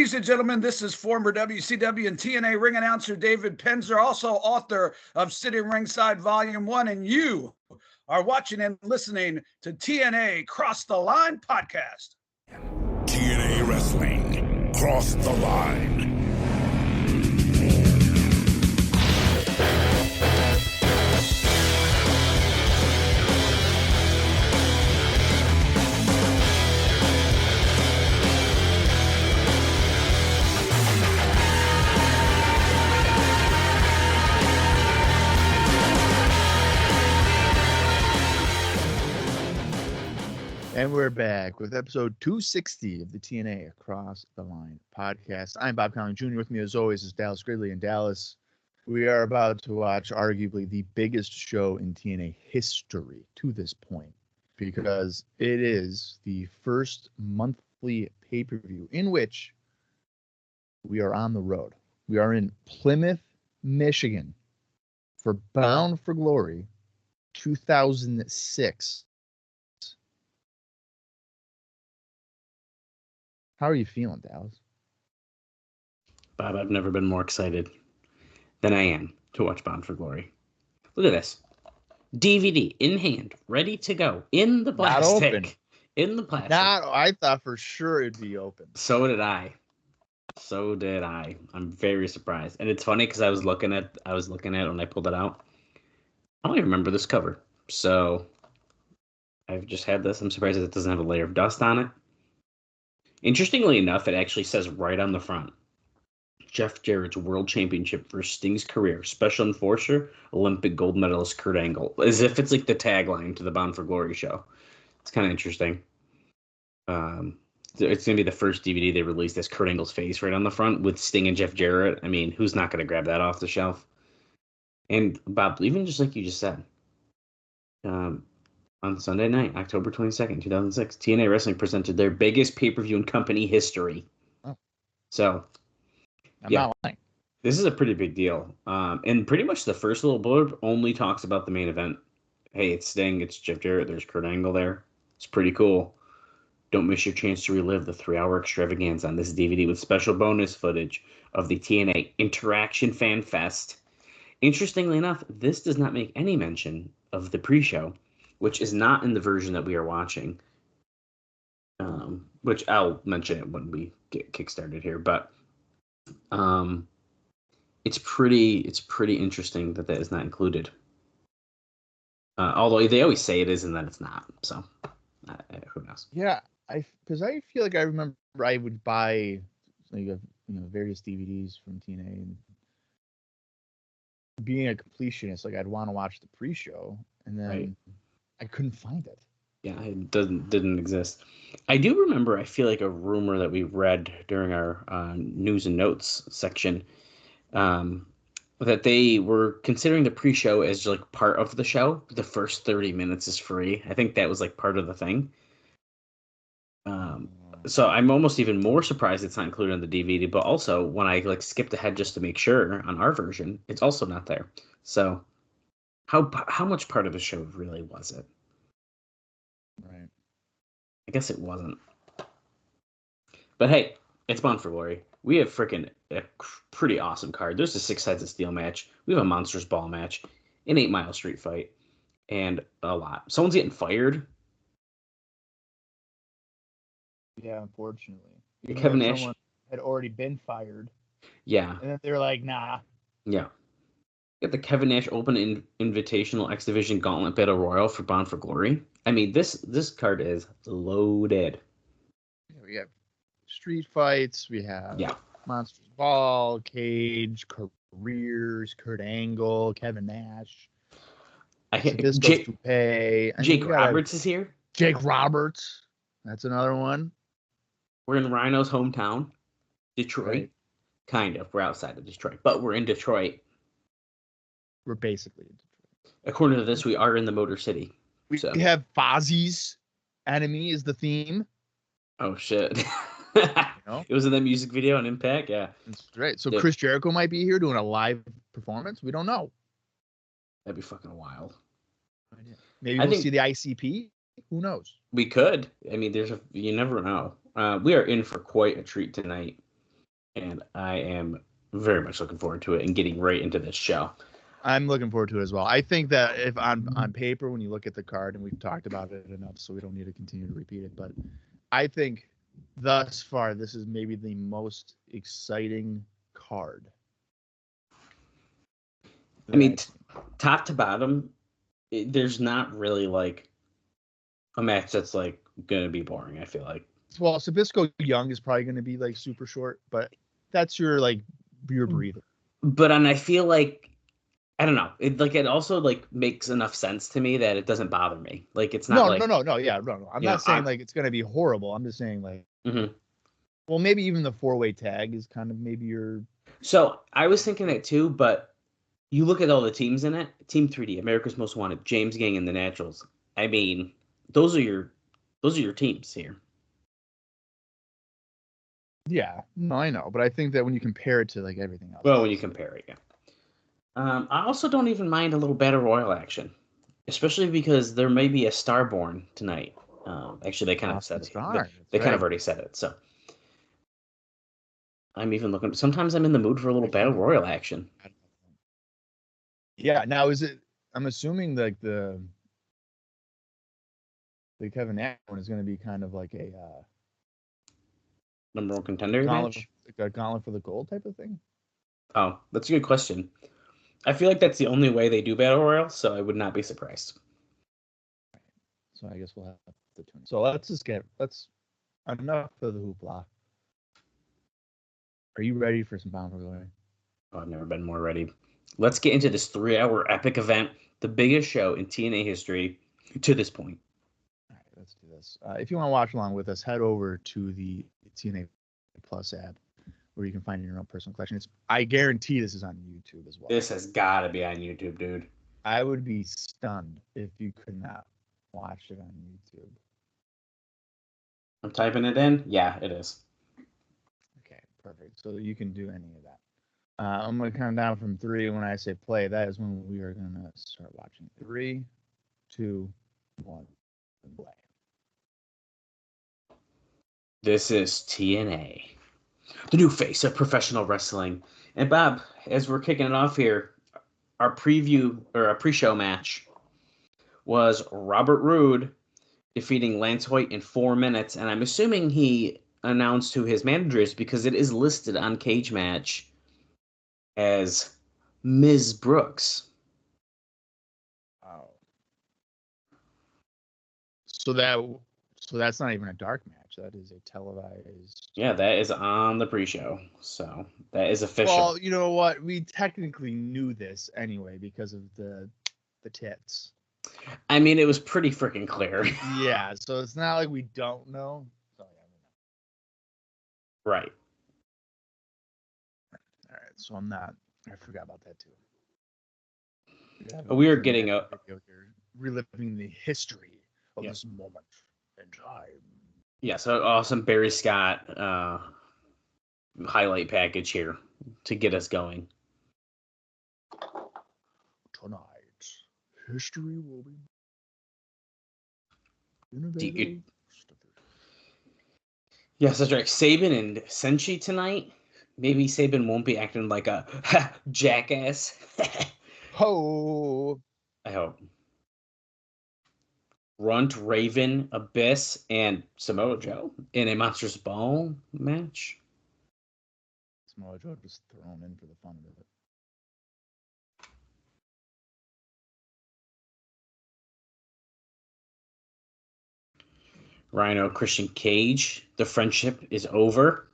Ladies and gentlemen, this is former WCW and TNA ring announcer David Penzer, also author of Sitting Ringside Volume 1, and you are watching and listening to TNA Cross the Line podcast. TNA Wrestling, Cross the Line. And we're back with episode 260 of the TNA Across the Line podcast. I'm Bob Colling Jr. With me, as always, is Dallas Gridley. In Dallas, we are about to watch arguably the biggest show in TNA history to this point, because it is the first monthly pay-per-view in which we are on the road. We are in Plymouth, Michigan for Bound for Glory 2006. How are you feeling, Dallas? Bob, I've never been more excited than I am to watch Bound for Glory. Look at this. DVD in hand, ready to go, in the plastic. Not open. In the plastic. I thought for sure it'd be open. So did I. I'm very surprised. And it's funny because I was looking at it when I pulled it out. I don't even remember this cover. So I've just had this. I'm surprised that it doesn't have a layer of dust on it. Interestingly enough, it actually says right on the front, Jeff Jarrett's World Championship for Sting's career, Special Enforcer, Olympic gold medalist Kurt Angle, as if it's like the tagline to the Bound for Glory show. It's kind of interesting. It's going to be the first DVD they released as Kurt Angle's face right on the front with Sting and Jeff Jarrett. I mean, who's not going to grab that off the shelf? And Bob, even just like you just said, on Sunday night, October 22nd, 2006, TNA Wrestling presented their biggest pay-per-view in company history. Oh. So, I'm not lying. This is a pretty big deal. And pretty much the first little blurb only talks about the main event. Hey, it's Sting, it's Jeff Jarrett, there's Kurt Angle there. It's pretty cool. Don't miss your chance to relive the 3-hour extravaganza on this DVD with special bonus footage of the TNA Interaction Fan Fest. Interestingly enough, this does not make any mention of the pre-show, which is not in the version that we are watching, which I'll mention it when we get kickstarted here. But it's pretty interesting that is not included. Although they always say it is and then it's not. So who knows? Yeah, because I feel like I remember I would buy various DVDs from TNA, and being a completionist, like I'd want to watch the pre-show, and then. Right. I couldn't find it. Yeah, it didn't exist. I do remember, I feel like a rumor that we read during our news and notes section, that they were considering the pre-show as like part of the show. The first 30 minutes is free. I think that was like part of the thing. So I'm almost even more surprised it's not included on the DVD, but also when I like skipped ahead just to make sure on our version, it's also not there. So how much part of the show really was it? Right. I guess it wasn't. But hey, it's Bound for Glory. We have freaking a pretty awesome card. There's a 6 sides of steel match. We have a Monsters Ball match, an 8 Mile Street fight, and a lot. Someone's getting fired. Yeah, unfortunately. Kevin Nash someone had already been fired. Yeah. And then they were like, nah. Yeah. Got the Kevin Nash Open Invitational X Division Gauntlet Battle Royal for Bound for Glory. I mean, this card is loaded. Yeah, we have street fights. We have Monsters Ball, Cage, Careers, Kurt Angle, Kevin Nash. Jake Roberts is here. Jake Roberts. That's another one. We're in Rhino's hometown, Detroit. Right. Kind of. We're outside of Detroit, but we're in Detroit. We're basically in Detroit. According to this, we are in the Motor City. We have Fozzie's Enemy is the theme. Oh, shit. It was in that music video on Impact, yeah. That's great. So Chris Jericho might be here doing a live performance. We don't know. That'd be fucking wild. Maybe we'll see the ICP. Who knows? We could. I mean, you never know. We are in for quite a treat tonight. and I am very much looking forward to it and getting right into this show. I'm looking forward to it as well. I think that if on paper, when you look at the card, and we've talked about it enough, so we don't need to continue to repeat it, but I think thus far, this is maybe the most exciting card. I mean, top to bottom, there's not really like a match that's like going to be boring, I feel like. Well, Sabisco Young is probably going to be like super short, but that's your breather. But and I feel like, I don't know. It also like makes enough sense to me that it doesn't bother me. Like it's not no. Yeah, no. I'm not saying like it's gonna be horrible. I'm just saying like, well, maybe even the 4-way tag is kind of maybe your. So I was thinking it too, but you look at all the teams in it. Team 3D, America's Most Wanted, James Gang, and the Naturals. I mean, those are your teams here. Yeah, no, I know, but I think that when you compare it to like everything else. Well, when you compare it, yeah. I also don't even mind a little battle royal action, especially because there may be a Starborn tonight. Actually, they kind of said it. They kind of already said it. So I'm even looking. Sometimes I'm in the mood for a little battle royal action. Yeah. Now, is it? I'm assuming like the Kevin Nash one is going to be kind of like a number one contender match, like a gauntlet for the gold type of thing. Oh, that's a good question. I feel like that's the only way they do battle royal, so I would not be surprised. So I guess we'll have to tune. So let's enough of the hoopla. Are you ready for some Bound for Glory? Oh, I've never been more ready. Let's get into this 3-hour epic event, the biggest show in TNA history to this point. All right, let's do this. If you want to watch along with us, head over to the TNA Plus app, where you can find your own personal collection. I guarantee this is on YouTube as well. This has got to be on YouTube, dude. I would be stunned if you could not watch it on YouTube. I'm typing it in. Yeah, it is. Okay, perfect. So you can do any of that. I'm going to count down from 3. When I say play, that is when we are going to start watching. 3, 2, 1, and play. This is TNA, the new face of professional wrestling. And Bob, as we're kicking it off here, our preview or a pre-show match was Robert Roode defeating Lance Hoyt in 4 minutes, and I'm assuming he announced who his manager is because it is listed on Cage Match as Ms. Brooks. Oh. So that's not even a dark match. That is a televised. Yeah, that is on the pre-show. So that is official. Well, you know what? We technically knew this anyway because of the tits. I mean, it was pretty freaking clear. Yeah, so it's not like we don't know. So, yeah, we know. Right. All right, so I forgot about that too. We are getting reliving the history of this moment in time. Yeah, so awesome Barry Scott highlight package here to get us going. Tonight, history will be innovative. Yes, that's right. Sabin and Senshi tonight. Maybe Sabin won't be acting like a jackass. Ho! I hope. Runt, Raven, Abyss, and Samoa Joe in a Monsters Ball match. Samoa Joe just thrown in for the fun of it. Rhino, Christian Cage. The friendship is over.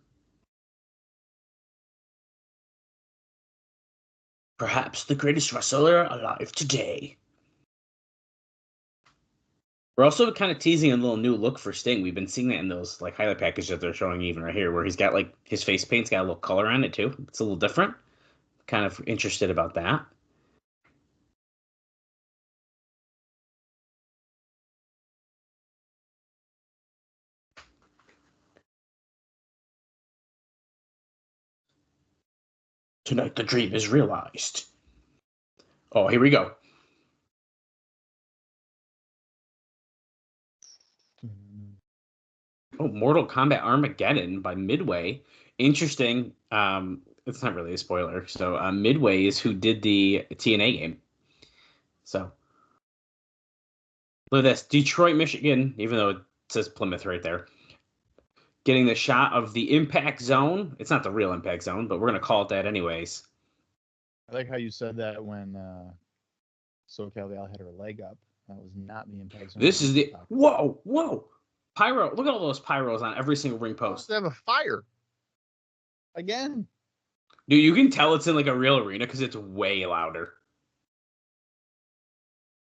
Perhaps the greatest wrestler alive today. We're also kind of teasing a little new look for Sting. We've been seeing that in those like highlight packages that they're showing even right here, where he's got like his face paint's got a little color on it too. It's a little different. Kind of interested about that. Tonight the dream is realized. Oh, here we go. Oh, Mortal Kombat Armageddon by Midway Interesting. It's not really a spoiler. So Midway is who did the TNA game. So look at this. Detroit, Michigan, even though it says Plymouth right there. Getting the shot of the impact zone. It's not the real impact zone, but we're going to call it that anyways. I like how you said that when SoCal Val had her leg up. That was not the impact zone. This is the... Whoa. Pyro. Look at all those pyros on every single ring post. They have a fire. Again. Dude, you can tell it's in like a real arena because it's way louder.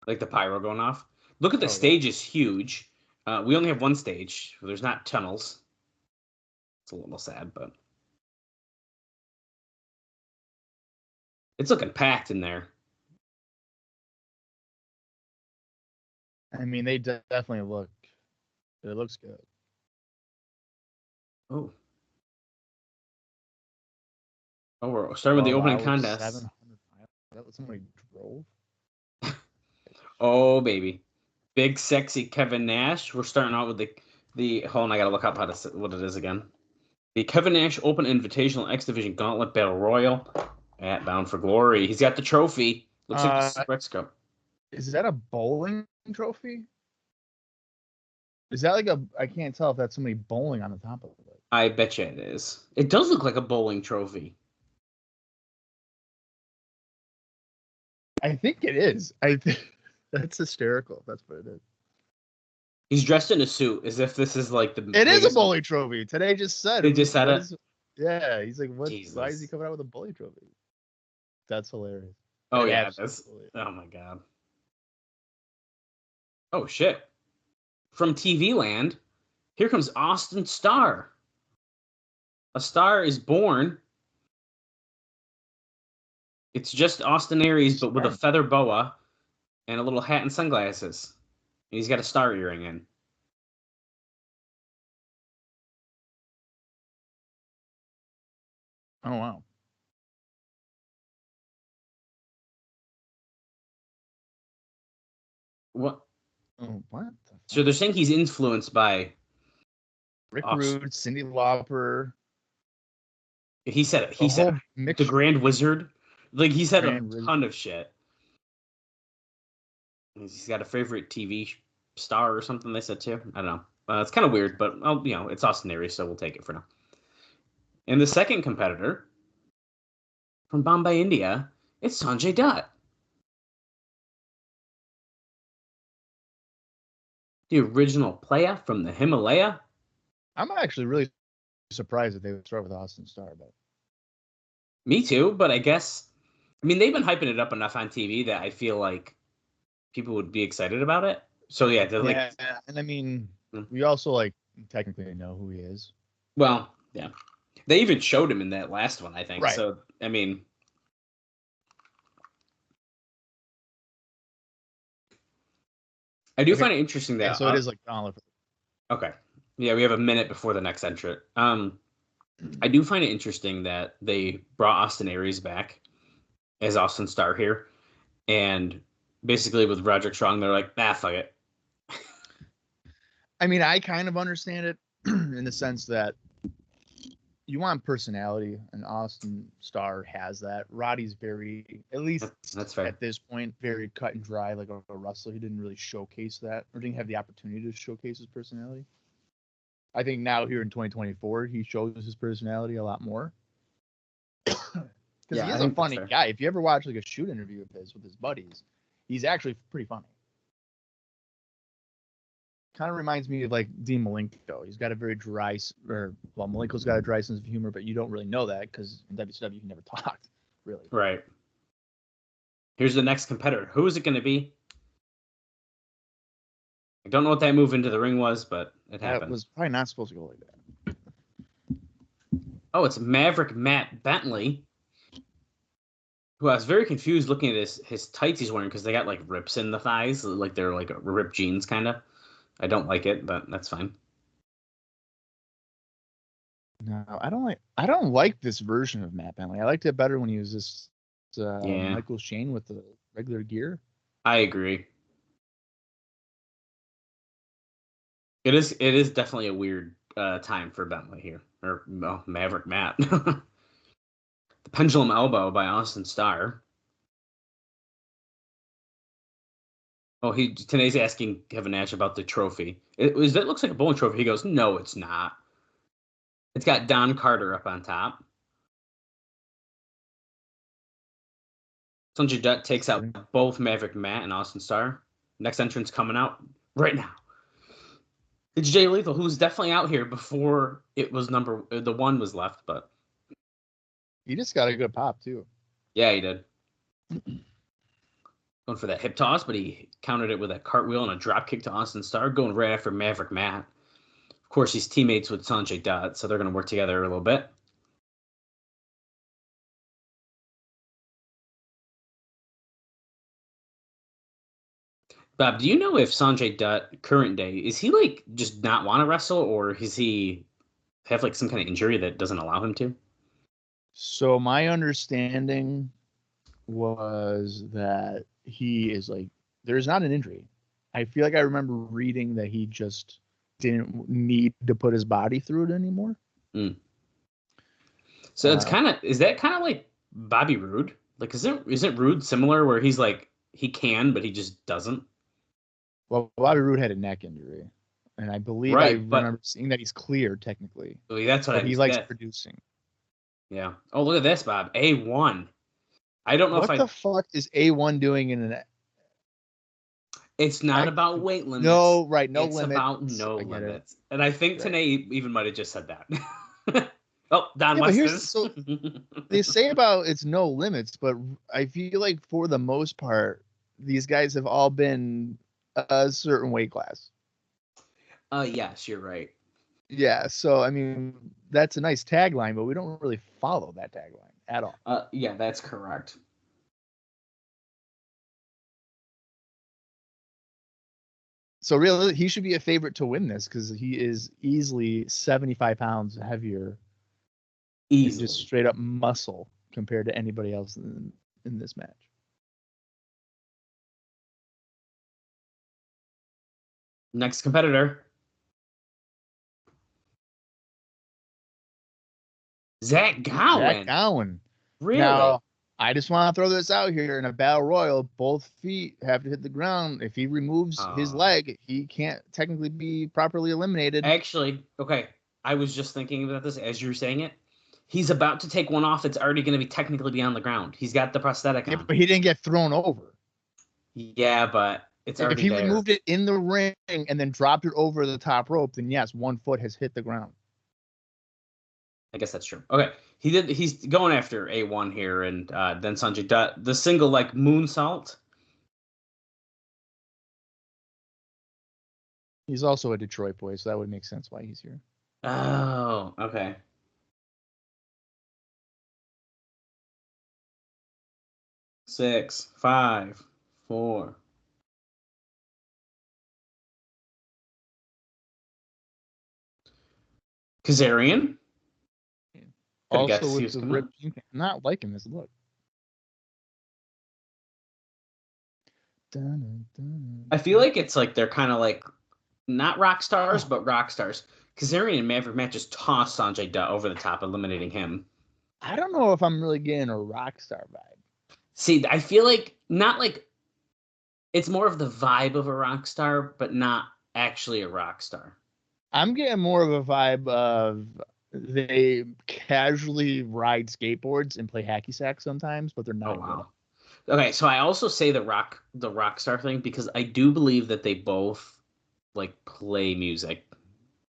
Like the pyro going off. Look at the stage is huge. We only have one stage. There's not tunnels. It's a little sad, but it's looking packed in there. I mean, they definitely look. It looks good. Oh, we're starting with the opening contest. 700 miles. That was somebody drove. Oh, baby. Big, sexy Kevin Nash. We're starting out with the hold on, I got to look up what it is again. The Kevin Nash Open Invitational X Division Gauntlet Battle Royal at Bound for Glory. He's got the trophy. Looks like the Rex Cup. Is that a bowling trophy? Is that like I can't tell if that's somebody bowling on the top of it. I bet you it is. It does look like a bowling trophy. I think it is. That's hysterical. That's what it is. He's dressed in a suit as if this is like the... It is a bowling trophy. Today just said They just said it? Yeah. He's like, what? Jesus. Why is he coming out with a bowling trophy? That's hilarious. Oh, yeah. Oh, my God. Oh, shit. From TV land, here comes Austin Starr. A star is born. It's just Austin Aries, but with a feather boa and a little hat and sunglasses. And he's got a star earring in. Oh, wow. What? Oh, what? So they're saying he's influenced by Rick Rude, Cyndi Lauper. He said it. He said the Grand Wizard. Like, he said a ton of shit. He's got a favorite TV star or something, they said too. I don't know. It's kind of weird, but it's Austin Aries, so we'll take it for now. And the second competitor from Bombay, India, it's Sanjay Dutt. The original player from the Himalaya. I'm actually really surprised that they would start with Austin Starr, but me too. But I guess, they've been hyping it up enough on TV that I feel like people would be excited about it. So yeah, and we also technically know who he is. Well, yeah, they even showed him in that last one, I think. Right. So I do find it interesting that. So it is like Gauntlet. Okay. Yeah, we have a minute before the next entrant. I do find it interesting that they brought Austin Aries back as Austin Starr here, and basically with Roderick Strong, they're like, fuck it. I kind of understand it in the sense that you want personality, and Austin Starr has that. Roddy's very, at least that's fair. At this point, very cut and dry, like a wrestler. He didn't really showcase that, or didn't have the opportunity to showcase his personality. I think now here in 2024, he shows his personality a lot more. Because he is a funny guy. If you ever watch a shoot interview of his with his buddies, he's actually pretty funny. Kind of reminds me of Dean Malenko. He's got a very dry, Malenko's got a dry sense of humor, but you don't really know that because in WCW he never talked, really. Right. Here's the next competitor. Who is it going to be? I don't know what that move into the ring was, but it happened. It was probably not supposed to go like that. Oh, it's Maverick Matt Bentley, who I was very confused looking at his tights he's wearing because they got rips in the thighs, like they're ripped jeans kind of. I don't like it, but that's fine. No, I don't like this version of Matt Bentley. I liked it better when he was just Michael Shane with the regular gear. I agree. It is definitely a weird time for Bentley here. or Maverick Matt. The pendulum elbow by Austin Starr. Oh, Tanae's asking Kevin Nash about the trophy. It looks like a bowling trophy. He goes, no, it's not. It's got Don Carter up on top. Sanjay Dutt takes out both Maverick Matt and Austin Starr. Next entrance coming out right now. It's Jay Lethal, who's definitely out here before it was the one was left, but he just got a good pop too. Yeah, he did. Going for that hip toss, but he countered it with a cartwheel and a drop kick to Austin Starr, going right after Maverick Matt. Of course, he's teammates with Sanjay Dutt, so they're going to work together a little bit. Bob, do you know if Sanjay Dutt, current day, is he like just not want to wrestle, or does he have like some kind of injury that doesn't allow him to? So my understanding was that he is like, there's not an injury. I feel like I remember reading that he just didn't need to put his body through it anymore. Mm. So it's is that kind of like Bobby Roode? Like, isn't Roode similar where he's like, he can, but he just doesn't? Well, Bobby Roode had a neck injury, and I believe I remember seeing that he's cleared technically. That's what he likes producing. Yeah. Oh, look at this, Bob. A1. I don't know what the fuck is A1 doing in an. It's not about weight limits. No, right. No limits. It's about no limits. And I think Tanae even might have just said that. Oh, Don West. So they say about it's no limits, but I feel like for the most part, these guys have all been a certain weight class. Yes, you're right. Yeah, so I mean that's a nice tagline, but we don't really follow that tagline at all. Yeah, that's correct. So really, he should be a favorite to win this because he is easily 75 pounds heavier. Easily. Just straight up muscle compared to anybody else in this match. Next competitor. Zach Gowen. Really? Now, I just want to throw this out here. In a battle royal, both feet have to hit the ground. If he removes his leg, he can't technically be properly eliminated. Actually, okay. I was just thinking about this as you were saying it. He's about to take one off that's already going to be technically be on the ground. He's got the prosthetic on. But he didn't get thrown over. Yeah, but it's already If he removed it in the ring and then dropped it over the top rope, then yes, one foot has hit the ground. I guess that's true. Okay. He's going after A1 here, and then Sanjay Dutt. The single, like, moonsault. He's also a Detroit boy, so that would make sense why he's here. Oh, okay. Six, 5, 4. Kazarian. Also with the rib, I'm not liking this look. I feel like it's like they're kind of like not rock stars, but rock stars. Kazarian and Maverick Matt just tossed Sanjay Dutt over the top, eliminating him. I don't know if I'm really getting a rock star vibe. See, I feel like not like it's more of the vibe of a rock star, but not actually a rock star. I'm getting more of a vibe of they casually ride skateboards and play hacky sack sometimes, but they're not. Oh, wow. Okay, so I also say the rock star thing because I do believe that they both like play music,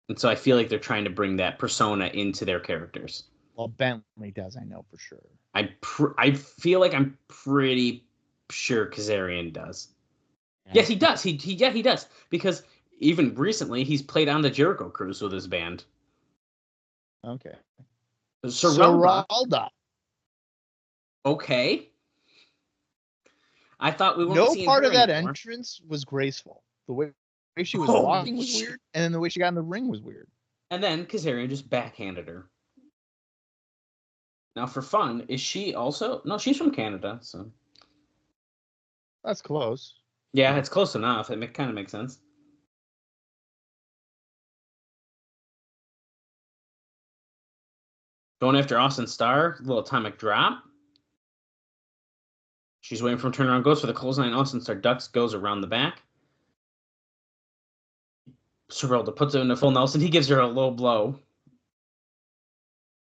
and so I feel like they're trying to bring that persona into their characters. Well, Bentley does, I know for sure. I feel like I'm pretty sure Kazarian does. Yeah. Yes, he does. He does because even recently he's played on the Jericho Cruise with his band. Okay. Serralda. Okay. I thought we weren't seeing no part of that anymore. Entrance was graceful. The way she was walking was weird, and then the way she got in the ring was weird. And then Kazarian just backhanded her. Now, for fun, is she also? No, she's from Canada, so that's close. Yeah, it's close enough. It kind of makes sense. Going after Austin Starr. Little atomic drop. She's waiting for him to turn around. Goes for the clothesline. Austin Starr ducks. Goes around the back. Serralda puts it into full Nelson. He gives her a low blow.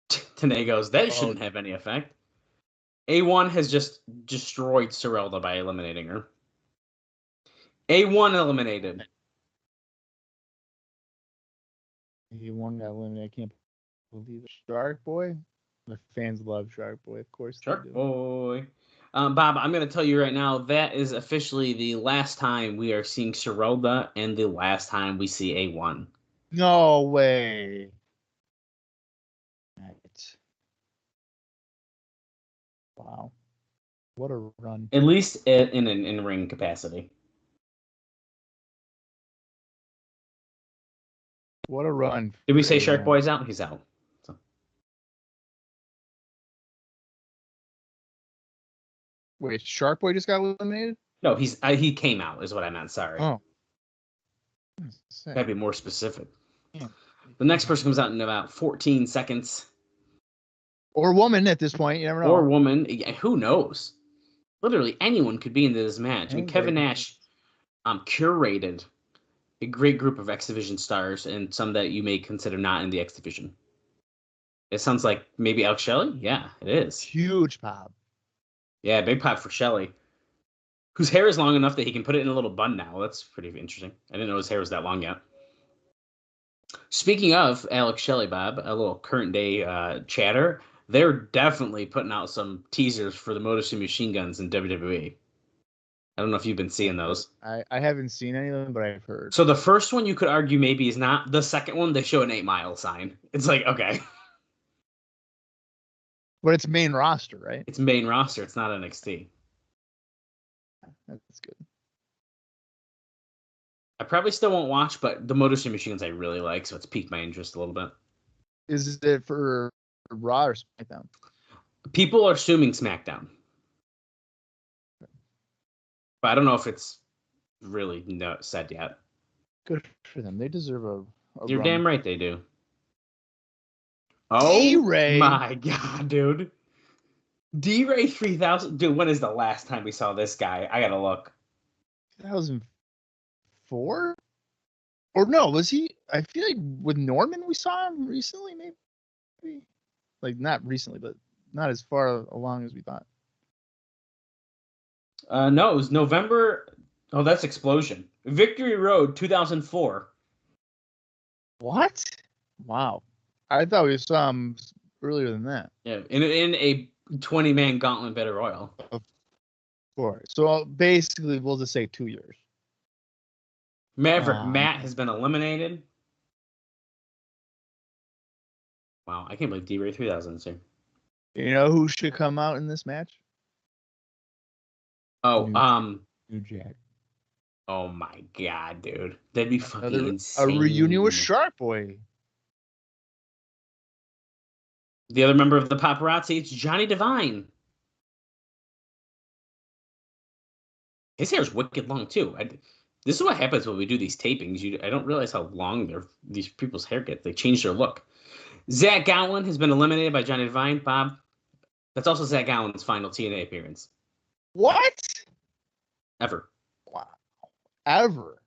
TNA goes, that shouldn't have any effect. A1 has just destroyed Serralda by eliminating her. A1 eliminated. A1 got eliminated. I can't believe it. Shark Boy? The fans love Shark Boy, of course. Shark Boy. Bob, I'm going to tell you right now, that is officially the last time we are seeing Serralda and the last time we see A1. No way. Right. Wow. What a run. At least in an in-ring capacity. What a run. Did we say Shark Boy's out? He's out. So. Wait, Shark Boy just got eliminated? No, he came out is what I meant. Sorry. Oh. Gotta be more specific. Yeah. The next person comes out in about 14 seconds. Or woman at this point, you never know. Or woman. Who knows? Literally anyone could be into this match. I mean, Kevin Nash curated a great group of X Division stars and some that you may consider not in the X Division. It sounds like maybe Alex Shelley? Yeah, it is. Huge pop. Yeah, big pop for Shelley, whose hair is long enough that he can put it in a little bun now. That's pretty interesting. I didn't know his hair was that long yet. Speaking of Alex Shelley, Bob, a little current day chatter. They're definitely putting out some teasers for the Motor City Machine Guns in WWE. I don't know if you've been seeing those. I haven't seen any of them, but I've heard. So the first one you could argue maybe is not. The second one, they show an 8 Mile sign. It's like, okay. But it's main roster, right? It's main roster. It's not NXT. That's good. I probably still won't watch, but the Motor City Machine Guns I really like, so it's piqued my interest a little bit. Is it for Raw or SmackDown? People are assuming SmackDown. But I don't know if it's really said yet. Good for them. They deserve a You're run. damn right they do. Oh D-Ray. My God, dude. D-Ray 3000. Dude, when is the last time we saw this guy? I gotta look. 2004? Or no, was he? I feel like with Norman we saw him recently, maybe. Like not recently, but not as far along as we thought. No, it was November. Oh, that's Explosion. Victory Road 2004. What? Wow. I thought we saw him earlier than that. Yeah, in a 20-man Gauntlet Battle Royal. Of course. So basically, we'll just say 2 years. Maverick Matt has been eliminated. Wow, I can't believe D-Ray 3000 is here. You know who should come out in this match? Oh, New Jack. Oh my God, dude. That'd be fucking insane. A reunion with Shark Boy. The other member of the paparazzi, it's Johnny Devine. His hair's wicked long, too. This is what happens when we do these tapings. I don't realize how long these people's hair gets. They change their look. Zach Gowen has been eliminated by Johnny Devine. Bob, that's also Zach Gowen's final TNA appearance. What? Ever. Wow. Ever.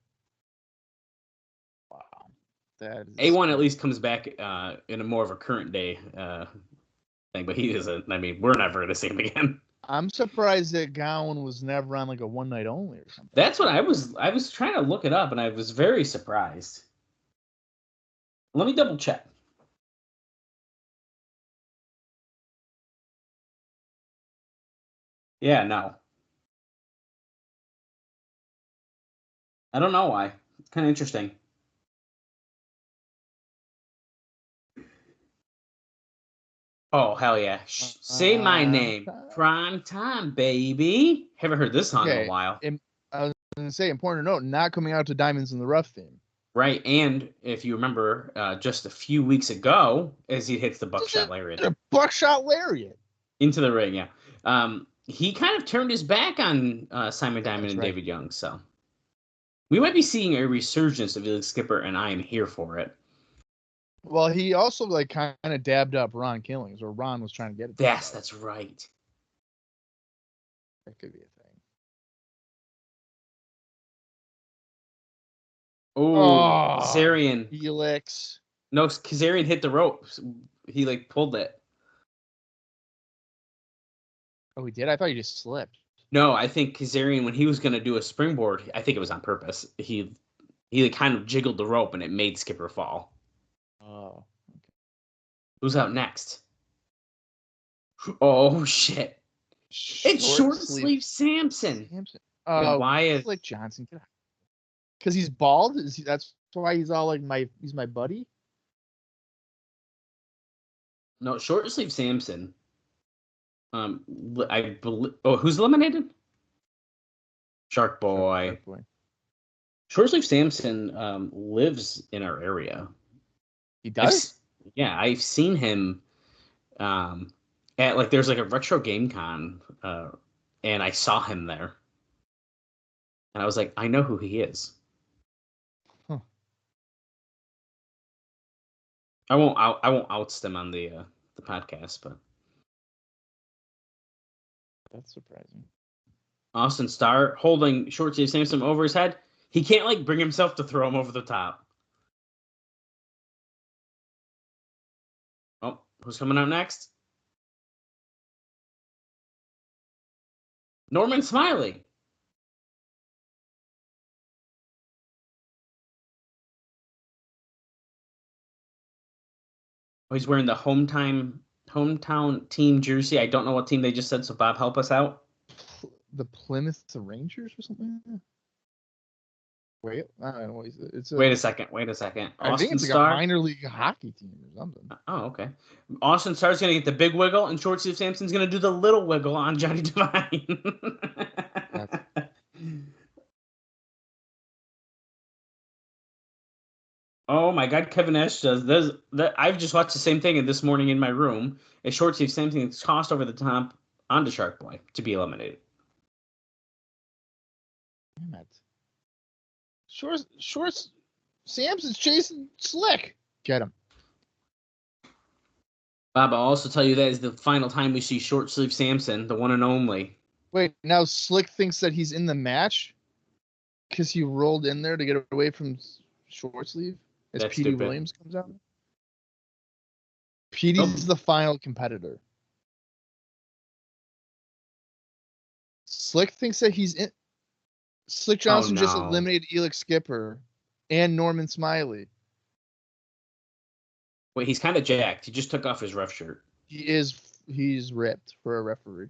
Wow. That is... A1 at least comes back in a more of a current day thing, but he isn't. I mean, we're never going to see him again. I'm surprised that Gowen was never on like a one night only or something. That's what I was trying to look it up, and I was very surprised. Let me double check. Yeah, no. I don't know why. It's kind of interesting. Oh, hell yeah. Say my name. Prime time, baby. Haven't heard this song in a while. I was going to say, important to note, not coming out to Diamonds in the Rough theme. Right, and if you remember, just a few weeks ago, as he hits the buckshot lariat. A buckshot lariat. Into the ring, yeah. He kind of turned his back on Simon Diamond and David Young, so we might be seeing a resurgence of Elite Skipper, and I am here for it. Well, he also like kind of dabbed up Ron Killings, or Ron was trying to get it. Yes, that's right. That could be a thing. Oh, Kazarian. Felix. No, Kazarian hit the rope. He like pulled it. Oh, he did? I thought he just slipped. No, I think Kazarian, when he was going to do a springboard, I think it was on purpose. He like kind of jiggled the rope and it made Skipper fall. Oh. Who's out next? Oh shit! It's short sleeve Samson. Why is Slick Johnson? Because he's bald. That's why he's all like he's my buddy. No, short sleeve Samson. I believe. Oh, who's eliminated? Shark Boy. Short sleeve Samson lives in our area. He does. I've seen him. At like there's like a retro game con, and I saw him there, and I was like, I know who he is. Huh. I won't oust them on the podcast, but that's surprising. Austin Starr holding short sleeve Samson over his head. He can't like bring himself to throw him over the top. Oh, who's coming out next? Norman Smiley. Oh, he's wearing the hometown team jersey. I don't know what team they just said, so Bob, help us out. The Plymouth Rangers or something like that? Wait, I don't know. Wait a second. I think it's like a minor league hockey team or something. Oh, okay. Austin Starr's going to get the big wiggle, and short sleeve Samson's going to do the little wiggle on Johnny Devine. Oh my God, Kevin Nash does this. I've just watched the same thing this morning in my room. A short sleeve Samson is tossed over the top onto Shark Boy to be eliminated. Damn it. Short Samson's chasing Slick. Get him. Bob, I'll also tell you that is the final time we see short sleeve Samson, the one and only. Wait, now Slick thinks that he's in the match because he rolled in there to get away from short sleeve as Petey Williams comes out. Petey's the final competitor. Slick thinks that he's in. Slick Johnson just eliminated Elix Skipper and Norman Smiley. Wait, he's kind of jacked. He just took off his ref shirt. He's ripped for a referee.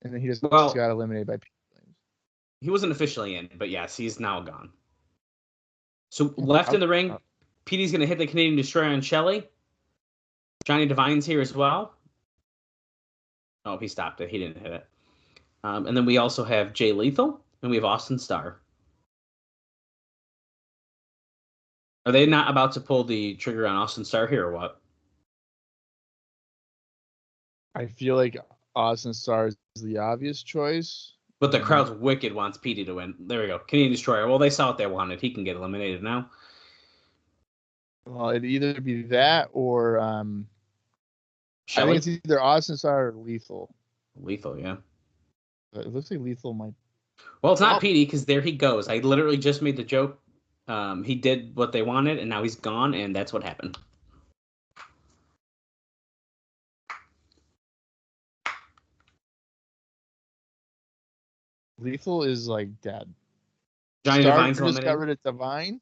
And then he just got eliminated by Pete Williams. He wasn't officially in, but yes, he's now gone. So left in the ring, Petey's going to hit the Canadian Destroyer on Shelley. Johnny Devine's here as well. Oh, he stopped it. He didn't hit it. And then we also have Jay Lethal, and we have Austin Starr. Are they not about to pull the trigger on Austin Starr here or what? I feel like Austin Starr is the obvious choice. But the crowd's wicked wants Petey to win. There we go. Canadian Destroyer. Well, they saw what they wanted. He can get eliminated now. Well, it'd either be that or I think it's either Austin Starr or Lethal. Lethal, yeah. It looks like Lethal might. Well, it's not Petey because there he goes. I literally just made the joke. He did what they wanted, and now he's gone, and that's what happened. Lethal is like dead. Johnny Devine's just got rid of Devine.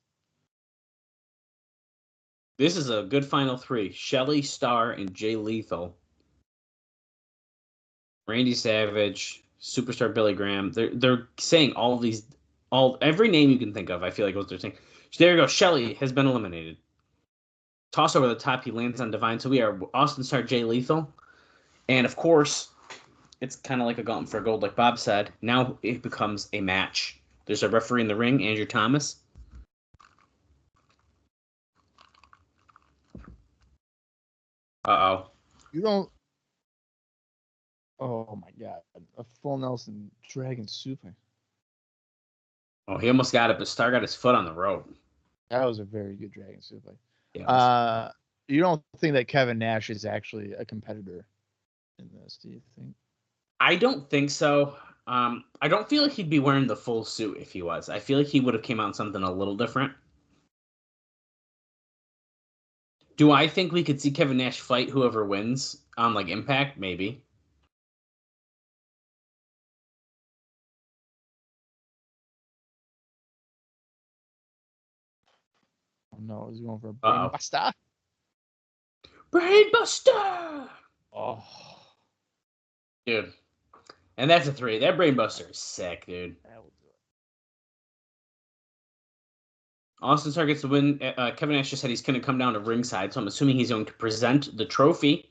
This is a good final three. Shelley, Starr, and Jay Lethal. Randy Savage, Superstar Billy Graham. They're saying all of these, every name you can think of. I feel like what they're saying. So there you go. Shelley has been eliminated. Toss over the top. He lands on Devine. So we are Austin Starr, Jay Lethal, and of course, it's kind of like a gauntlet for gold, like Bob said. Now it becomes a match. There's a referee in the ring, Andrew Thomas. Uh-oh. You don't. Oh my God! A full Nelson Dragon super. Oh, he almost got it, but Starr got his foot on the rope. That was a very good Dragon Suplex. Yeah, You don't think that Kevin Nash is actually a competitor in this, do you think? I don't think so. I don't feel like he'd be wearing the full suit if he was. I feel like he would have came out in something a little different. Do I think we could see Kevin Nash fight whoever wins on like Impact? Maybe. Oh, no, he's going for a Uh-oh. brainbuster. Brainbuster! Oh, Dude. And that's a 3. That Brainbuster is sick, dude. that will do it. Austin Starr gets the win. Kevin Nash just said he's going to come down to ringside, so I'm assuming he's going to present the trophy.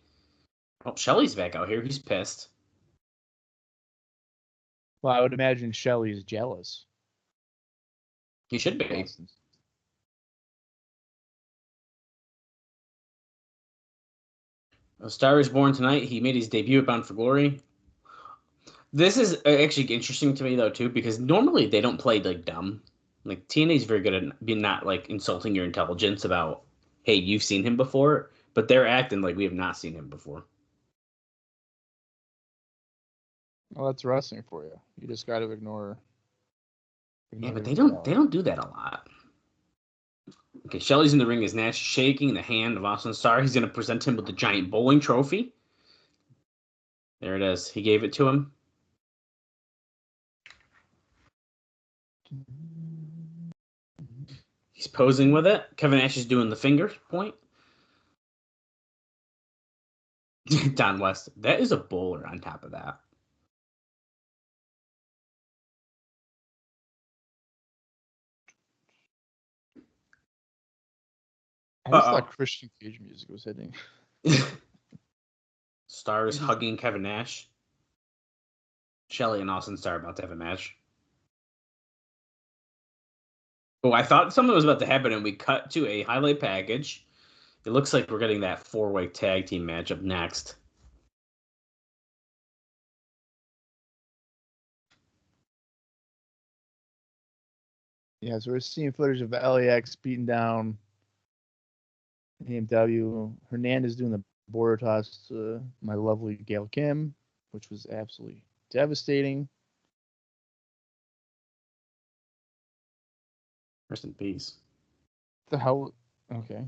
Oh, Shelly's back out here. He's pissed. Well, I would imagine Shelly's jealous. He should be. A Star is born tonight. He made his debut at Bound for Glory. This is actually interesting to me, though, too, because normally they don't play, like, dumb. Like, TNA is very good at being not, like, insulting your intelligence about, hey, you've seen him before, but they're acting like we have not seen him before. Well, that's wrestling for you. You just got to ignore. Yeah, but they don't do that a lot. Okay, Shelly's in the ring as Nash shaking the hand of Austin Starr. He's going to present him with the giant bowling trophy. There it is. He gave it to him. He's posing with it. Kevin Nash is doing the finger point. Don West. That is a bowler on top of that. I just thought Christian Cage music was hitting. Starr is hugging Kevin Nash. Shelly and Austin Starr about to have a match. Oh, I thought something was about to happen, and we cut to a highlight package. It looks like we're getting that 4-way tag team match up next. Yeah, so we're seeing footage of LAX beating down AMW. Hernandez doing the border toss to my lovely Gail Kim, which was absolutely devastating. Rest in peace. The hell? Okay.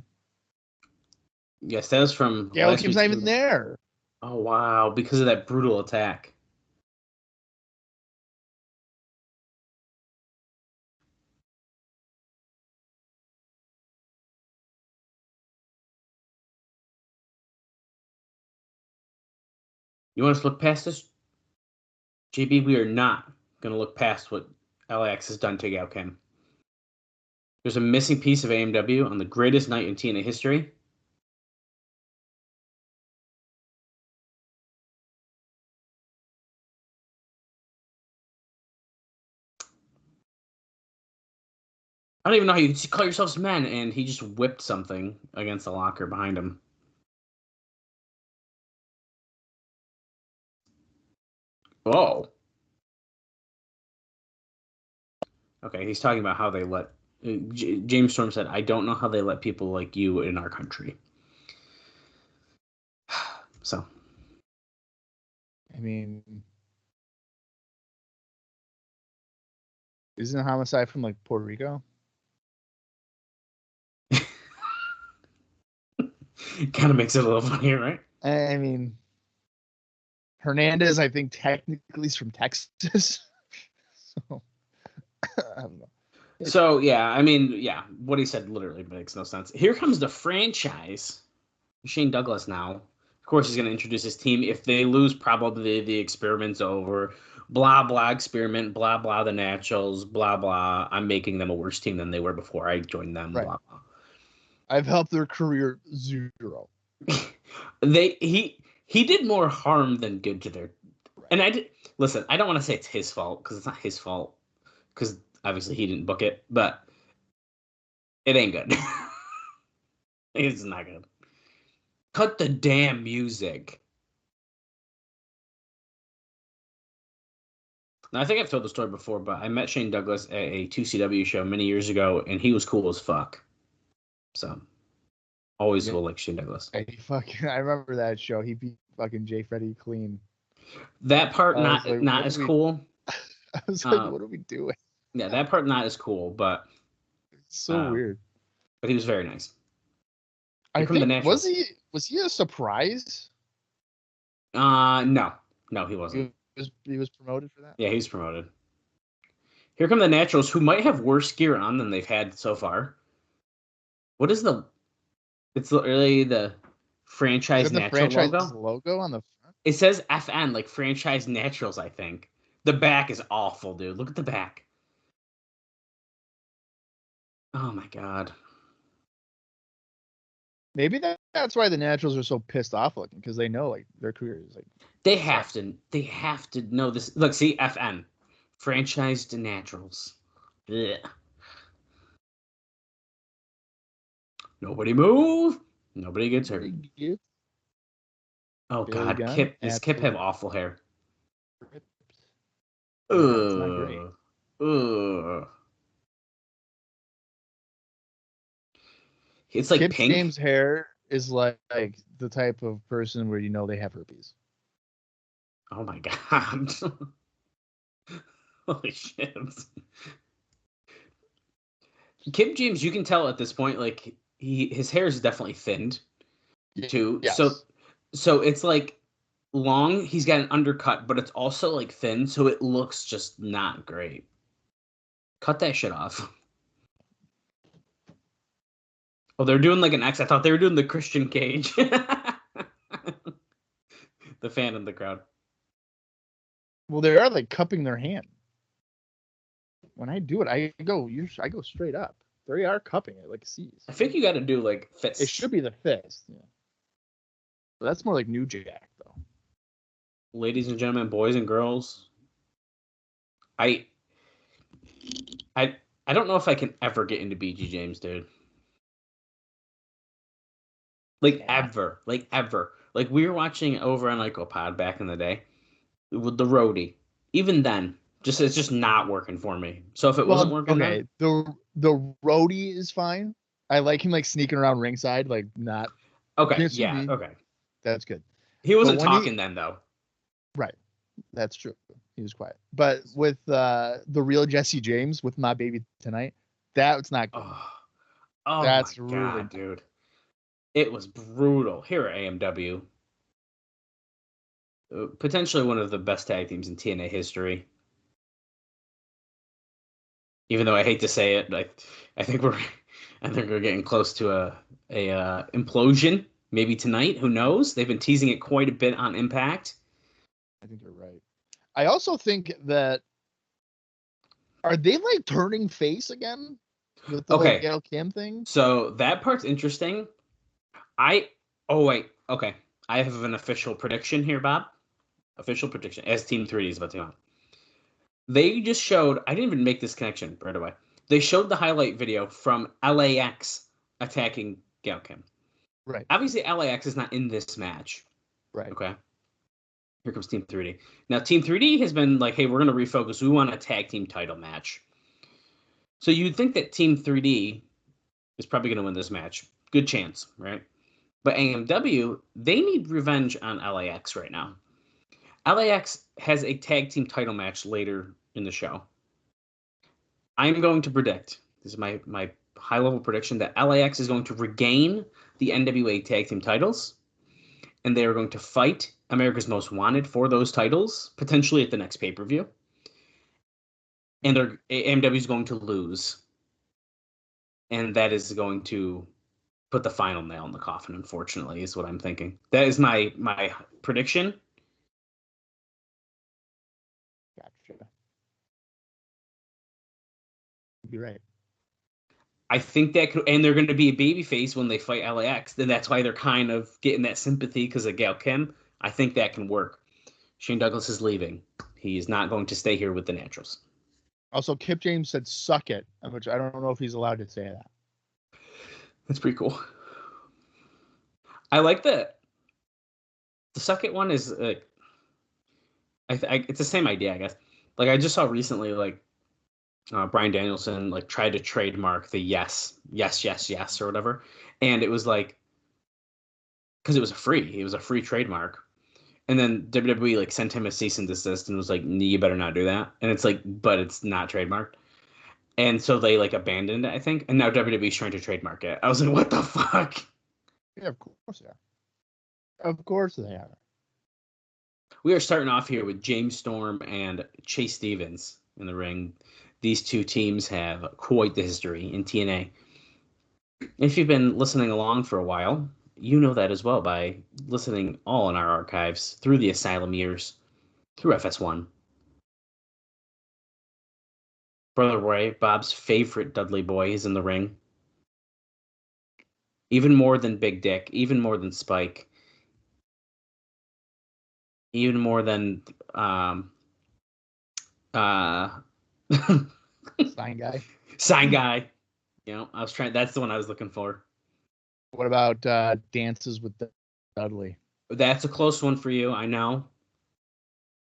Yes, that was from Gail Kim's not even there. Oh, wow. Because of that brutal attack. You want us to look past this? JB, we are not going to look past what LAX has done to Gail Kim. There's a missing piece of AMW on the greatest night in TNA history. I don't even know how you call yourselves men, and he just whipped something against the locker behind him. Whoa. Okay, he's talking about how they let... James Storm said, I don't know how they let people like you in our country. So. I mean, isn't Homicide from, like, Puerto Rico? Kind of makes it a little funnier, right? I mean, Hernandez, I think, technically is from Texas. So, I don't know. So, yeah, I mean, yeah, what he said literally makes no sense. Here comes the franchise. Shane Douglas now. Of course, he's going to introduce his team. If they lose, probably the experiment's over. Blah, blah, experiment. Blah, blah, the Naturals. Blah, blah. I'm making them a worse team than they were before I joined them. Right. Blah, blah. I've helped their career 0. He did more harm than good to their... Right. And I did... Listen, I don't want to say it's his fault, because it's not his fault. Because obviously he didn't book it, but it ain't good. It's not good. Cut the damn music. Now, I think I've told the story before, but I met Shane Douglas at a 2CW show many years ago, and he was cool as fuck. So, always will like Shane Douglas. I remember that show. He beat fucking J. Freddie clean. That part not as cool. I was like, what are we doing? Yeah, that part not as cool, but it's so weird. But he was very nice. I think was he a surprise? No, he wasn't. He was promoted for that? Yeah, he was promoted. Here come the Naturals, who might have worse gear on than they've had so far. What is it's literally the franchise natural logo on the front? It says FN, like franchise naturals, I think. The back is awful, dude. Look at the back. Oh my god. Maybe that's why the Naturals are so pissed off looking, because they know like their career is like they have to know this. Look, see, FN. Franchised Naturals. Ugh. Nobody move. Nobody gets hurt. Oh god, Kip. Does Kip have awful hair? Ugh. Ugh. It's like Kip pink. James' hair is like the type of person where you know they have herpes. Oh my god. Holy shit. Kip James, you can tell at this point, like his hair is definitely thinned too. Yes. So it's like long, he's got an undercut, but it's also like thin, so it looks just not great. Cut that shit off. Oh, they're doing like an X. I thought they were doing the Christian Cage. The fan in the crowd. Well, they are like cupping their hand. When I do it, I go straight up. They are cupping it like C's. I think you got to do like fist. It should be the fist. Yeah. But that's more like New Jack, though. Ladies and gentlemen, boys and girls, I don't know if I can ever get into BG James, dude. Ever. Like we were watching over on IcoPod back in the day with the roadie. Even then, it's just not working for me. So if it wasn't working, okay, the roadie is fine. I like him like sneaking around ringside, like not. Okay, yeah, okay, that's good. He wasn't talking then, though. Right, that's true. He was quiet. But with the real Jesse James with My Baby Tonight, that's not good. Oh that's my God, really dude. It was brutal here at AMW. Potentially one of the best tag teams in TNA history. Even though I hate to say it, I think we're getting close to a implosion. Maybe tonight. Who knows? They've been teasing it quite a bit on Impact. I think you're right. I also think that are they like turning face again with the whole Gail Kim thing? So that part's interesting. Okay. I have an official prediction here, Bob. Official prediction as Team 3D is about to come out. They just showed, I didn't even make this connection right away. They showed the highlight video from LAX attacking Gail Kim. Right. Obviously, LAX is not in this match. Right. Okay. Here comes Team 3D. Now, Team 3D has been like, hey, we're going to refocus. We want a tag team title match. So you'd think that Team 3D is probably going to win this match. Good chance, right? But AMW, they need revenge on LAX right now. LAX has a tag team title match later in the show. I'm going to predict, this is my high-level prediction, that LAX is going to regain the NWA tag team titles, and they are going to fight America's Most Wanted for those titles, potentially at the next pay-per-view. And AMW is going to lose. And that is going to put the final nail in the coffin, unfortunately, is what I'm thinking. That is my prediction. Gotcha. You're right. I think that could, and they're going to be a babyface when they fight LAX. Then that's why they're kind of getting that sympathy because of Gail Kim. I think that can work. Shane Douglas is leaving. He is not going to stay here with the Naturals. Also, Kip James said "suck it," which I don't know if he's allowed to say that. That's pretty cool. I like that. The "suck it" one is it's the same idea, I guess. Like I just saw recently, like Bryan Danielson like tried to trademark the yes or whatever, and it was like because it was a free trademark, and then WWE like sent him a cease and desist and was like, you better not do that, and it's like, but it's not trademarked, and so they like abandoned it, I think, and now WWE's trying to trademark it. I was like, what the fuck? Yeah, of course they are. Of course they are. We are starting off here with James Storm and Chase Stevens in the ring. These two teams have quite the history in TNA. If you've been listening along for a while, you know that as well by listening all in our archives through the Asylum years, through FS1. Brother Roy, Bob's favorite Dudley boy, is in the ring. Even more than Big Dick, even more than Spike, even more than Sign guy. Sign guy. You know, that's the one I was looking for. What about dances with Dudley? That's a close one for you, I know.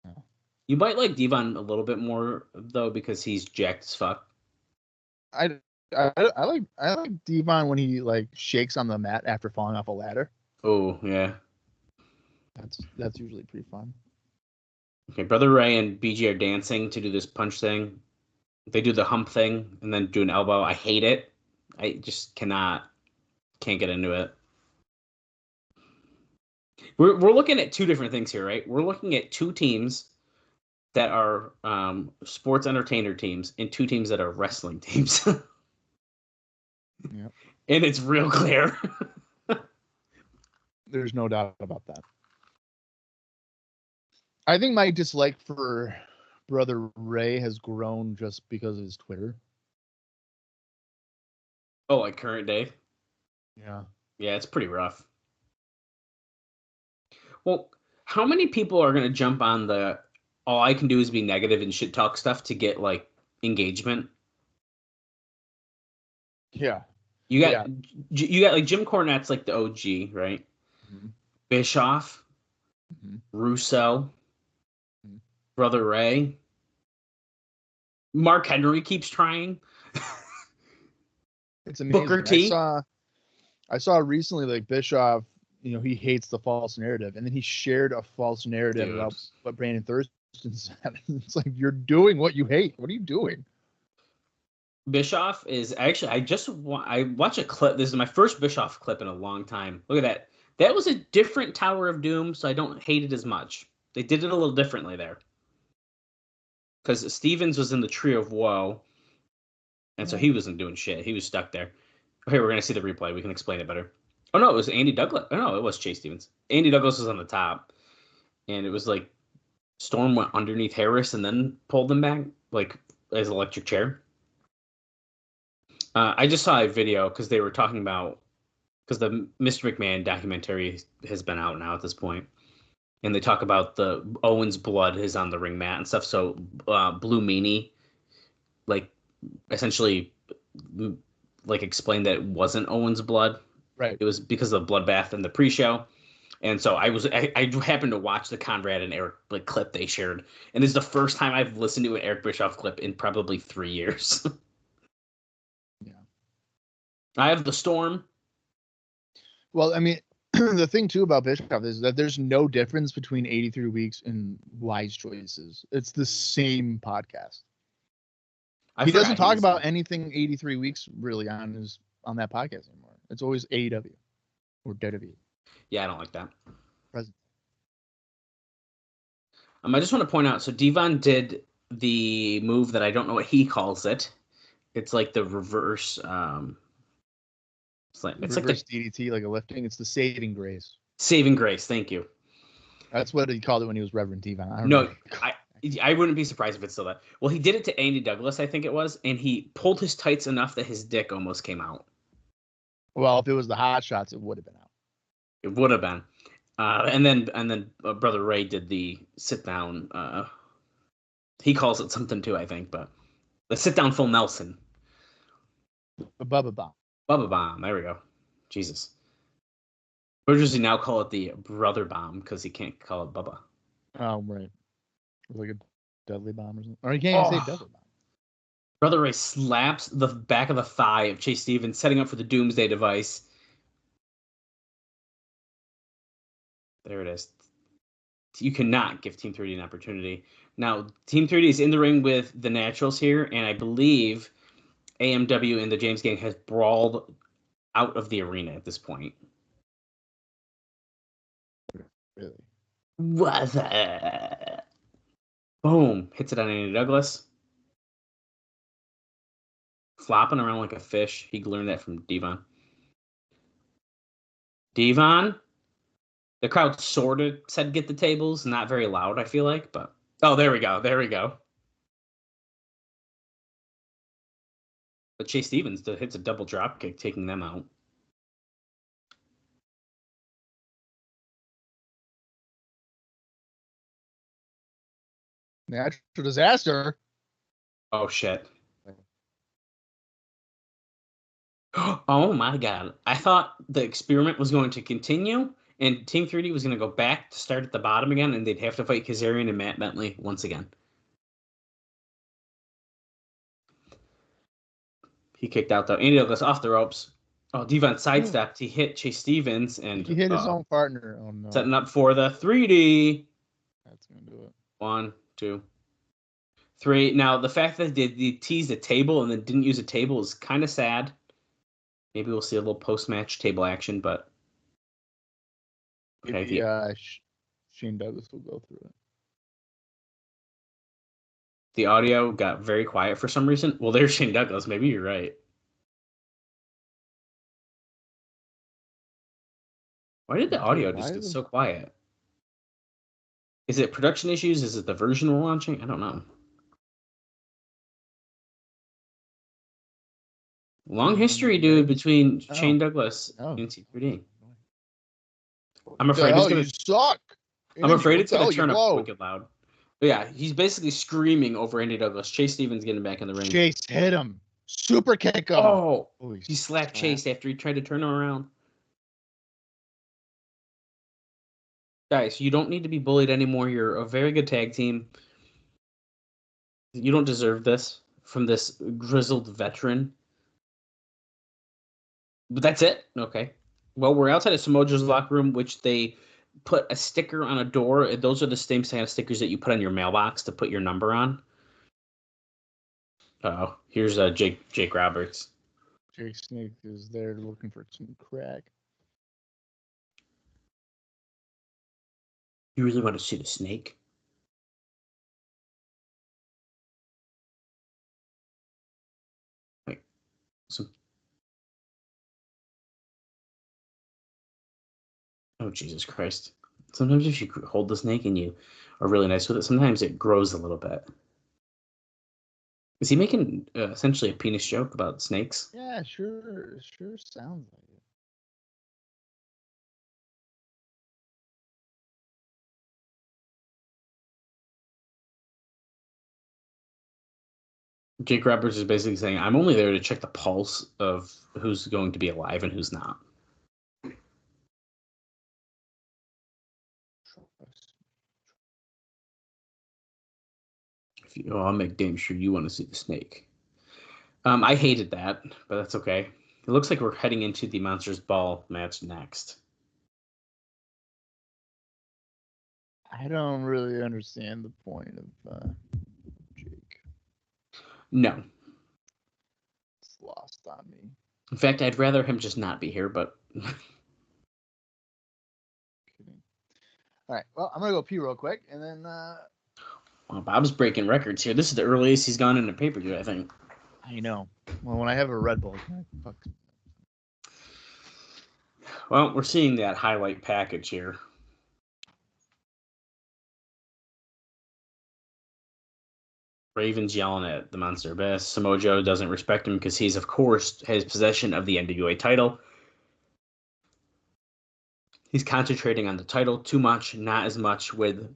Oh. You might like Devon a little bit more though because he's jacked as fuck. I like Devon when he like shakes on the mat after falling off a ladder. Oh yeah. That's usually pretty fun. Okay, Brother Ray and BG are dancing to do this punch thing. They do the hump thing and then do an elbow. I hate it. I just can't get into it. We're looking at two different things here, right? We're looking at two teams that are sports entertainer teams and two teams that are wrestling teams. Yep. And it's real clear. There's no doubt about that. I think my dislike for Brother Ray has grown just because of his Twitter. Oh, like current day? Yeah. Yeah, it's pretty rough. Well, how many people are going to jump on the all I can do is be negative and shit talk stuff to get like engagement? Yeah. You got like Jim Cornette's like the OG, right? Mm-hmm. Bischoff, Mm-hmm. Russo, Mm-hmm. Brother Ray. Mark Henry keeps trying. It's amazing. Booker T. I saw recently like Bischoff, you know, he hates the false narrative, and then he shared a false narrative about what Brandon Thurston said. It's like, you're doing what you hate. What are you doing? Bischoff is actually, I watched a clip. This is my first Bischoff clip in a long time. Look at that. That was a different Tower of Doom, so I don't hate it as much. They did it a little differently there. Because Stevens was in the Tree of Woe, and so he wasn't doing shit. He was stuck there. Okay, we're going to see the replay. We can explain it better. Oh, no, it was Andy Douglas. Oh, no, it was Chase Stevens. Andy Douglas was on the top, and it was like Storm went underneath Harris and then pulled them back, like, as an electric chair. I just saw a video because they were talking about, because the Mr. McMahon documentary has been out now at this point, and they talk about the Owens blood is on the ring mat and stuff. So Blue Meanie, like, essentially, like, explained that it wasn't Owens blood. Right. It was because of the bloodbath in the pre-show. And so I happened to watch the Conrad and Eric like clip they shared, and this is the first time I've listened to an Eric Bischoff clip in probably 3 years. Yeah. I have the Storm. Well, I mean, the thing too about Bischoff is that there's no difference between 83 weeks and Wise Choices. It's the same podcast. He doesn't talk about anything 83 weeks really on that podcast anymore. It's always AEW or WWE. Yeah, I don't like that. Present. I just want to point out, so Devon did the move that I don't know what he calls it. It's like the reverse. It's like reverse DDT, like a lifting. It's the saving grace. Saving grace. Thank you. That's what he called it when he was Reverend Devon. I don't know. No, I wouldn't be surprised if it's still that. Well, he did it to Andy Douglas, I think it was, and he pulled his tights enough that his dick almost came out. Well, if it was the Hot Shots, it would have been out. It would have been. And then Brother Ray did the sit down. He calls it something too, I think, but the sit down full Nelson. The Bubba Bomb. Bubba Bomb. There we go. Jesus. Or does he now call it the Brother Bomb because he can't call it Bubba? Oh, right. Like a Dudley Bomb or something. Or you can't even say Dudley Bomb. Brother Ray slaps the back of the thigh of Chase Stevens, setting up for the Doomsday device. There it is. You cannot give Team 3D an opportunity. Now, Team 3D is in the ring with the Naturals here, and I believe AMW and the James Gang has brawled out of the arena at this point. Really? What's that? Boom. Hits it on Andy Douglas. Flopping around like a fish. He learned that from Devon. Devon? The crowd sort of said get the tables. Not very loud, I feel like, but... Oh, there we go. There we go. But Chase Stevens hits a double drop kick, taking them out. Natural disaster. Oh, shit. Oh, my God. I thought the experiment was going to continue, and Team 3D was going to go back to start at the bottom again, and they'd have to fight Kazarian and Matt Bentley once again. He kicked out, though. Andy Douglas off the ropes. Oh, Devon sidestepped. He hit Chase Stevens, and he hit his own partner. Oh, no. Setting up for the 3D. That's going to do it. 1, 2, 3. Now, the fact that they teased a table and then didn't use a table is kind of sad. Maybe we'll see a little post-match table action, but... Okay, maybe Shane Douglas will go through it. The audio got very quiet for some reason. Well, there's Shane Douglas. Maybe you're right. Why did the audio just get so quiet? Is it production issues? Is it the version we're launching? I don't know. Long history, dude, between Shane Douglas and T3D. I'm afraid it's gonna suck. I'm afraid it's gonna turn up wicked loud. But yeah, he's basically screaming over Andy Douglas. Chase Stevens getting back in the ring. Chase hit him. Super kick him. Oh, he slapped Chase after he tried to turn him around. Guys, you don't need to be bullied anymore. You're a very good tag team. You don't deserve this from this grizzled veteran. But that's it. Okay. Well, we're outside of Samoa's locker room, which they put a sticker on a door. Those are the same kind of stickers that you put on your mailbox to put your number on. Uh-oh. Here's Jake Roberts. Jake Snake is there looking for some crack. You really want to see the snake? Wait. Oh, Jesus Christ. Sometimes if you hold the snake and you are really nice with it, sometimes it grows a little bit. Is he making essentially a penis joke about snakes? Yeah, sure sounds like it. Jake Roberts is basically saying, I'm only there to check the pulse of who's going to be alive and who's not. I'll make damn sure you want to see the snake. I hated that, but that's okay. It looks like we're heading into the Monsters Ball match next. I don't really understand the point of Jake. No. It's lost on me. In fact, I'd rather him just not be here, but... All right, well, I'm going to go pee real quick, and then... Well, Bob's breaking records here. This is the earliest he's gone into pay-per-view, I think. I know. Well, when I have a Red Bull, fuck. Well, we're seeing that highlight package here. Raven's yelling at the Monster Best. Samoa Joe doesn't respect him because he's, of course, has possession of the NWA title. He's concentrating on the title too much, not as much with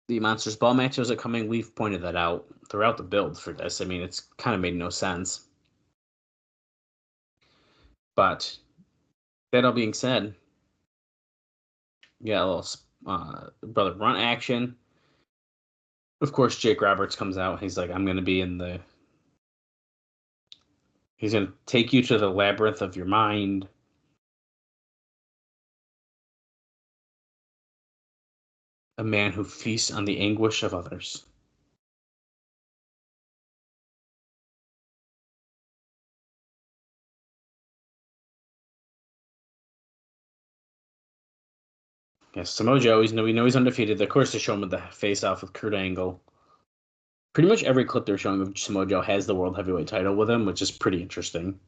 the Monsters Ball matches are coming. We've pointed that out throughout the build for this. I mean, it's kind of made no sense. But that all being said, yeah, a little brother brunt action. Of course, Jake Roberts comes out. He's like, I'm going to be in the... He's going to take you to the labyrinth of your mind. A man who feasts on the anguish of others. Yes, Samoa Joe, we know he's undefeated. Of course, they show him with the face-off with Kurt Angle. Pretty much every clip they're showing of Samoa Joe has the World Heavyweight title with him, which is pretty interesting.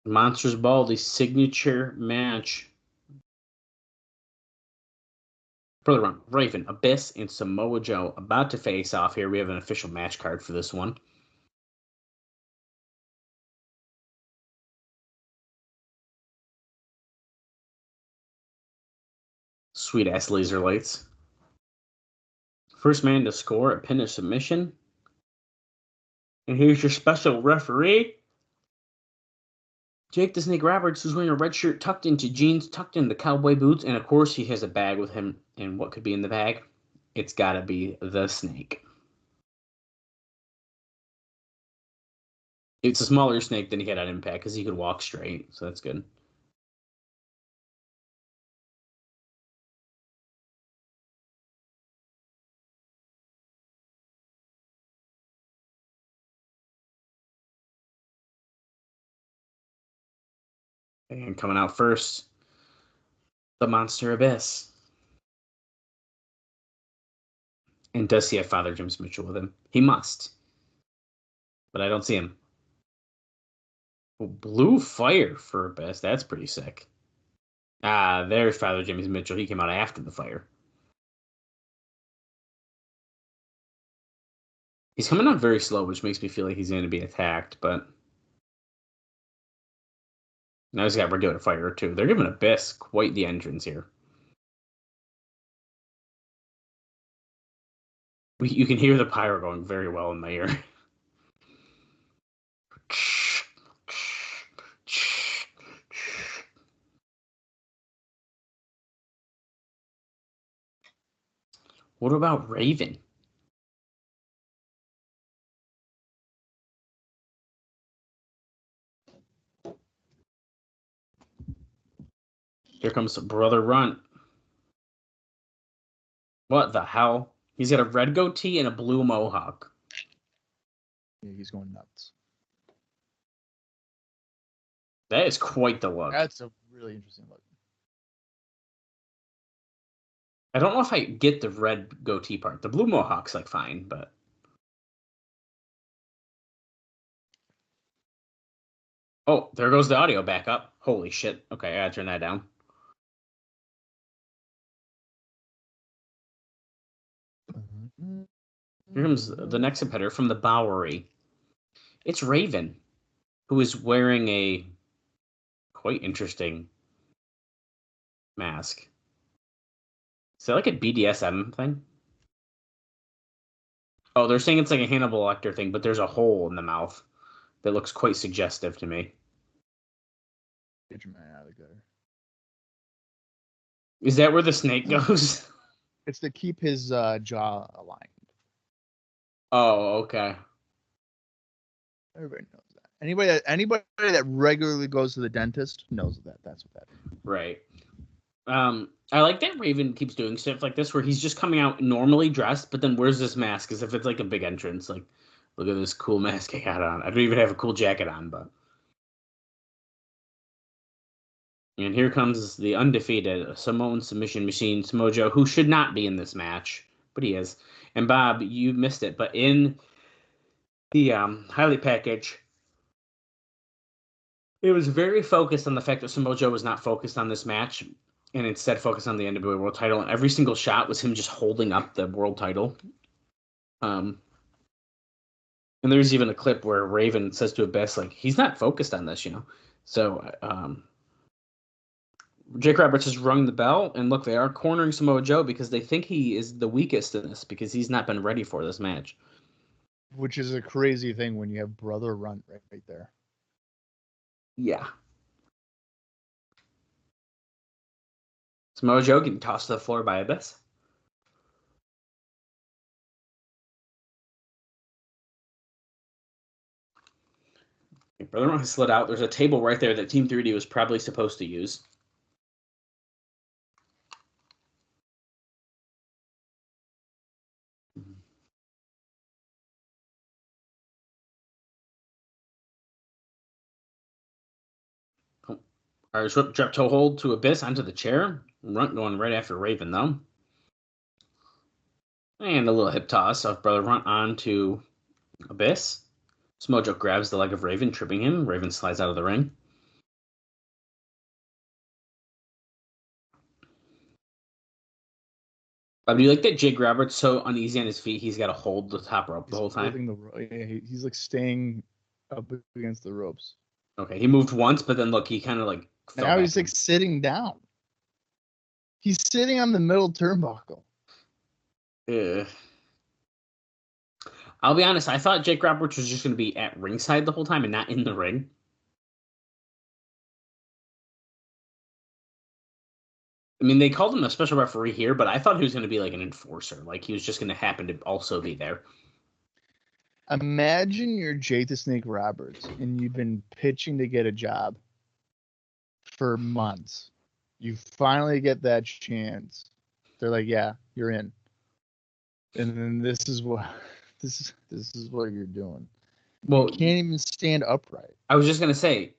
Monsters Ball, the signature match. Brother Run, Raven, Abyss, and Samoa Joe about to face off here. We have an official match card for this one. Sweet ass laser lights. First man to score a pin or submission. And here's your special referee, Jake the Snake Roberts, who's wearing a red shirt tucked into jeans, tucked into cowboy boots, and of course he has a bag with him. And what could be in the bag? It's gotta be the snake. It's a smaller snake than he had on Impact because he could walk straight, so that's good. And coming out first, the Monster Abyss. And does he have Father James Mitchell with him? He must. But I don't see him. Oh, blue fire for Abyss. That's pretty sick. Ah, there's Father James Mitchell. He came out after the fire. He's coming out very slow, which makes me feel like he's going to be attacked, but now he's got regular fire, too. They're giving Abyss quite the entrance here. You can hear the pyro going very well in my ear. What about Raven? Here comes Brother Runt. What the hell? He's got a red goatee and a blue mohawk. Yeah, he's going nuts. That is quite the look. That's a really interesting look. I don't know if I get the red goatee part. The blue mohawk's like fine, but... Oh, there goes the audio back up. Holy shit. Okay, I gotta turn that down. Here comes the next competitor from the Bowery. It's Raven, who is wearing a quite interesting mask. Is that like a BDSM thing? Oh, they're saying it's like a Hannibal Lecter thing, but there's a hole in the mouth that looks quite suggestive to me. Get your man out of there. Is that where the snake goes? It's to keep his jaw aligned. Oh, okay. Everybody knows that. Anybody that regularly goes to the dentist knows that. That's what that is. Right. I like that Raven keeps doing stuff like this where he's just coming out normally dressed, but then wears this mask as if it's like a big entrance. Like, look at this cool mask I got on. I don't even have a cool jacket on, but... And here comes the undefeated Samoan submission machine, Samoa Joe, who should not be in this match, but he is. And Bob, you missed it, but in the highlight package, it was very focused on the fact that Samoa Joe was not focused on this match, and instead focused on the NWA World Title. And every single shot was him just holding up the World Title. And there's even a clip where Raven says to Abyss, like, he's not focused on this, you know. So, Jake Roberts has rung the bell, and look, they are cornering Samoa Joe because they think he is the weakest in this because he's not been ready for this match. Which is a crazy thing when you have Brother Runt right there. Yeah. Samoa Joe getting tossed to the floor by Abyss. Brother Ron has slid out. There's a table right there that Team 3D was probably supposed to use. Irish whip drop toe hold to Abyss onto the chair. Runt going right after Raven, though. And a little hip toss of Brother Runt onto Abyss. Smojo grabs the leg of Raven, tripping him. Raven slides out of the ring. Do you like that Jake Roberts so uneasy on his feet, he's got to hold the top rope the whole time? He's like staying up against the ropes. Okay, he moved once, but then look, he kind of like... Now he's like sitting down. He's sitting on the middle turnbuckle. I'll be honest, I thought Jake Roberts was just going to be at ringside the whole time and not in the ring. I mean, they called him a special referee here, but I thought he was going to be like an enforcer. Like, he was just going to happen to also be there. Imagine you're Jake the Snake Roberts, and you've been pitching to get a job for months. You finally get that chance. They're like, yeah, you're in. And then this is what you're doing. Well, you can't even stand upright. I was just going to say,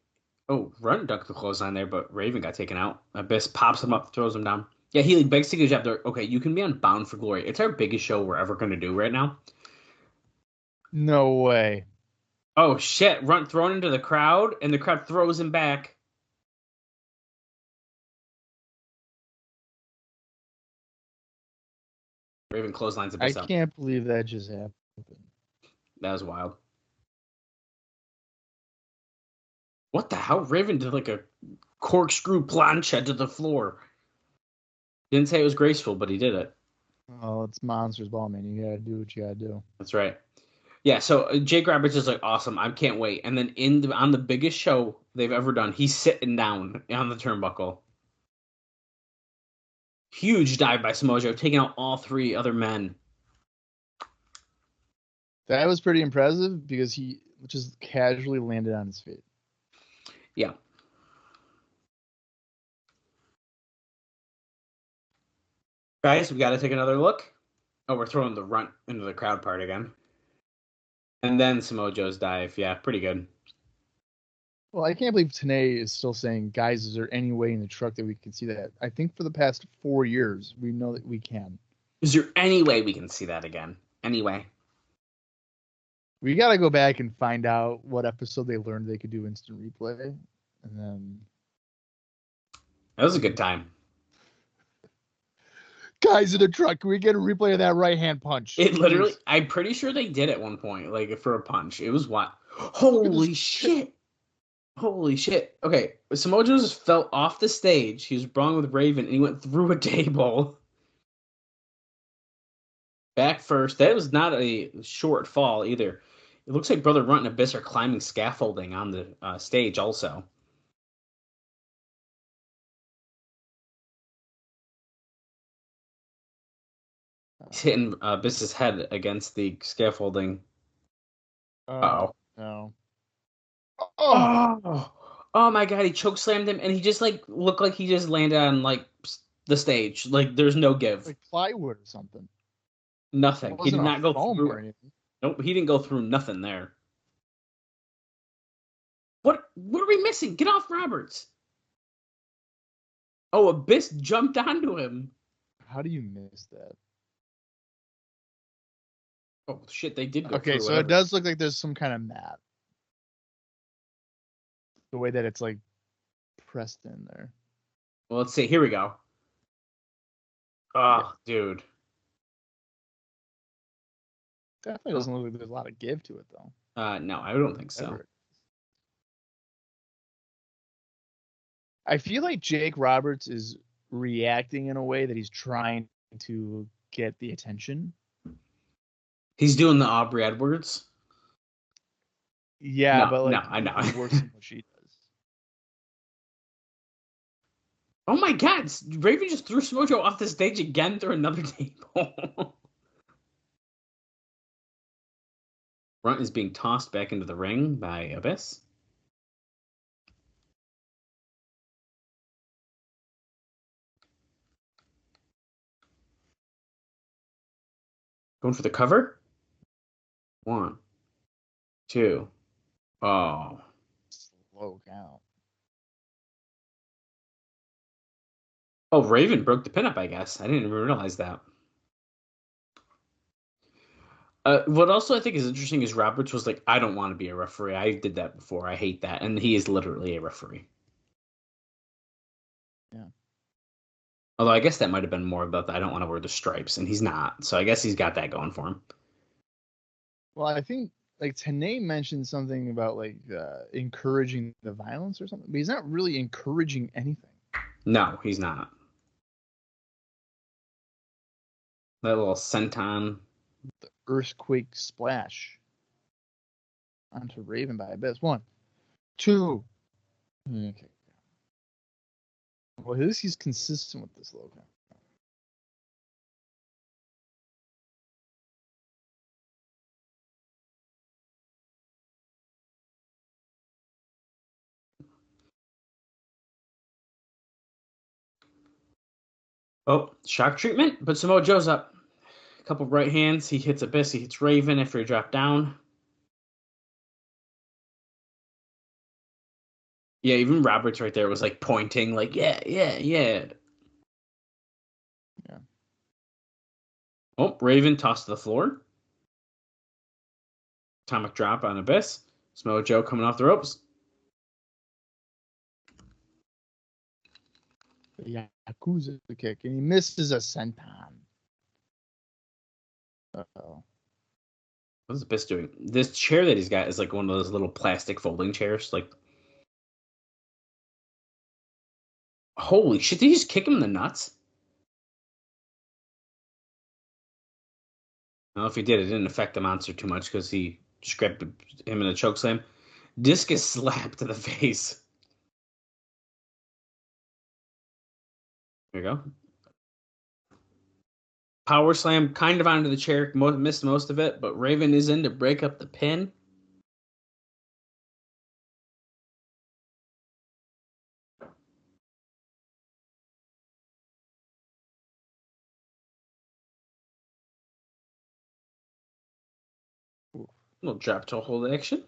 Runt ducked the clothesline there, but Raven got taken out. Abyss pops him up, throws him down. Yeah, he like begs to get a job there. Okay, you can be on Bound for Glory. It's our biggest show we're ever going to do right now. No way. Oh, shit. Runt thrown into the crowd, and the crowd throws him back. Raven clotheslines Abyss up. I can't believe that just happened. That was wild. What the hell? Raven did like a corkscrew plancha to the floor. Didn't say it was graceful, but he did it. Oh, it's Monsters Ball, man. You gotta do what you gotta do. That's right. Yeah, so Jake Roberts is like, awesome. I can't wait. And then on the biggest show they've ever done, he's sitting down on the turnbuckle. Huge dive by Samoa Joe, taking out all three other men. That was pretty impressive because he just casually landed on his feet. Yeah. Guys, we got to take another look. Oh, we're throwing the Runt into the crowd part again. And then Samoa Joe's dive. Yeah, pretty good. Well, I can't believe TNA is still saying, guys, is there any way in the truck that we can see that? I think for the past 4 years, we know that we can. Is there any way we can see that again? Anyway. We got to go back and find out what episode they learned they could do instant replay. And then... That was a good time. Guys in the truck, can we get a replay of that right-hand punch? It literally... I'm pretty sure they did at one point, like, for a punch. It was what? Holy shit! Holy shit. Okay, Samoa Joe just fell off the stage. He was brawling with Raven, and he went through a table. Back first. That was not a short fall, either. It looks like Brother Runt and Abyss are climbing scaffolding on the stage also. He's hitting Abyss's head against the scaffolding. Uh-oh. No. Oh my god, he chokeslammed him, and he just like looked like he just landed on like the stage. Like there's no give. Like plywood or something. Nothing. He did not go through or anything. Nope, he didn't go through nothing there. What are we missing? Get off Roberts. Oh, Abyss jumped onto him. How do you miss that? Oh shit, they did go Okay, through so whatever. it does look like there's some kind of mat. The way that it's like pressed in there. Well, let's see. Here we go. Oh, dude. Definitely doesn't look like there's a lot of give to it, though. No, I don't think so. Ever. I feel like Jake Roberts is reacting in a way that he's trying to get the attention. He's doing the Aubrey Edwards. Yeah, No, but like, no, I know. worse than what she does. Oh my God! Raven just threw Samoa Joe off the stage again through another table. Runt is being tossed back into the ring by Abyss. Going for the cover. 1, 2. Oh. Slow count. Oh, Raven broke the pinup, I guess. I didn't even realize that. What also I think is interesting is Roberts was like, I don't want to be a referee. I did that before. I hate that. And he is literally a referee. Yeah. Although I guess that might have been more about the I don't want to wear the stripes. And he's not. So I guess he's got that going for him. Well, I think like TNA mentioned something about like encouraging the violence or something, but he's not really encouraging anything. No, he's not. That little senton. The earthquake splash onto Raven by Abyss. 1, 2. Okay. Well, at least he's consistent with this logo. Oh, shock treatment. But Samoa Joe's up. A couple right hands. He hits Abyss. He hits Raven after he dropped down. Yeah, even Roberts right there was like pointing, like, yeah. Yeah. Oh, Raven tossed to the floor. Atomic drop on Abyss. Samoa Joe coming off the ropes. The Yakuza kick, and he misses a senton. Uh-oh. What is Abyss doing? This chair that he's got is like one of those little plastic folding chairs. Like, holy shit! Did he just kick him in the nuts? I don't know if he did. It didn't affect the monster too much because he just grabbed him in a chokeslam. Discus slap to the face. There you go. Power slam kind of onto the chair. Missed most of it, but Raven is in to break up the pin. Little drop toe hold action.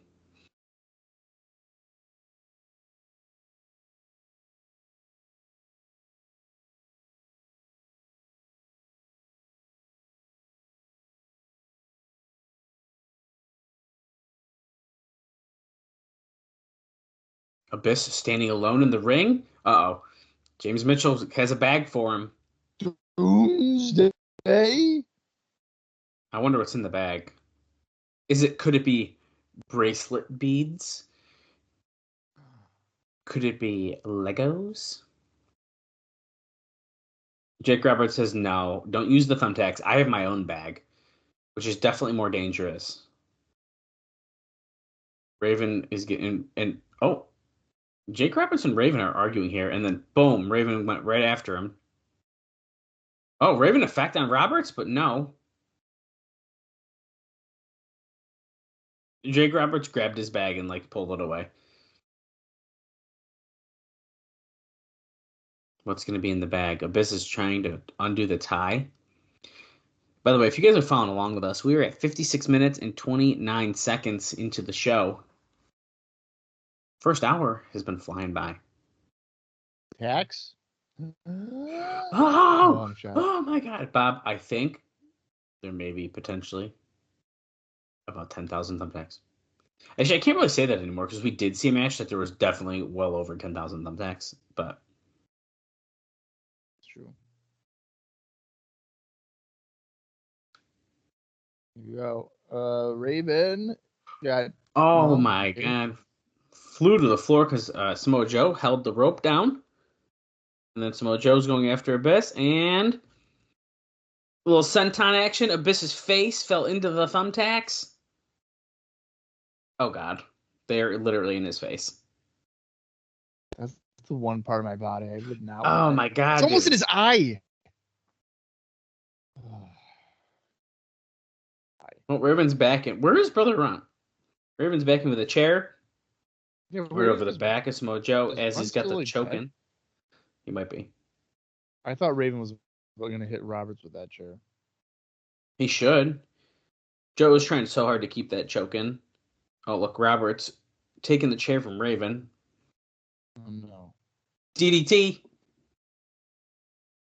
Abyss standing alone in the ring. Uh-oh. James Mitchell has a bag for him. Doomsday? I wonder what's in the bag. Could it be bracelet beads? Could it be Legos? Jake Roberts says no. Don't use the thumbtacks. I have my own bag, which is definitely more dangerous. Raven is getting Jake Roberts and Raven are arguing here, and then boom, Raven went right after him. Oh, Raven effect on Roberts, but no. Jake Roberts grabbed his bag and like pulled it away. What's going to be in the bag? Abyss is trying to undo the tie. By the way, if you guys are following along with us, we are at 56 minutes and 29 seconds into the show. First hour has been flying by. Tax? Oh my God, Bob, I think there may be potentially about 10,000 thumbtacks. Actually, I can't really say that anymore because we did see a match that there was definitely well over 10,000 thumbtacks, but it's true. Here you go. Raven got. Oh my God. Flew to the floor because Samoa Joe held the rope down. And then Samoa Joe's going after Abyss. And a little senton action. Abyss's face fell into the thumbtacks. Oh God. They're literally in his face. the one part of my body I would not. Oh want my god! It's almost dude. in his eye. Well, Raven's back in. Where is Brother Ron? Raven's back in with a chair. Yeah, We're over the back of Samoa Joe is as Ron he's got still, the like, choking. dead? He might be. I thought Raven was going to hit Roberts with that chair. He should. Joe was trying so hard to keep that choke in. Oh, look, Roberts taking the chair from Raven. Oh, no. DDT.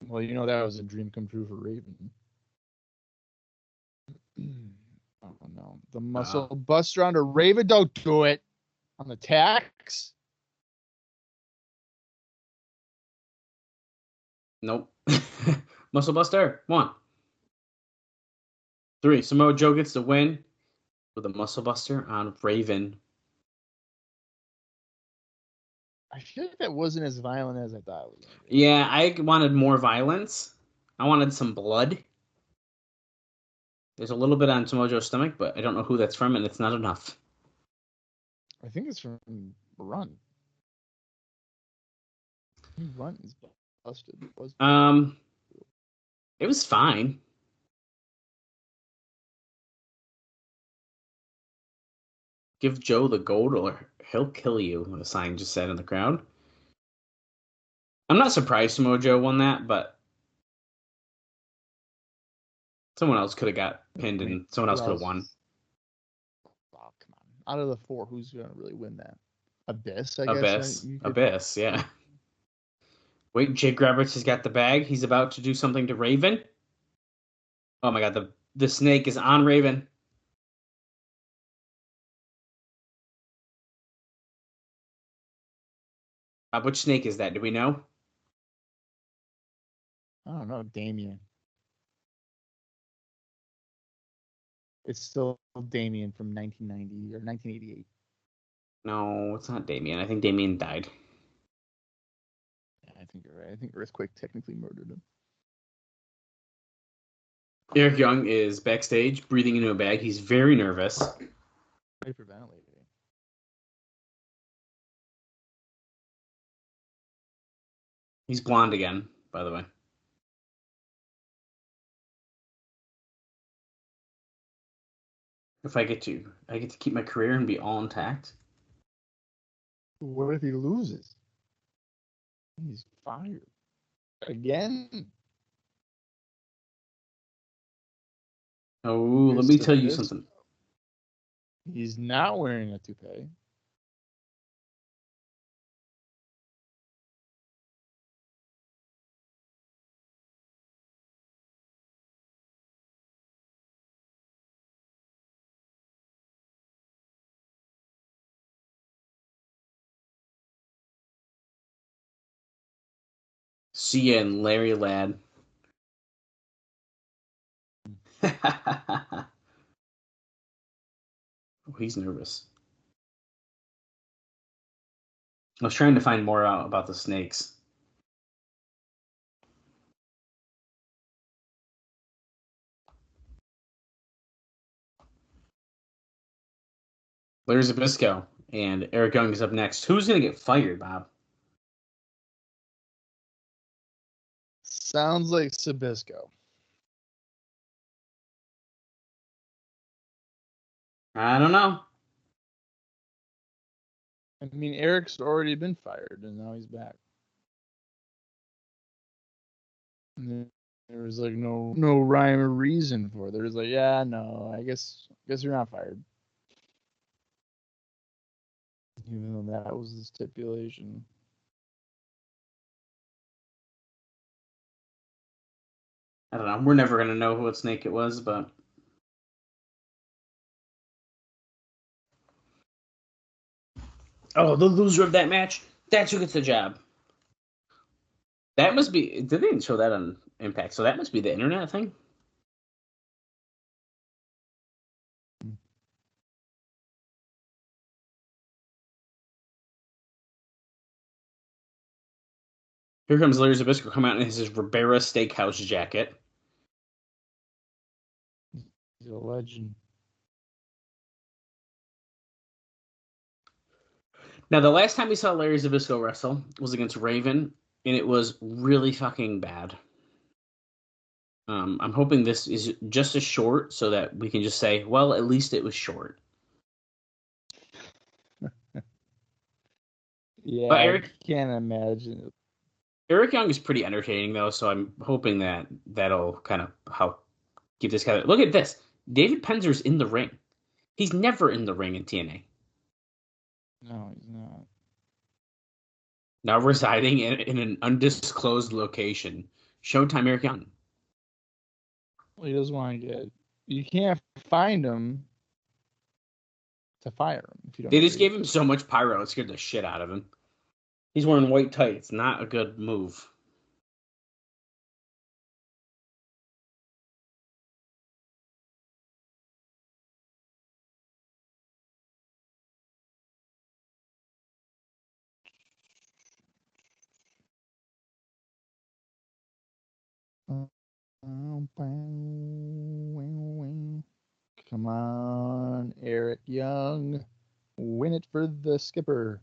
Well, you know that was a dream come true for Raven. Oh, no. The muscle buster onto Raven. Don't do it. On the tax. Nope. Muscle Buster. 1, 3. Samoa Joe gets the win with a Muscle Buster on Raven. I feel like that wasn't as violent as I thought it was going to be. Yeah, I wanted more violence. I wanted some blood. There's a little bit on Samoa Joe's stomach, but I don't know who that's from, and it's not enough. I think it's from Run. Run is busted. It was fine. Give Joe the gold or he'll kill you, the sign just said in the crowd. I'm not surprised Samoa Joe won that, but someone else could have got pinned and someone else could have won. Oh, come on. Out of the 4, who's going to really win that? Abyss, I guess. You Abyss, yeah. Wait, Jake Roberts has got the bag. He's about to do something to Raven. Oh my god, the snake is on Raven. Which snake is that? Do we know? I don't know, Damien. It's still Damien from 1990 or 1988. No, it's not Damien. I think Damien died. Yeah, I think you're right. I think Earthquake technically murdered him. Eric Young is backstage, breathing into a bag. He's very nervous. Hyperventilating. He's blonde again, by the way. If I get to keep my career and be all intact. What if he loses? He's fired. Again? Oh, let me tell you something. He's not wearing a toupee. See ya in Larry Ladd. Oh, he's nervous. I was trying to find more out about the snakes. Larry Zbyszko and Eric Young is up next. Who's going to get fired, Bob? Sounds like Sabisco. I don't know. I mean, Eric's already been fired, and now he's back. And there was like no rhyme or reason for it. There was like, yeah, no, I guess you're not fired. Even though that was the stipulation. I don't know. We're never going to know what snake it was, but... Oh, the loser of that match? That's who gets the job. That must be... They didn't show that on Impact, so that must be the internet thing? Here comes Larry Zbyszko come out in his Ribera Steakhouse jacket. He's a legend. Now, the last time we saw Larry Zbyszko wrestle was against Raven, and it was really fucking bad. I'm hoping this is just as short so that we can just say, well, at least it was short. Yeah, But I can't imagine it. Eric Young is pretty entertaining, though, so I'm hoping that that'll kind of help keep this guy. Look at this. David Penzer's in the ring. He's never in the ring in TNA. No, he's not. Now residing in an undisclosed location. Showtime Eric Young. Well, he doesn't want to get. You can't find him to fire him if you don't. They just gave him so much pyro, it scared the shit out of him. He's wearing white tights. Not a good move. Come on, Eric Young. Win it for the skipper.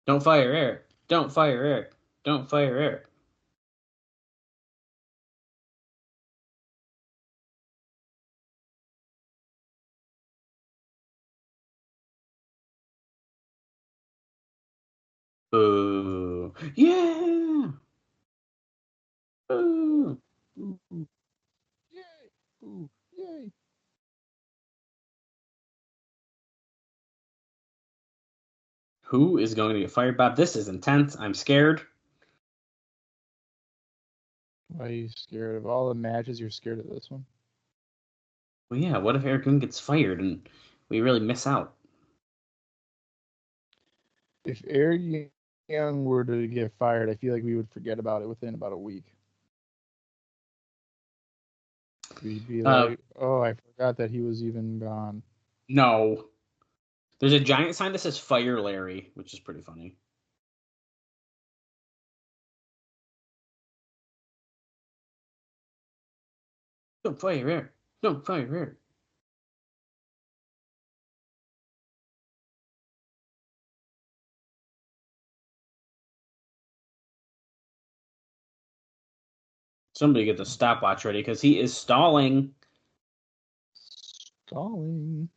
Don't fire Eric. Don't fire Eric. Don't fire Eric. Boo. Yeah. Boo. Ooh, ooh. Yay! Ooh, yay! Who is going to get fired, Bob? This is intense. I'm scared. Why are you scared of all the matches? You're scared of this one? Well, yeah, what if Eric Young gets fired and we really miss out? If Eric Young were to get fired, I feel like we would forget about it within about a week. We'd be like, oh, I forgot that he was even gone. No. There's a giant sign that says Fire Larry, which is pretty funny. Don't fire Eric. Don't fire Eric. Somebody get the stopwatch ready because he is stalling. Stalling.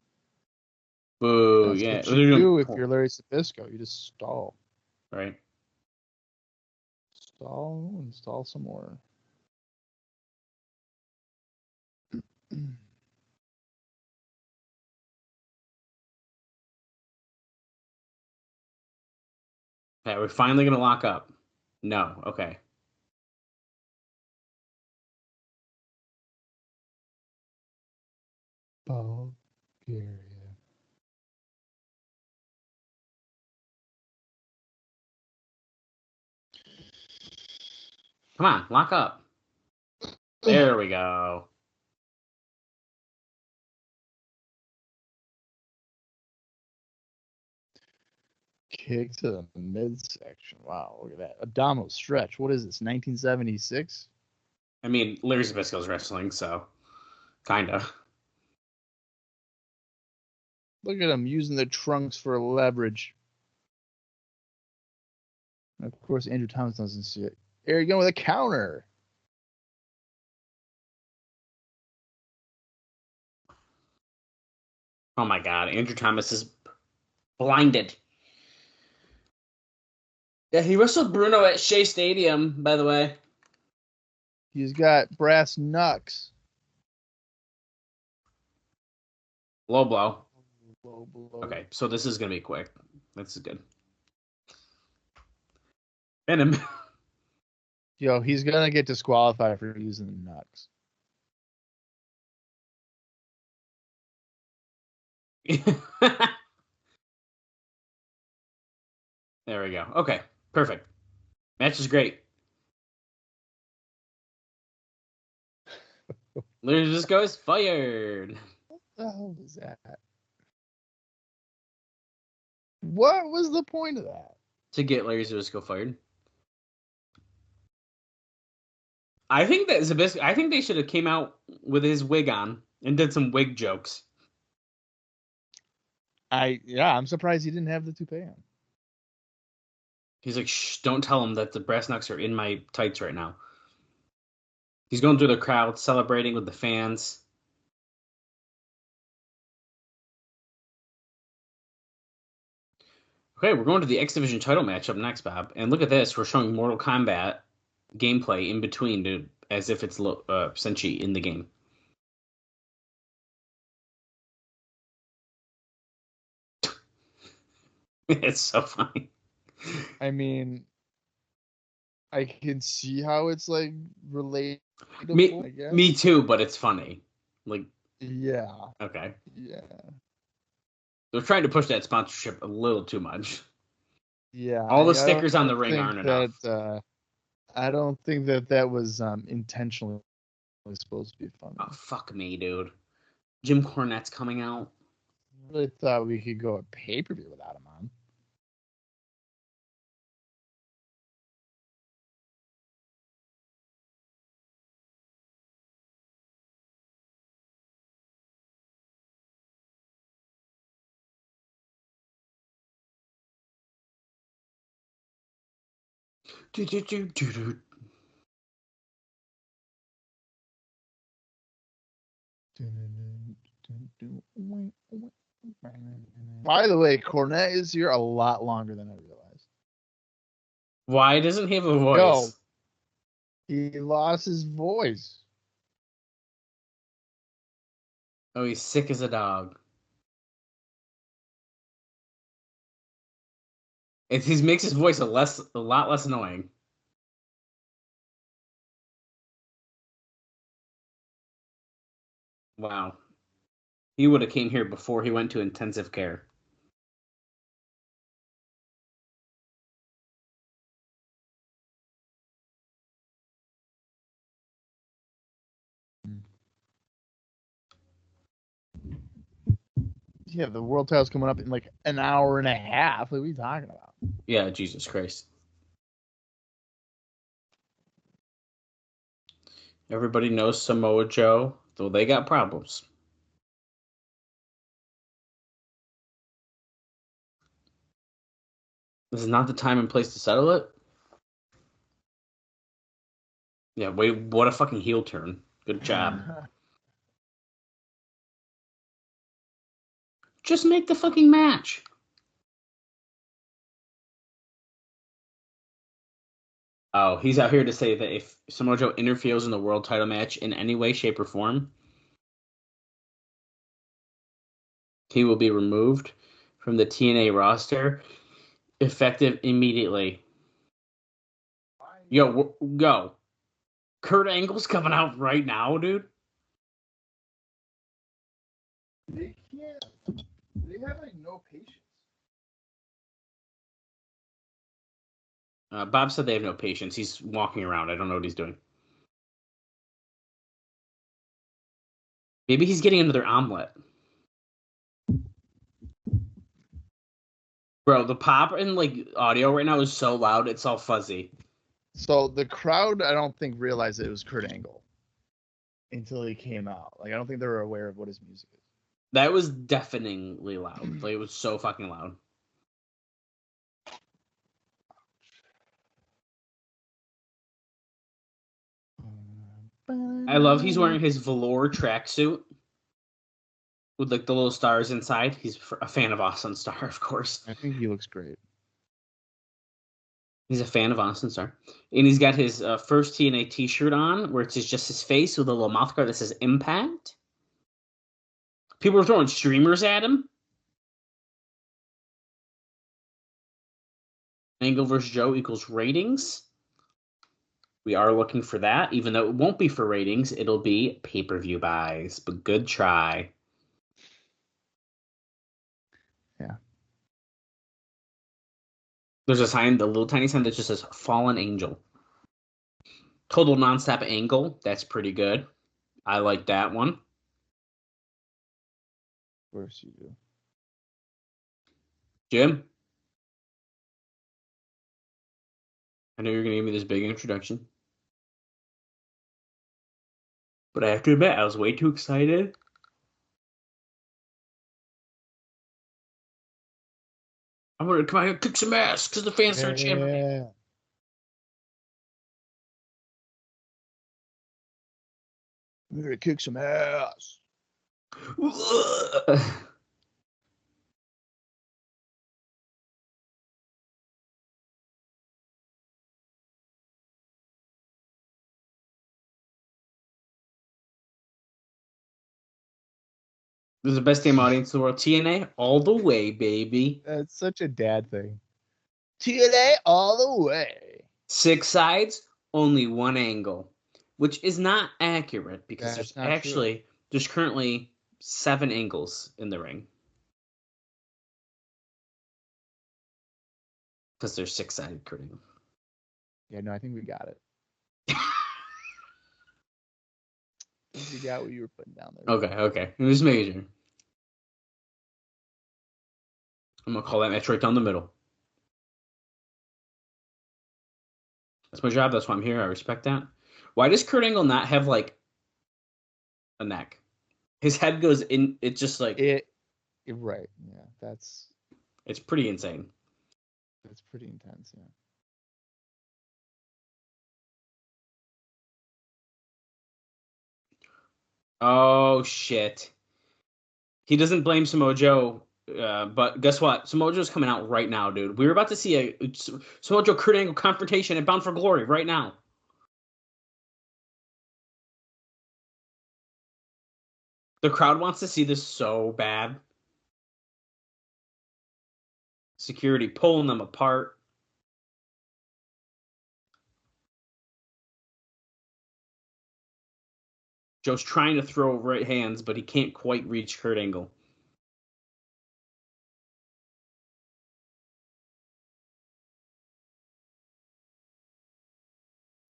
Boo, That's yeah. what you do if you're Larry Zbyszko. You just stall. Right. Stall and stall some more. Okay, we're finally going to lock up. No, okay. Bulgaria. Come on, lock up. There we go. Kick to the midsection. Wow, look at that. Abdominal stretch. What is this, 1976? I mean, Larry Zbyszko's wrestling, so kind of. Look at him using the trunks for leverage. And of course, Andrew Thomas doesn't see it. Eric Young with a counter. Oh my God, Andrew Thomas is blinded. Yeah, he wrestled Bruno at Shea Stadium, by the way. He's got brass knucks. Low blow. Low blow. Okay, so this is going to be quick. This is good. And him. Yo, he's going to get disqualified for using the knucks. There we go. Okay, perfect. Match is great. Larry Zbyszko is fired. the hell was that? What was the point of that? To get Larry Zbyszko fired. I think that Zbyszko. I think they should have came out with his wig on and did some wig jokes. I'm surprised he didn't have the toupee on. He's like, shh, don't tell him that the brass knucks are in my tights right now. He's going through the crowd, celebrating with the fans. Okay, we're going to the X Division title match up next, Bob. And look at this. We're showing Mortal Kombat gameplay in between as if it's Senshi in the game. It's so funny. I mean, I can see how it's like relatable. Me too, but it's funny. Like, yeah. Okay. Yeah. They're trying to push that sponsorship a little too much. Yeah. All the stickers on the ring aren't enough. I don't think that was intentionally supposed to be funny. Oh, fuck me, dude. Jim Cornette's coming out. I really thought we could go a pay-per-view without him on. By the way, Cornette is here a lot longer than I realized. Why doesn't he have a voice? No, he lost his voice. Oh, he's sick as a dog. He makes his voice a lot less annoying. Wow. He would have came here before he went to intensive care. Yeah, the world title's coming up in like an hour and a half. What are we talking about? Yeah, Jesus Christ. Everybody knows Samoa Joe, though they got problems. This is not the time and place to settle it. Yeah, wait, what a fucking heel turn. Good job. Just make the fucking match. Oh, he's out here to say that if Samoa Joe interferes in the world title match in any way, shape, or form, he will be removed from the TNA roster, effective immediately. Yo, go. Kurt Angle's coming out right now, dude. They can't. They have like no patience. Bob said they have no patience. He's walking around. I don't know what he's doing. Maybe he's getting another omelet. Bro, the pop and like audio right now is so loud, it's all fuzzy. So the crowd, I don't think realized that it was Kurt Angle until he came out. Like I don't think they were aware of what his music is. That was deafeningly loud. Like it was so fucking loud. I love he's wearing his velour tracksuit with like the little stars inside. He's a fan of Austin Starr, of course. I think he looks great. He's a fan of Austin Starr. And he's got his first TNA t-shirt on where it's just his face with a little mouth guard that says Impact. People are throwing streamers at him. Angle versus Joe equals ratings. We are looking for that. Even though it won't be for ratings, it'll be pay-per-view buys. But good try. Yeah. There's a sign, the little tiny sign that just says Fallen Angel. Total nonstop angle. That's pretty good. I like that one. Of course you do. Jim, I know you're going to give me this big introduction, but I have to admit, I was way too excited. I wanted to come out here and kick some ass because the fans are champion. I'm here to kick some ass. This is the best damn audience in the world. TNA all the way, baby. That's such a dad thing. TNA all the way. 6 sides, only 1 angle, which is not accurate because there's currently 7 angles in the ring. Because there's 6-sided curtain. Yeah, no, I think we got it. You got what you were putting down there. Okay. Just making sure. I'm going to call that match right down the middle. That's my job. That's why I'm here. I respect that. Why does Kurt Angle not have, like, a neck? His head goes in. It's just like... Right. Yeah, It's pretty insane. That's pretty intense, yeah. Oh, shit. He doesn't blame Samoa Joe, but guess what? Samoa Joe's coming out right now, dude. We're about to see a Samoa Joe Kurt Angle confrontation at Bound for Glory right now. The crowd wants to see this so bad. Security pulling them apart. Joe's trying to throw right hands, but he can't quite reach Kurt Angle.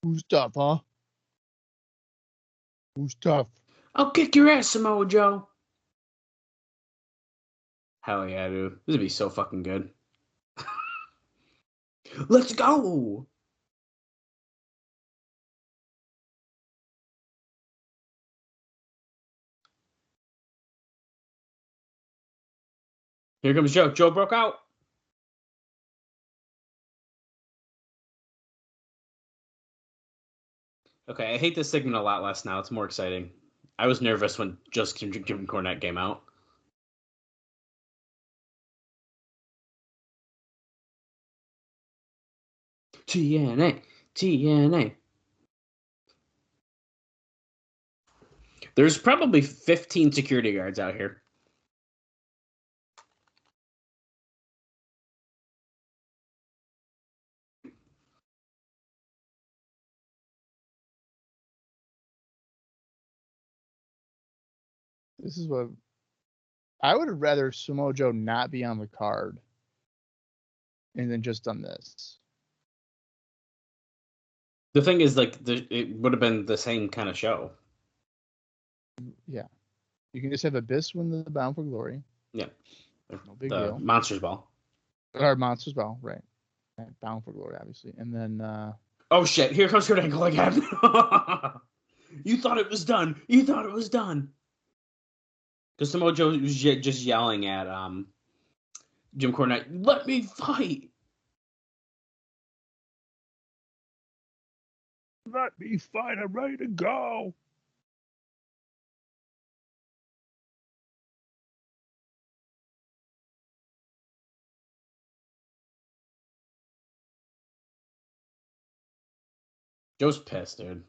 Who's tough, huh? Who's tough? I'll kick your ass, Samoa Joe. Hell yeah, dude. This would be so fucking good. Let's go! Here comes Joe. Joe broke out. Okay, I hate this segment a lot less now. It's more exciting. I was nervous when just Jim Cornette came out. TNA. There's probably 15 security guards out here. This is what I would have rather Samoa Joe not be on the card and then just done this. The thing is, like, it would have been the same kind of show. Yeah. You can just have Abyss win the Bound for Glory. Yeah. No big the deal. Monsters Ball. Or Monsters Ball, right. Bound for Glory, obviously. And then... Oh, shit. Here comes Kurt Angle again. You thought it was done. Because Samoa Joe was just yelling at Jim Cornette, let me fight. Let me fight. I'm ready to go. Joe's pissed, dude.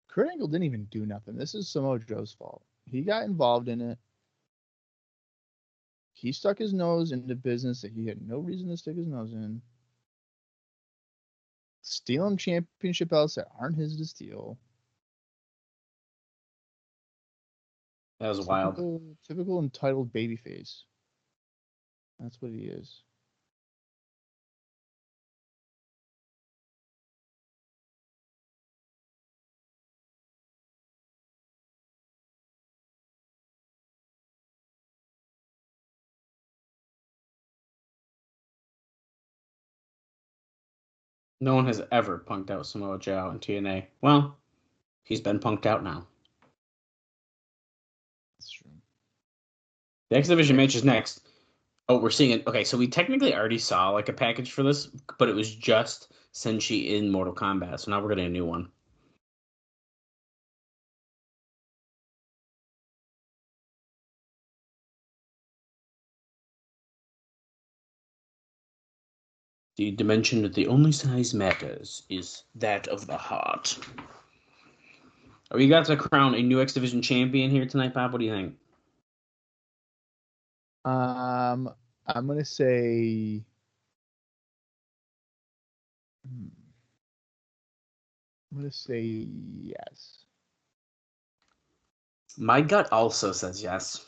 Kurt Angle didn't even do nothing. This is Samoa Joe's fault. He got involved in it. He stuck his nose into business that he had no reason to stick his nose in. Stealing championship belts that aren't his to steal. That was wild. Typical entitled babyface. That's what he is. No one has ever punked out Samoa Joe in TNA. Well, he's been punked out now. That's true. The X Division match is next. Oh, we're seeing it. Okay, so we technically already saw like a package for this, but it was just Senshi in Mortal Kombat. So now we're getting a new one. The dimension that the only size matters is that of the heart. Oh, we got to crown a new X Division champion here tonight, Bob. What do you think? I'm gonna say. I'm gonna say yes. My gut also says yes.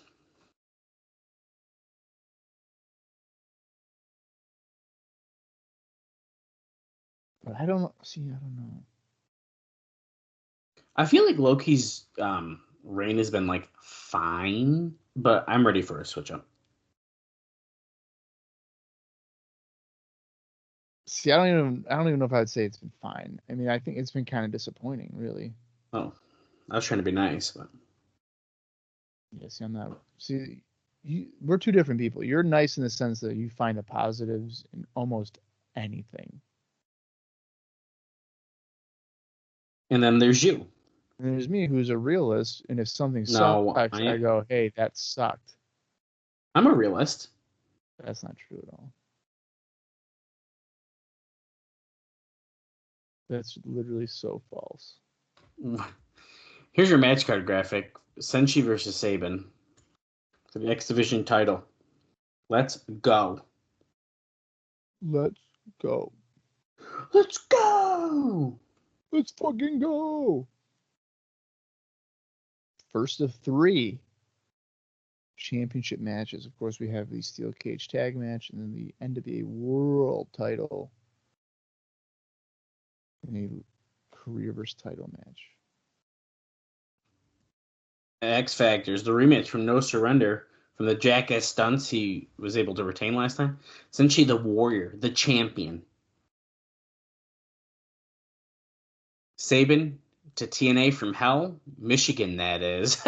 But I don't see. I don't know. I feel like Loki's reign has been like fine, but I'm ready for a switch up. See, I don't even know if I'd say it's been fine. I mean, I think it's been kind of disappointing, really. Oh, I was trying to be nice, but Yeah, see, I'm not. See, we're two different people. You're nice in the sense that you find the positives in almost anything. and then there's you. And there's me, who's a realist, and if something No, sucks, I go, "Hey, that sucked." I'm a realist. That's not true at all. That's literally so false. Here's your match card graphic: Senshi versus Sabin for the X Division title. Let's go. Let's go. Let's go. Let's fucking go. First of 3 championship matches. Of course, we have the steel cage tag match and then the NWA World title and a career versus title match. X Factors, the rematch from No Surrender from the Jackass stunts he was able to retain last time. Senshi the Warrior, the champion. Sabin to TNA from Hell, Michigan, that is.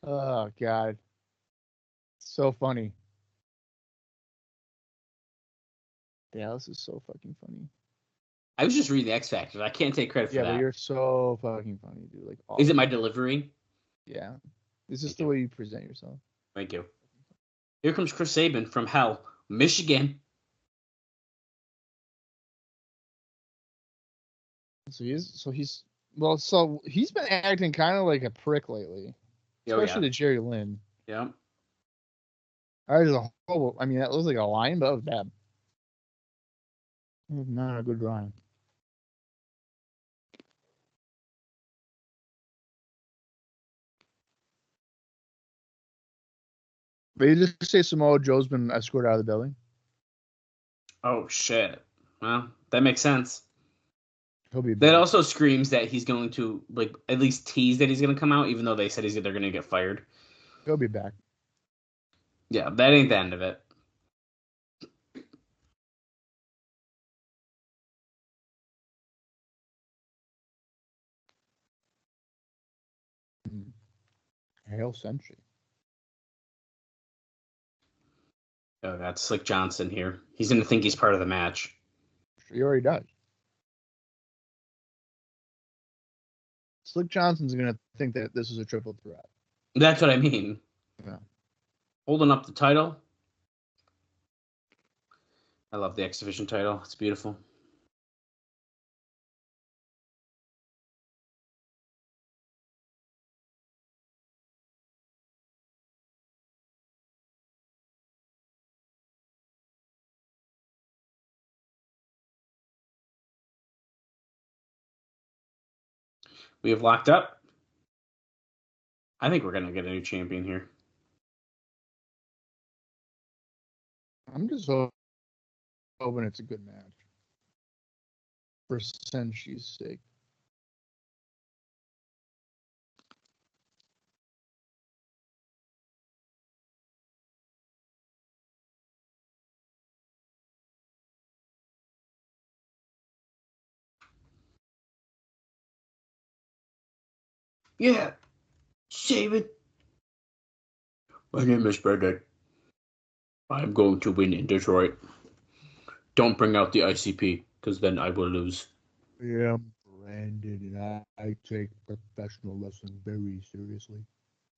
Oh, God. So funny. Dallas is so fucking funny. I was just reading the X Factors. I can't take credit for Yeah, that. but you're so fucking funny, dude. Like, Is it my delivery? Yeah. It's just Thank the you. way you present yourself. Thank you. Here comes Chris Sabin from Hell, Michigan. So he's been acting kind of like a prick lately, especially to Jerry Lynn. Yeah. I mean, that was like a line, but that was bad. It was not a good line. But you just say Samoa Joe's been escorted out of the building? Oh, shit. Well, that makes sense. He'll be That back. also screams that he's going to, like, at least tease that he's going to come out, even though they said they're going to get fired. He'll be back. Yeah, that ain't the end of it. Hail Senshi. Oh, that's Slick Johnson here. He's going to think he's part of the match. He already does. Slick Johnson's going to think that this is a triple threat. That's what I mean. Yeah. Holding up the title. I love the X Division title. It's beautiful. We have locked up. I think we're going to get a new champion here. I'm just hoping it's a good match. For Senshi's sake. Yeah, Sabin. My name is Brendan. I'm going to win in Detroit. Don't bring out the ICP, because then I will lose. Yeah, Brandon, and I take professional wrestling very seriously.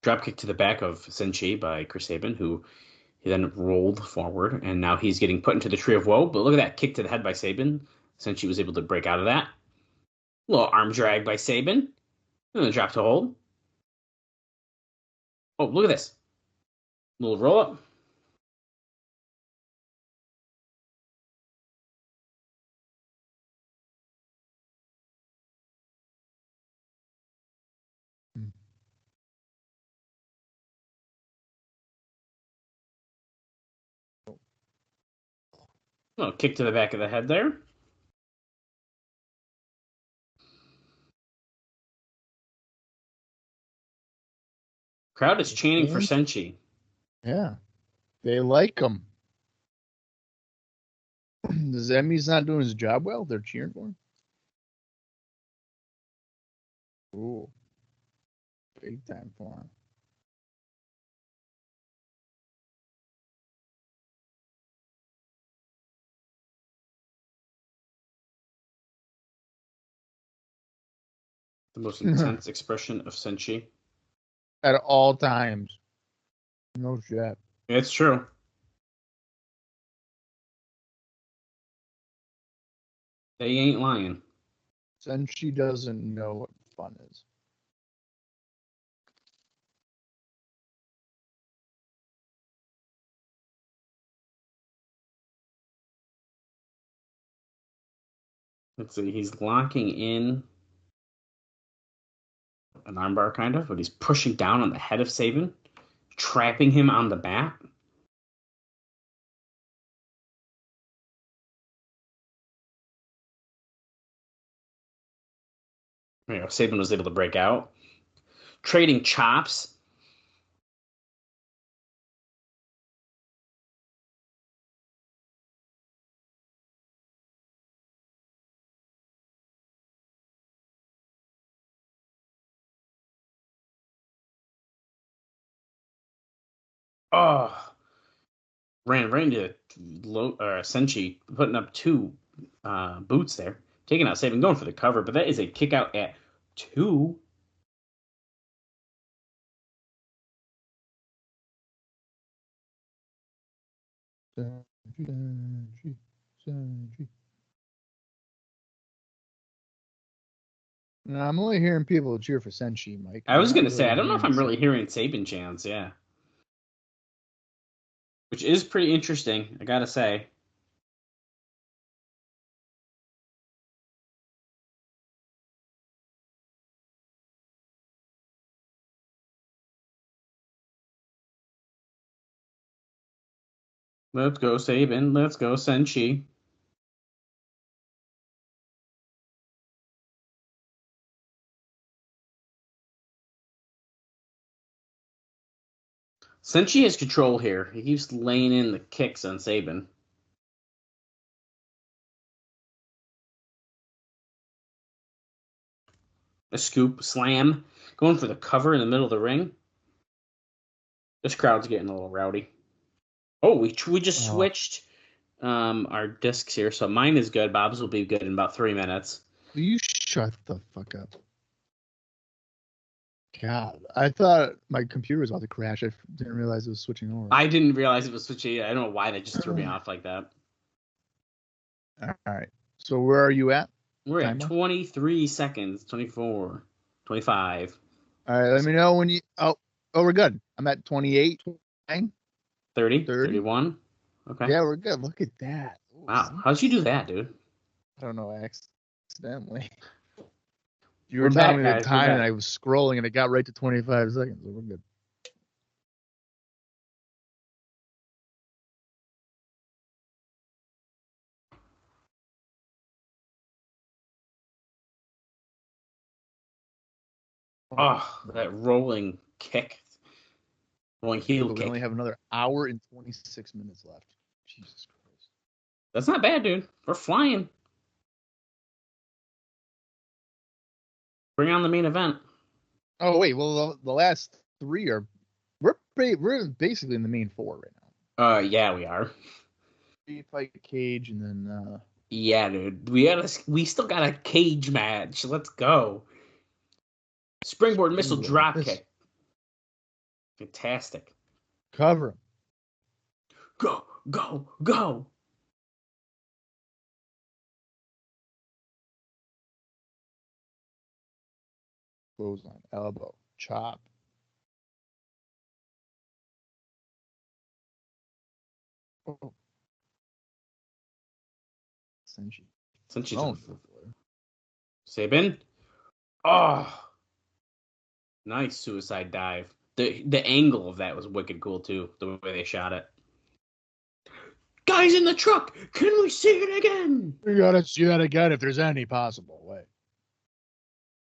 Dropkick to the back of Senshi by Chris Sabin, who he then rolled forward, and now he's getting put into the Tree of Woe. But look at that kick to the head by Sabin. Senshi was able to break out of that. A little arm drag by Sabin. And then drop to hold. Oh, look at this. Little roll up. Little kick to the back of the head there. Crowd is chanting for Senshi. Yeah, they like him. Does that mean he's not doing his job well? They're cheering for him. Ooh, big time for him. The most intense expression of Senshi. At all times. No shit. It's true. They ain't lying. Senshi doesn't know what fun is. Let's see. He's locking in an armbar, kind of, but he's pushing down on the head of Sabin, trapping him on the back. You know, Sabin was able to break out. Trading chops. Oh, ran right into Senshi, putting up two boots there. Taking out Sabin, going for the cover, but that is a kick out at 2. Senshi. No, I'm only hearing people cheer for Senshi, Mike. I was I'm not going to say, really I don't know if I'm hearing really hearing Sabin chants, yeah. Which is pretty interesting, I got to say. Let's go Sabin. Let's go Senshi. Senshi has control here. He keeps laying in the kicks on Sabin. A scoop, slam. Going for the cover in the middle of the ring. This crowd's getting a little rowdy. Oh, we just switched our discs here. So mine is good. Bob's will be good in about 3 minutes. Will you shut the fuck up? God, I thought my computer was about to crash. I didn't realize it was switching over. I didn't realize it was switching. I don't know why that just threw me off like that. All right. So where are you at? We're at 23 seconds, 24, 25. All right, let me know when you... Oh, we're good. I'm at 28, 29, 30, 31. Okay. Yeah, we're good. Look at that. Wow. How'd you do that, dude? I don't know, accidentally. You were telling me the time, and I was scrolling, and it got right to 25 seconds. So we're good. Oh, that rolling kick. Rolling heel kick. We only have another hour and 26 minutes left. Jesus Christ. That's not bad, dude. We're flying. Bring on the main event. Oh wait, well the last three are we're basically in the main four right now. Yeah, we are. We fight Cage and then Yeah, dude. We still got a cage match. Let's go. Springboard missile drop kick. Fantastic. Cover him. Go, go, go. Clothesline, elbow, chop. Oh. Senshi. Oh, for the floor. Sabin. Oh. Nice suicide dive. The angle of that was wicked cool too. The way they shot it. Guys in the truck. Can we see it again? We gotta see that again if there's any possible way.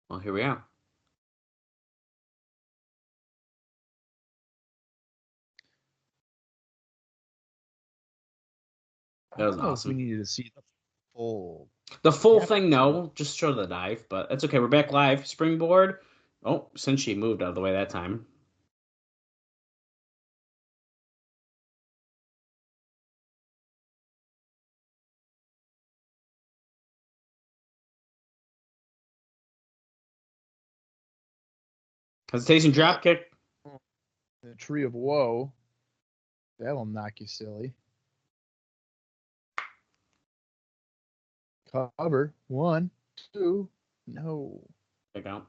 Well, here we are. That was awesome. We needed to see the full thing. No, just show the dive, but that's okay. We're back live. Springboard. Oh, Senshi moved out of the way that time. Hesitation drop kick. The tree of woe. That will knock you silly. Cover. 1, 2. No. Check out.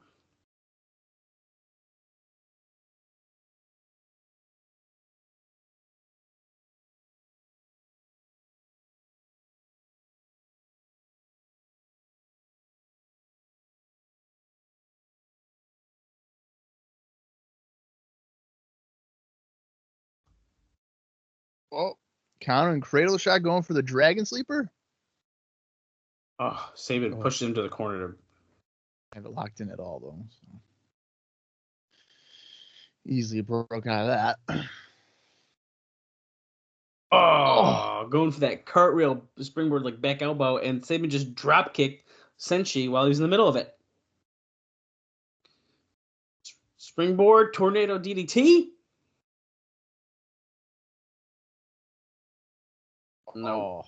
Oh, counter and cradle shot going for the dragon sleeper. Oh, Sabin pushed him to the corner. I have it locked in at all though. So. Easily broke out of that. Going for that cartwheel springboard like back elbow, and Sabin just drop kicked Senshi while he was in the middle of it. Springboard tornado DDT. No. Oh,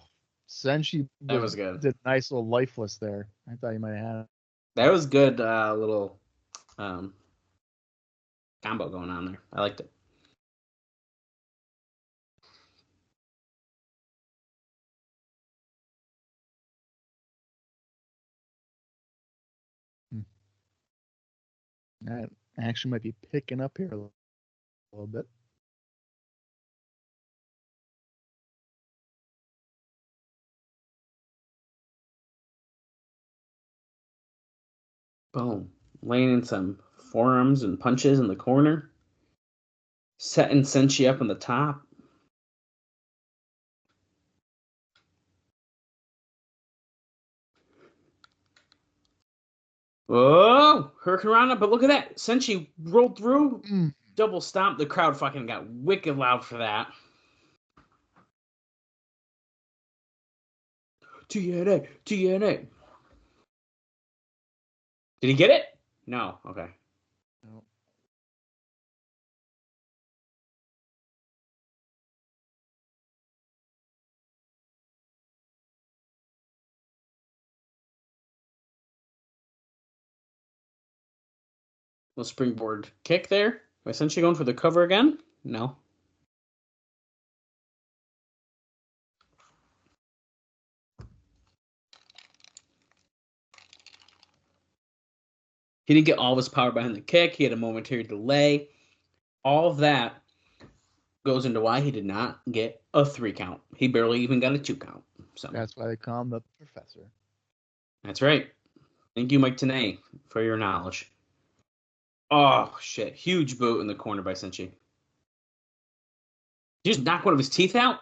Senshi that was good. Did a nice little lifeless there. I thought you might have had it. That was good. Little combo going on there. I liked it. That action might be picking up here a little bit. Boom. Laying in some forearms and punches in the corner. Setting Senshi up on the top. Oh, Hurricane Rana, but look at that. Senshi rolled through. Double stomp. The crowd fucking got wicked loud for that. TNA. Did he get it? No. Okay. No. Little springboard kick there. Am I essentially going for the cover again? No. He didn't get all of his power behind the kick. He had a momentary delay. All of that goes into why he did not get a 3 count. He barely even got a 2 count. So that's why they call him the professor. That's right. Thank you, Mike Tenay, for your knowledge. Oh, shit. Huge boot in the corner by Senshi. Did you just knock one of his teeth out?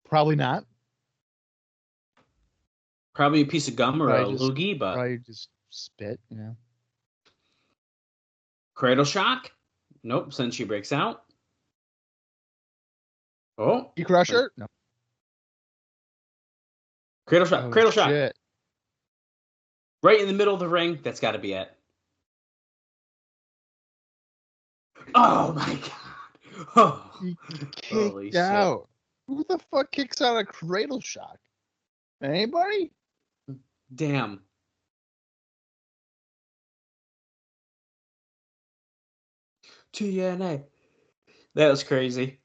Probably not. Probably a piece of gum or a loogie, but... Probably just spit, you know. Cradle shock? Nope. Senshi breaks out. Oh. You crusher? No. Cradle shot. Cradle shot. Shit. Right in the middle of the ring. That's got to be it. Oh my god. Oh, He holy kicked out. Who the fuck kicks out a cradle shock? Anybody? Damn. TNA. That was crazy.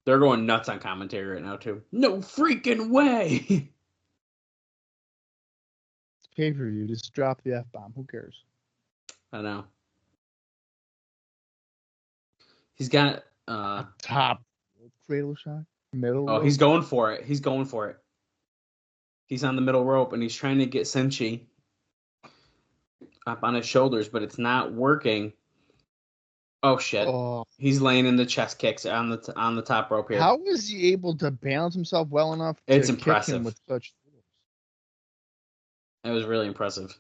They're going nuts on commentary right now, too. No freaking way. It's pay-per-view. Just drop the F-bomb. Who cares? I know. He's got Top cradle shock. Middle. Oh, rope. he's going for it. He's going for it. He's on the middle rope and he's trying to get Senshi up on his shoulders, but it's not working. Oh shit! Oh. He's laying in the chest kicks on the top rope here. How is he able to balance himself well enough to It's kick impressive. him with such force? It was really impressive.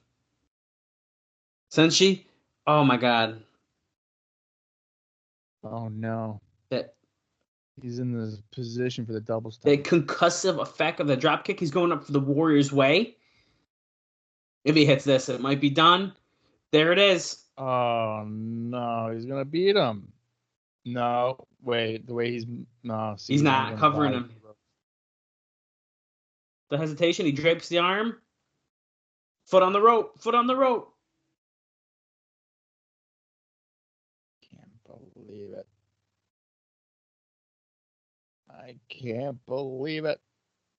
Senshi, oh my god! Oh no! That He's in the position for the double stomp. the concussive effect of the drop kick. He's going up for the Warrior's way. If he hits this, it might be done. There it is. Oh no! He's gonna beat him. No, wait. The way he's no, see, He's not gonna covering buy- him. The hesitation. He drapes the arm. Foot on the rope. Foot on the rope. Can't believe it. I can't believe it.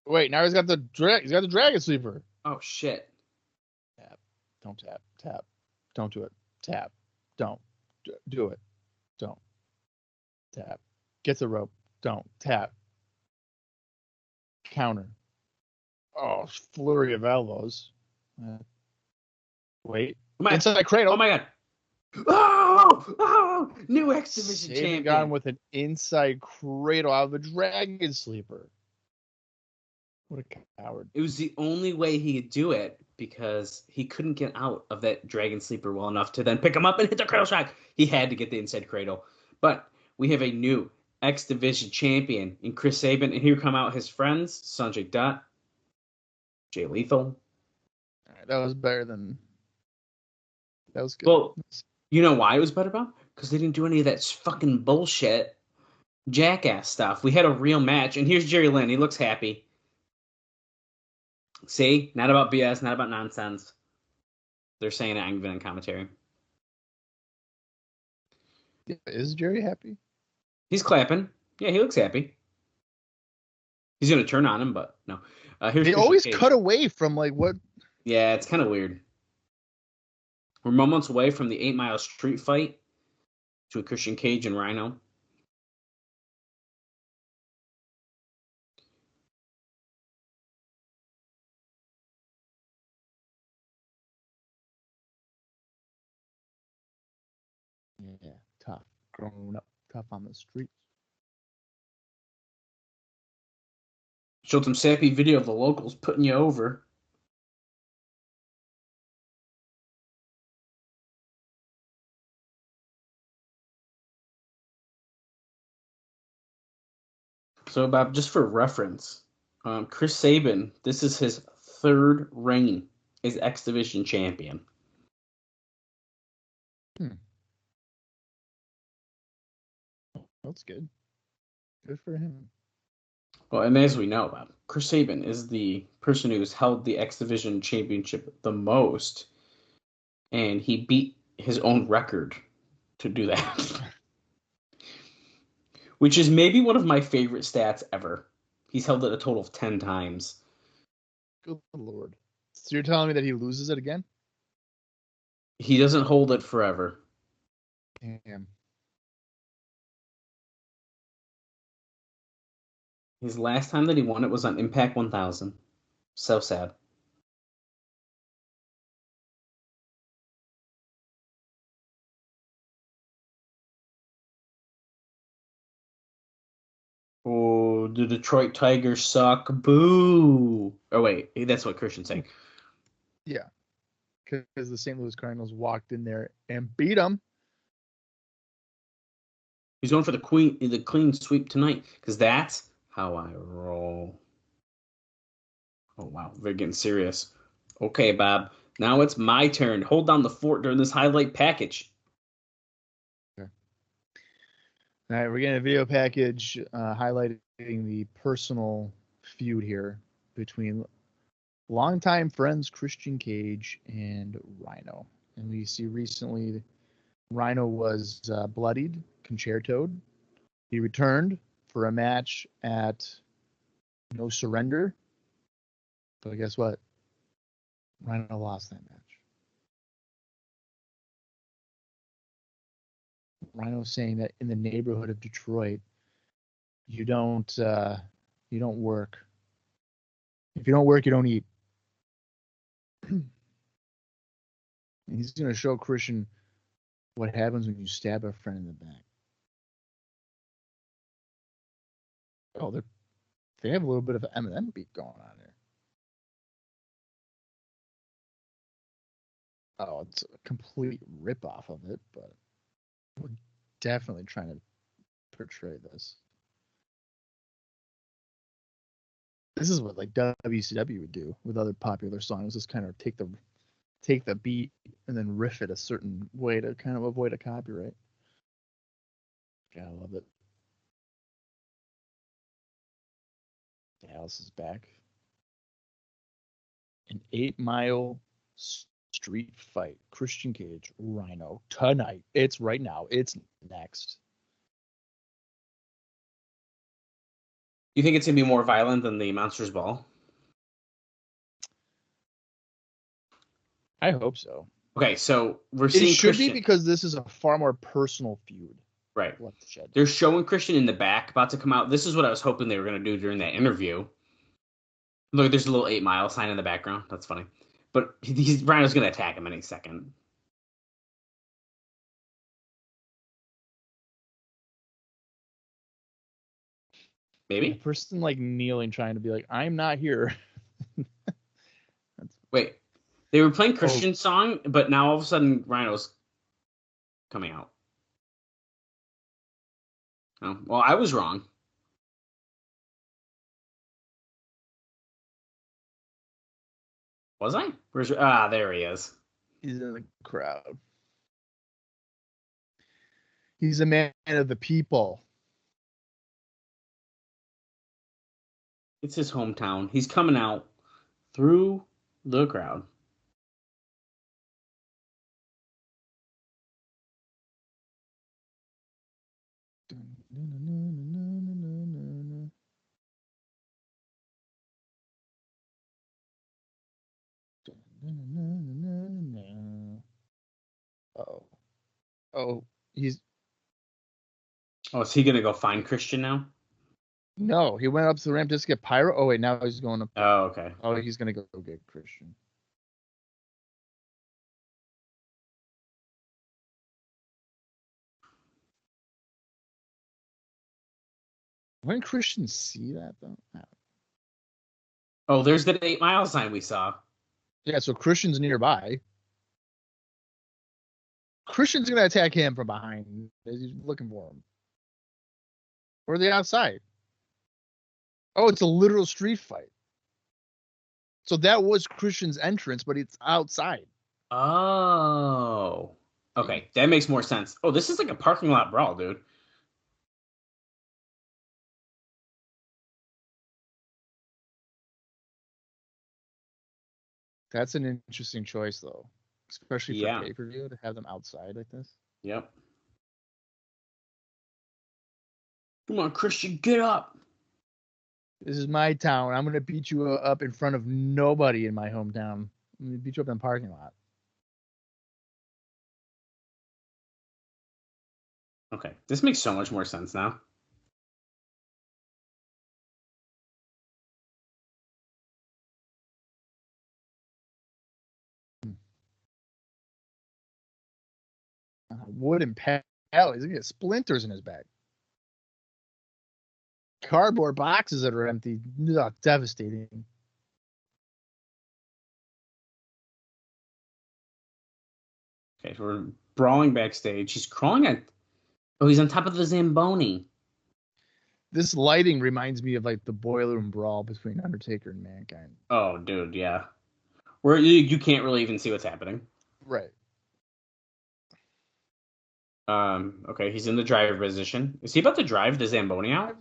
Wait, now he's got the dragon sleeper. Oh shit. Tap. Don't tap. Tap. Don't do it. Tap. Don't. Do it. Don't. Tap. Get the rope. Don't. Tap. Counter. Oh, flurry of elbows. Wait. Inside cradle. Oh my god. Oh! New X Division Sabin champion. got him with an inside cradle out of the dragon sleeper. What a coward. It was the only way he could do it because he couldn't get out of that dragon sleeper well enough to then pick him up and hit the cradle shock. He had to get the inside cradle. But we have a new X Division champion in Chris Sabin, and here come out his friends, Sanjay Dutt, Jay Lethal. All right, that was better than. That was good. Well, you know why it was better, Bob? Because they didn't do any of that fucking bullshit jackass stuff. We had a real match, and here's Jerry Lynn. He looks happy. See? Not about BS, not about nonsense. They're saying it even in commentary. Yeah, is Jerry happy? He's clapping. Yeah, he looks happy. He's going to turn on him, but no. Here's They Christian always Cage. cut away from like what. Yeah, it's kind of weird. We're moments away from the 8 Mile Street fight between Christian Cage and Rhino. Yeah, tough, grown up, tough on the streets. Showed some sappy video of the locals putting you over. So, Bob, just for reference, Chris Sabin, this is his third reign as X Division champion. That's good. Good for him. Well, and as we know, Bob, Chris Sabin is the person who's held the X Division championship the most, and he beat his own record to do that. Which is maybe one of my favorite stats ever. He's held it a total of 10 times. Good Lord. So you're telling me that he loses it again? He doesn't hold it forever. Damn. His last time that he won it was on Impact 1000. So sad. Oh, the Detroit Tigers suck. Boo. Oh, wait. That's what Christian's saying. Yeah. Because the St. Louis Cardinals walked in there and beat him. He's going for the clean sweep tonight because that's how I roll. Oh, wow. They're getting serious. Okay, Bob. Now it's my turn. Hold down the fort during this highlight package. Okay. All right, we're getting a video package highlighting the personal feud here between longtime friends Christian Cage and Rhino. And we see recently Rhino was bloodied, concertoed. He returned for a match at No Surrender. But guess what? Rhino lost that match. Rhino saying that in the neighborhood of Detroit, you don't work. If you don't work, you don't eat. And he's going to show Christian what happens when you stab a friend in the back. Oh, they have a little bit of an Eminem beat going on there. Oh, it's a complete rip-off of it, but we're definitely trying to portray this. This is what like WCW would do with other popular songs, just kind of take the beat and then riff it a certain way to kind of avoid a copyright. Gotta love it. Dallas is back. An 8-mile street fight. Christian Cage, Rhino, tonight. It's right now. It's next. You think it's going to be more violent than the Monsters Ball? I hope so. Okay, so we're seeing It should Christian. be because this is a far more personal feud. Right. They're showing Christian in the back, about to come out. This is what I was hoping they were going to do during that interview. Look, there's a little 8-mile sign in the background. That's funny. But Rhino's going to attack him any second. Maybe? The person like kneeling, trying to be like, I'm not here. Wait. They were playing Christian's song, but now all of a sudden Rhino's coming out. Oh, well, I was wrong. Was I? There he is. He's in the crowd. He's a man of the people. It's his hometown. He's coming out through the crowd. Oh, he's. Oh, is he gonna go find Christian now? No, he went up to the ramp just to get Pyro. Oh wait, now he's going up. Oh, okay. Oh, he's gonna go get Christian. When did Christian see that though? No. Oh, there's the 8-mile sign we saw. Yeah, so Christian's nearby. Christian's gonna attack him from behind. He's looking for him. Or the outside. Oh, it's a literal street fight. So that was Christian's entrance, but it's outside. Oh. Okay, that makes more sense. Oh, this is like a parking lot brawl, dude. That's an interesting choice, though. Especially for Yeah. pay-per-view, to have them outside like this. Yep. Come on, Christian, get up. This is my town. I'm going to beat you up in front of nobody in my hometown. I'm going to beat you up in the parking lot. Okay, this makes so much more sense now. Wooden pallet. He's going to get splinters in his back. Cardboard boxes that are empty. Ugh, devastating. Okay, so we're brawling backstage. He's crawling at... Oh, he's on top of the Zamboni. This lighting reminds me of like the Boiler Room brawl between Undertaker and Mankind. Oh, dude, yeah. Where you can't really even see what's happening. Right. Okay, he's in the driver position. Is he about to drive the Zamboni out?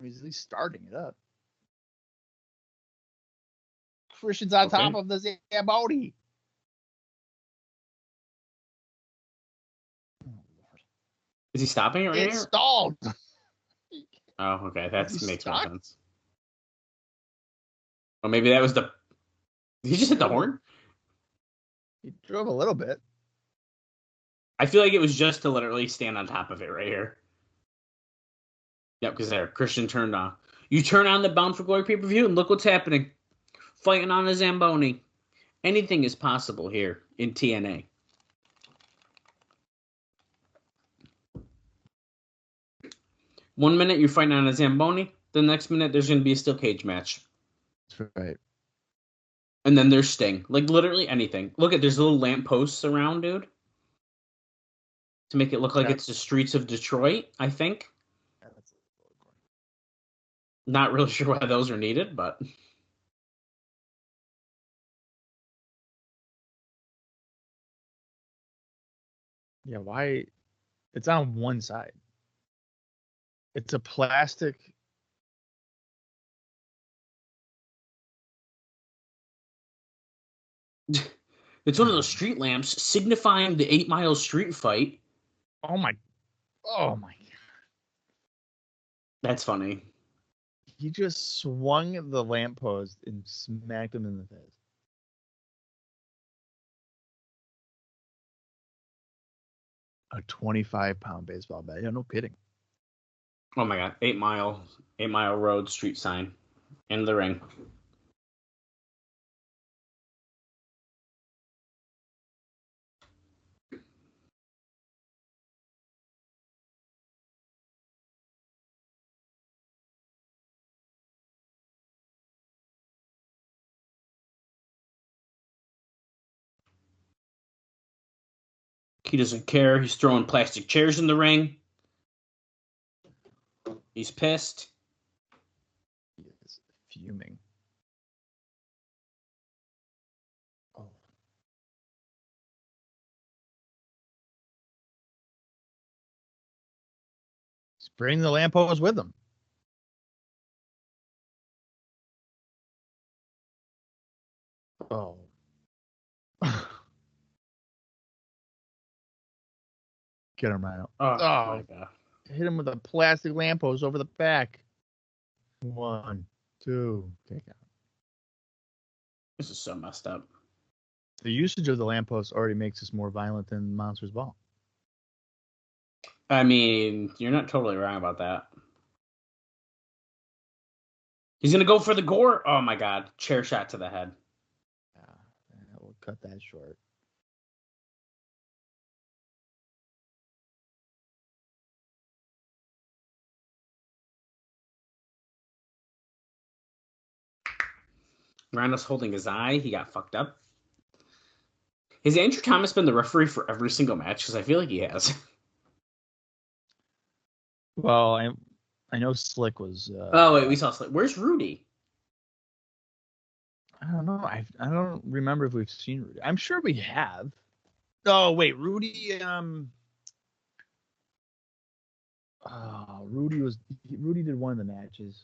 He's at least starting it up. Christian's on top of the Zamboni. Is he stopping it right It's here? stalled. Oh, okay. That makes more stuck? sense. Well, maybe that was the... Did he just hit the horn? He drove a little bit. I feel like it was just to literally stand on top of it right here. Yep, because there, Christian turned on. You turn on the Bound for Glory pay-per-view and look what's happening. Fighting on a Zamboni. Anything is possible here in TNA. One minute you're fighting on a Zamboni. The next minute there's going to be a steel cage match. That's right. And then there's Sting. Like, literally anything. Look at, there's little lamp posts around, dude. To make it look like it's the streets of Detroit, I think. Not really sure why those are needed, but... Yeah, why? It's on one side. It's a plastic. It's one of those street lamps signifying the 8 Mile street fight. Oh my God. That's funny. He just swung the lamppost and smacked him in the face. A 25-pound baseball bat. Yeah, no kidding. Oh my God. 8 Mile Road street sign. In the ring. He doesn't care. He's throwing plastic chairs in the ring. He's pissed. He is fuming. Oh. He's bringing the lamppost with him. Oh. Get him, Rhino. Oh my God. Hit him with a plastic lamppost over the back. 1, 2, take out. This is so messed up. The usage of the lamppost already makes us more violent than Monsters Ball. I mean, you're not totally wrong about that. He's going to go for the gore. Oh my God. Chair shot to the head. Yeah, we'll cut that short. Rhino's holding his eye. He got fucked up. Has Andrew Thomas been the referee for every single match? Because I feel like he has. Well, I know Slick was. Oh wait, we saw Slick. Where's Rudy? I don't know. I don't remember if we've seen Rudy. I'm sure we have. Oh wait, Rudy. Rudy did one of the matches.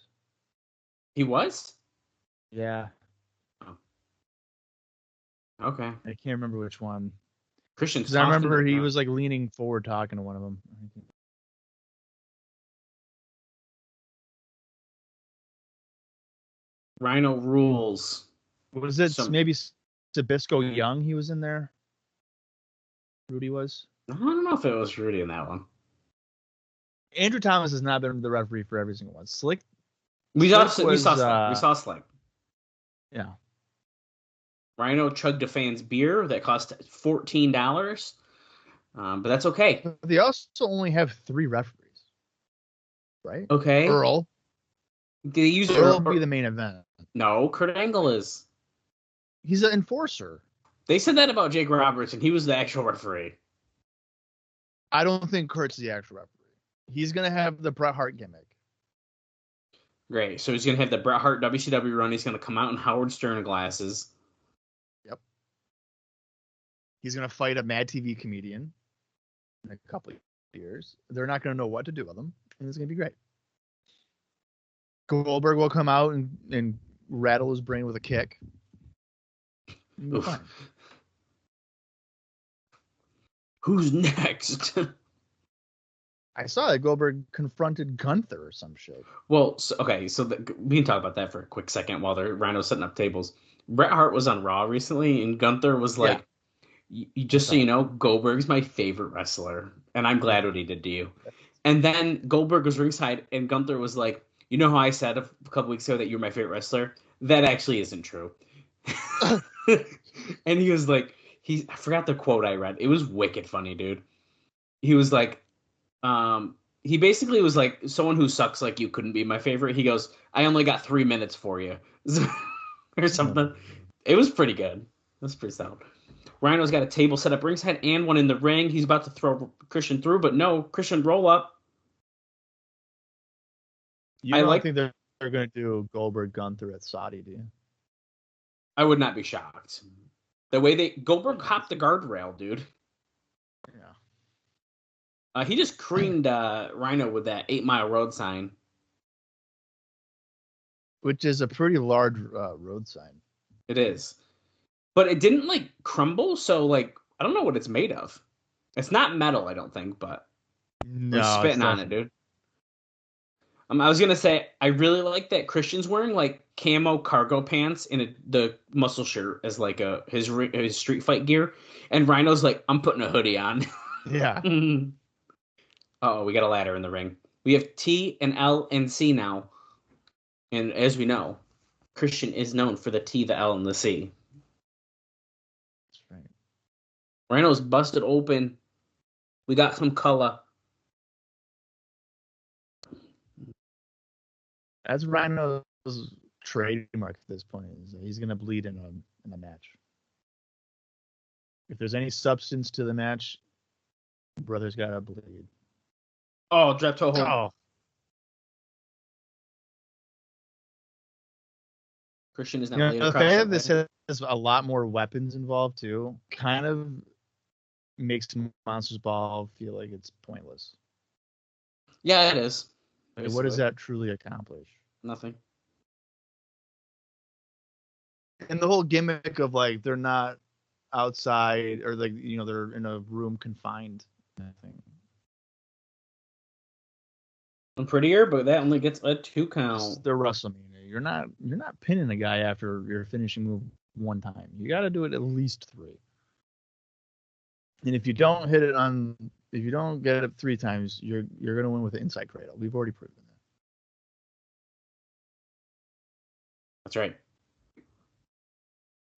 He was? Yeah. Oh. Okay. I can't remember which one. Christian. I remember he was like leaning forward talking to one of them. Rhino rules. Was it maybe Sabisco Young? He was in there. Rudy was. I don't know if it was Rudy in that one. Andrew Thomas has not been the referee for every single one. Slick. We saw Slick. We saw Slick. Yeah. Rhino chugged a fan's beer that cost $14. But that's okay. They also only have 3 referees. Right? Okay. Earl. They use Earl will be the main event. No, Kurt Angle is. He's an enforcer. They said that about Jake Roberts, and he was the actual referee. I don't think Kurt's the actual referee. He's going to have the Bret Hart gimmick. Great. So he's going to have the Bret Hart WCW run. He's going to come out in Howard Stern glasses. Yep. He's going to fight a Mad TV comedian in a couple of years. They're not going to know what to do with him, and it's going to be great. Goldberg will come out and rattle his brain with a kick. Fine. Who's next? I saw that Goldberg confronted Gunther or some shit. Well, we can talk about that for a quick second while Rhino's setting up tables. Bret Hart was on Raw recently, and Gunther was like, just so you know, Goldberg's my favorite wrestler, and I'm glad what he did to you. And then Goldberg was ringside, and Gunther was like, you know how I said a couple weeks ago that you're my favorite wrestler? That actually isn't true. And he was like, I forgot the quote I read. It was wicked funny, dude. He was like, he basically was like, someone who sucks like you couldn't be my favorite. He goes, I only got 3 minutes for you. Or something. It was pretty good. That's pretty sound. Rhino's got a table set up ringside and one in the ring. He's about to throw Christian through, but no, Christian roll up. You don't think they're going to do Goldberg Gunther at Saudi, do you? I would not be shocked. The way Goldberg hopped the guardrail, dude. Yeah. He just creamed Rhino with that 8 Mile Road sign. Which is a pretty large road sign. It is. But it didn't, crumble, so, I don't know what it's made of. It's not metal, I don't think, but no, I'm spitting on it, dude. I was going to say, I really like that Christian's wearing, camo cargo pants and the muscle shirt as, his street fight gear. And Rhino's like, I'm putting a hoodie on. Yeah. Uh-oh, we got a ladder in the ring. We have T and L and C now. And as we know, Christian is known for the T, the L, and the C. That's right. Rhino's busted open. We got some color. That's Rhino's trademark at this point. Is he's going to bleed in a match. If there's any substance to the match, brother's got to bleed. Oh, drop toe hold. Oh. Christian is not laid The across. fact that this has a lot more weapons involved too kind of makes Monsters Ball feel like it's pointless. Yeah, it is. Like, what does that truly accomplish? Nothing. And the whole gimmick of they're not outside or they're in a room confined. I think. I'm prettier, but that only gets a 2 count. They're WrestleMania. You're not pinning a guy after your finishing move one time. You got to do it at least 3. And if you don't get it 3 times, you're gonna win with the inside cradle. We've already proven that. That's right.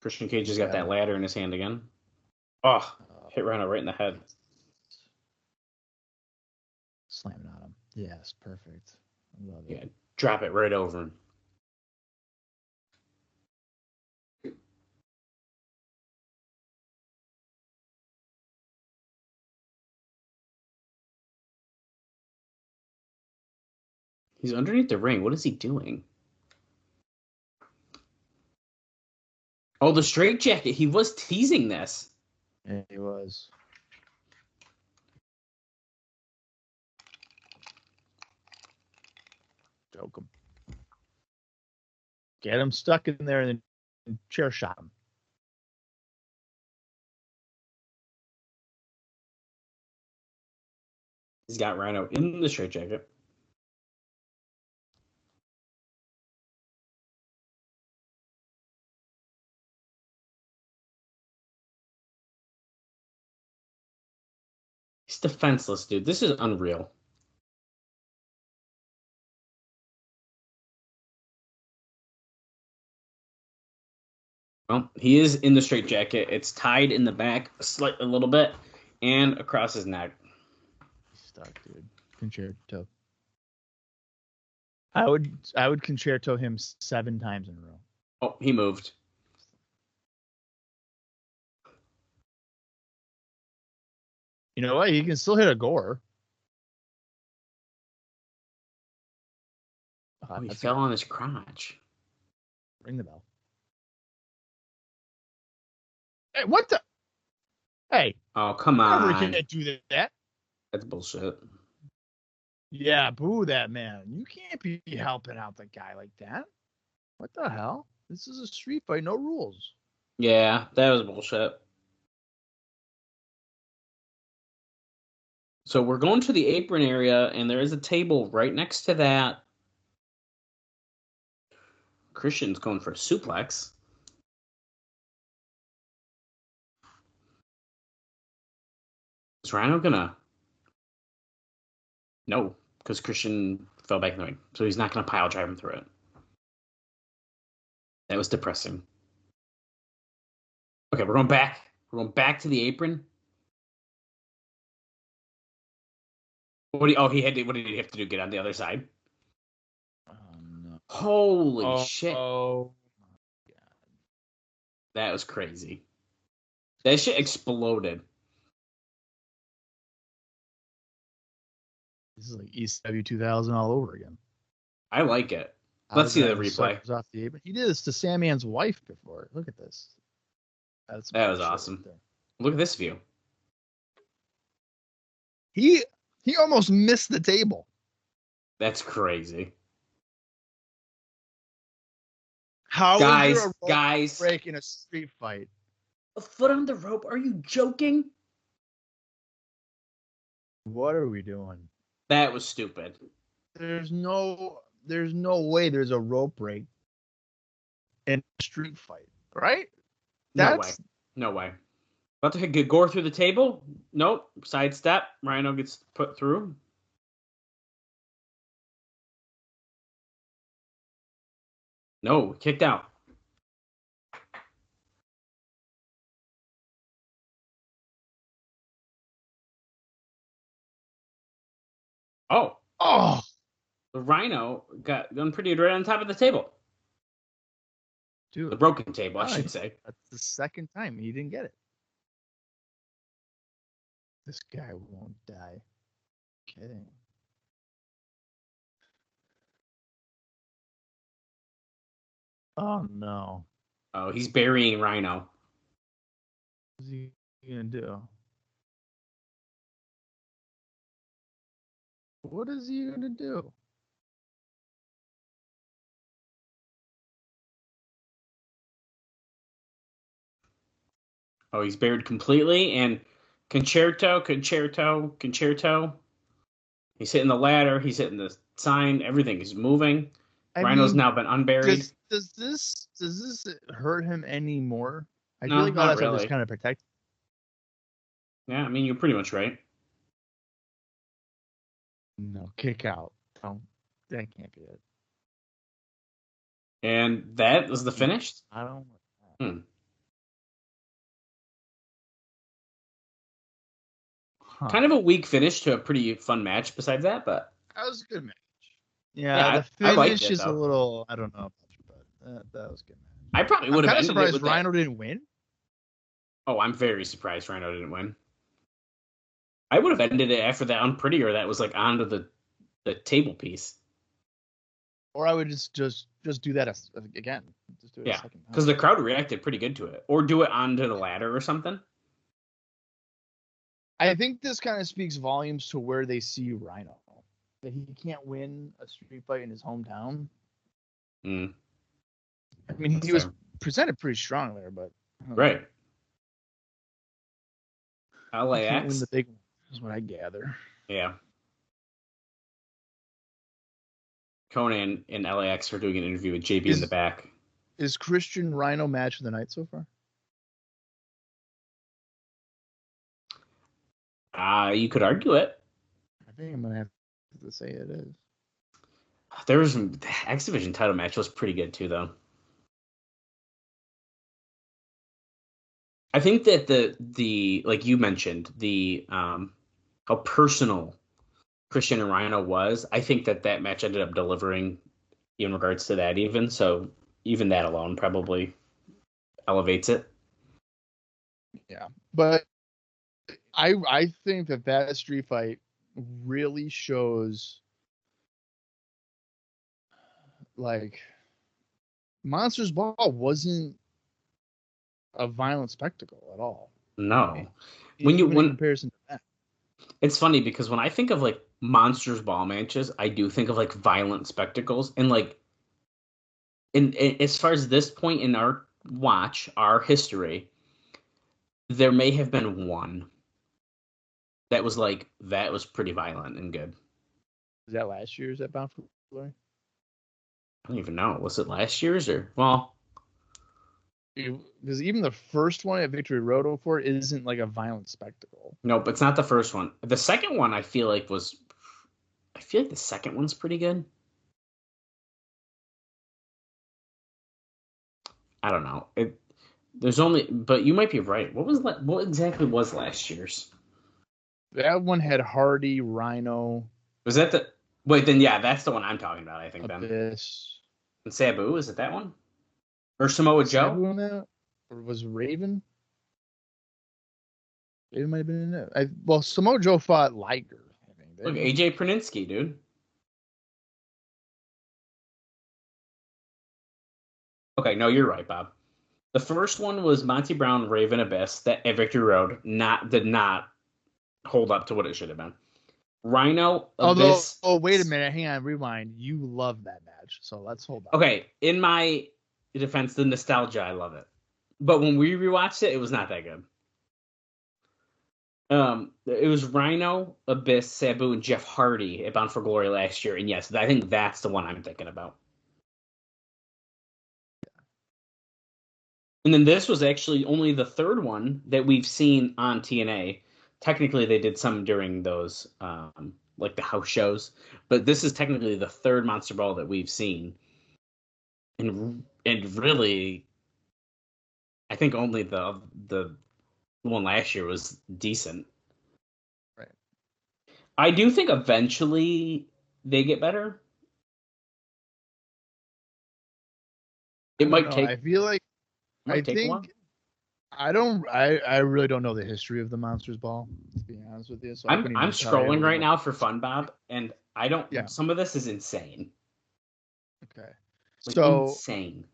Christian Cage has got that ladder in his hand again. Oh, hit Rhino right in the head. Slamming on him. Yes, perfect. I love it. Yeah, drop it right over him. He's underneath the ring. What is he doing? Oh, the straitjacket. He was teasing this. Yeah, he was. Choke him. Get him stuck in there and then chair shot him. He's got Rhino in the straitjacket. He's defenseless, dude. This is unreal. Well, he is in the straitjacket. It's tied in the back a little bit and across his neck. He's stuck, dude. Concerto. I would concerto him 7 times in a row. Oh, he moved. You know what? He can still hit a gore. Oh, he fell on his crotch. Ring the bell. Hey, what the? Hey. Oh, come on. You can't do that. That's bullshit. Yeah, boo that man. You can't be helping out the guy like that. What the hell? This is a street fight, no rules. Yeah, that was bullshit. So we're going to the apron area, and there is a table right next to that. Christian's going for a suplex. Is Rhino gonna? No, because Christian fell back in the ring, so he's not gonna pile drive him through it. That was depressing. Okay, we're going back. We're going back to the apron. What did he have to do? Get on the other side? No. Holy shit. Oh my God. That was crazy. That shit exploded. This is like ECW 2000 all over again. I like it. Let's see the replay. Off the apron. He did this to Sandman's wife before. Look at this. That was awesome. Right. Look at this view. He almost missed the table. That's crazy. How guys, is there a rope break in a street fight? A foot on the rope? Are you joking? What are we doing? That was stupid. There's no way there's a rope break in a street fight, right? No way. About to get Gore through the table? Nope. Sidestep. Rhino gets put through. No, kicked out. Oh. The Rhino got done pretty right on top of the table. Dude. The broken table, I should say. That's the second time he didn't get it. This guy won't die. Kidding. Oh no. Oh, he's burying Rhino. What's he gonna do? What is he gonna do? Oh, he's buried completely, and concerto. He's hitting the ladder. He's hitting the sign. Everything is moving. Rhino's now been unburied. Does this hurt him anymore? I No, feel like all not that stuff really. is kind of protected. Yeah, I mean, you're pretty much right. No, kick out. Oh, that can't be it. And that was the finish? I don't. Kind of a weak finish to a pretty fun match besides that, but that was a good match. Yeah, the finish is a little, I don't know, but that was good. I probably would have ended surprised it with Rhino didn't win. Oh, I'm very surprised Rhino didn't win. I would have ended it after that unprettier that was like onto the table piece. Or I would just do that again. Just do it a second time. Because the crowd reacted pretty good to it. Or do it onto the ladder or something. I think this kind of speaks volumes to where they see Rhino. That he can't win a street fight in his hometown. I mean, he was presented pretty strong there, but right. LAX can't win the big one, is what I gather. Yeah. Conan and LAX are doing an interview with JB in the back. Is Christian Rhino match of the night so far? You could argue it. I think I'm gonna have to say it is. The X Division title match was pretty good too, though. I think that the like you mentioned the how personal Christian and Rhino was. I think that match ended up delivering in regards to that even. So even that alone probably elevates it. Yeah, but I think that street fight really shows like Monsters Ball wasn't a violent spectacle at all. No. Even in comparison to that. It's funny because when I think of like Monsters Ball matches, I do think of like violent spectacles. And like in as far as this point in our history, there may have been one that was pretty violent and good. Is that last year's at Bound for Glory? I don't even know. Was it last year's or well? Because even the first one at Victory Road 04 isn't like a violent spectacle. Nope, it's not the first one. The second one I feel like the second one's pretty good. I don't know. But you might be right. What exactly was last year's? That one had Hardy, Rhino. Was that the wait? Then yeah, that's the one I'm talking about. I think Abyss. And Sabu, is it that one? Or Samoa Joe? Sabu in that? Or was Raven? Raven might have been in it. Well, Samoa Joe fought Liger. I think. Look, AJ Praninsky, dude. Okay, no, you're right, Bob. The first one was Monty Brown, Raven, Abyss that at Victory Road did not hold up to what it should have been. Rhino, Abyss. Oh, wait a minute. Hang on. Rewind. You love that match. So let's hold on. Okay, in my defense, the nostalgia, I love it. But when we rewatched it, it was not that good. It was Rhino, Abyss, Sabu, and Jeff Hardy at Bound for Glory last year. And yes, I think that's the one I'm thinking about. And then this was actually only the third one that we've seen on TNA. Technically, they did some during those, like the house shows. But this is technically the third Monster Ball that we've seen. And really, I think only the one last year was decent. Right. I do think eventually they get better. It might take. I feel like I really don't know the history of the Monsters Ball, to be honest with you. So I'm scrolling right now for fun, Bob, and I don't. Yeah. Some of this is insane. Okay. Like, so insane.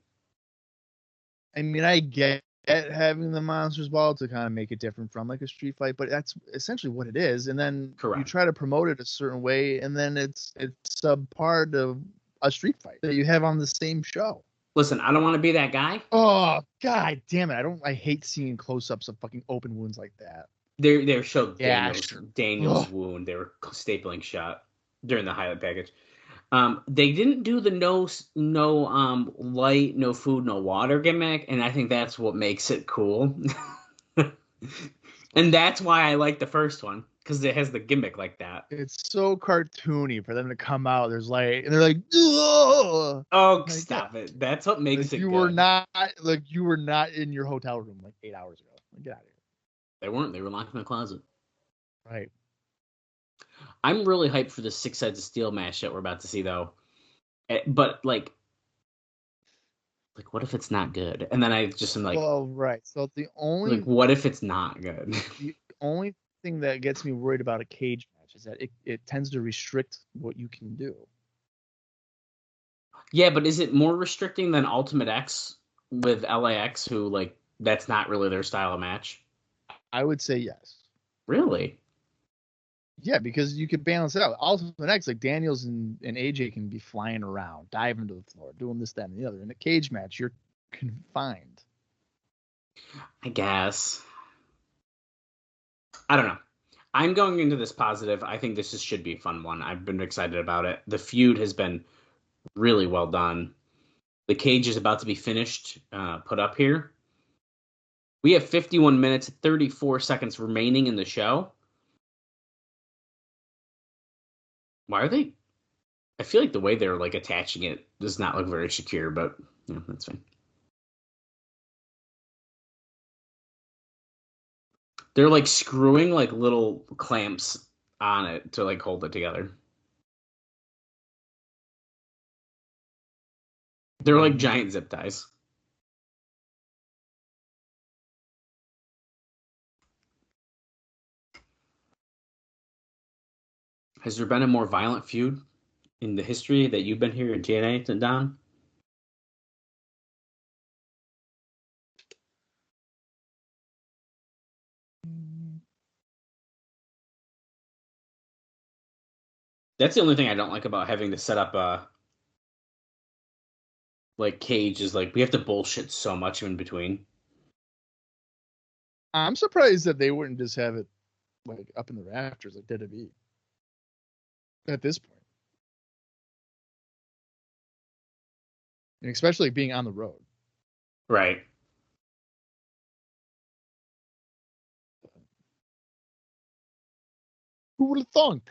I mean, I get having the Monsters Ball to kind of make it different from like a street fight, but that's essentially what it is. And then you try to promote it a certain way, and then it's subpart of a street fight that you have on the same show. Listen, I don't want to be that guy. Oh, God damn it. I hate seeing close-ups of fucking open wounds like that. They showed Daniel's wound. They were stapling shot during the highlight package. They didn't do the no light, no food, no water gimmick, and I think that's what makes it cool. And that's why I like the first one, because it has the gimmick like that. It's so cartoony for them to come out. There's like, and they're like, ugh! Oh, stop it! That's what makes it. You were not in your hotel room like 8 hours ago. Get out of here. They weren't. They were locked in the closet. Right. I'm really hyped for the 6 Sides of Steel match that we're about to see, though. But like, what if it's not good? And then I just am like, well, right. So the only what if it's not good? The only thing that gets me worried about a cage match is that it tends to restrict what you can do. Yeah, but is it more restricting than Ultimate X with LAX, who like that's not really their style of match? I would say yes. Really? Yeah, because you could balance it out. Ultimate X, like Daniels and AJ can be flying around, diving to the floor, doing this, that, and the other. In a cage match, you're confined. I guess. I don't know. I'm going into this positive. I think this should be a fun one. I've been excited about it. The feud has been really well done. The cage is about to be finished, put up here. We have 51 minutes, 34 seconds remaining in the show. Why are they? I feel like the way they're like attaching it does not look very secure, but yeah, that's fine. They're like screwing like little clamps on it to like hold it together. They're like giant zip ties. Has there been a more violent feud in the history that you've been here in TNA, Don? That's the only thing I don't like about having to set up like cage is like we have to bullshit so much in between. I'm surprised that they wouldn't just have it like up in the rafters like WWE at this point. And especially being on the road. Right. Who would have thunk?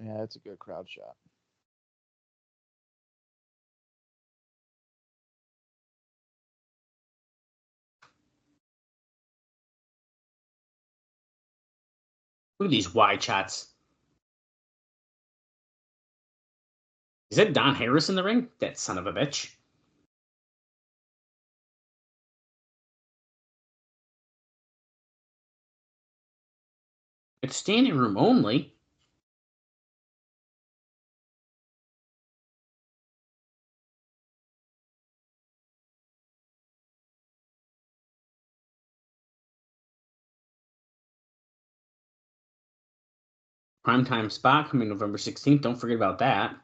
Yeah, that's a good crowd shot. Look at these wide shots. Is that Don Harris in the ring? That son of a bitch. It's standing room only. Primetime spot coming November 16th. Don't forget about that.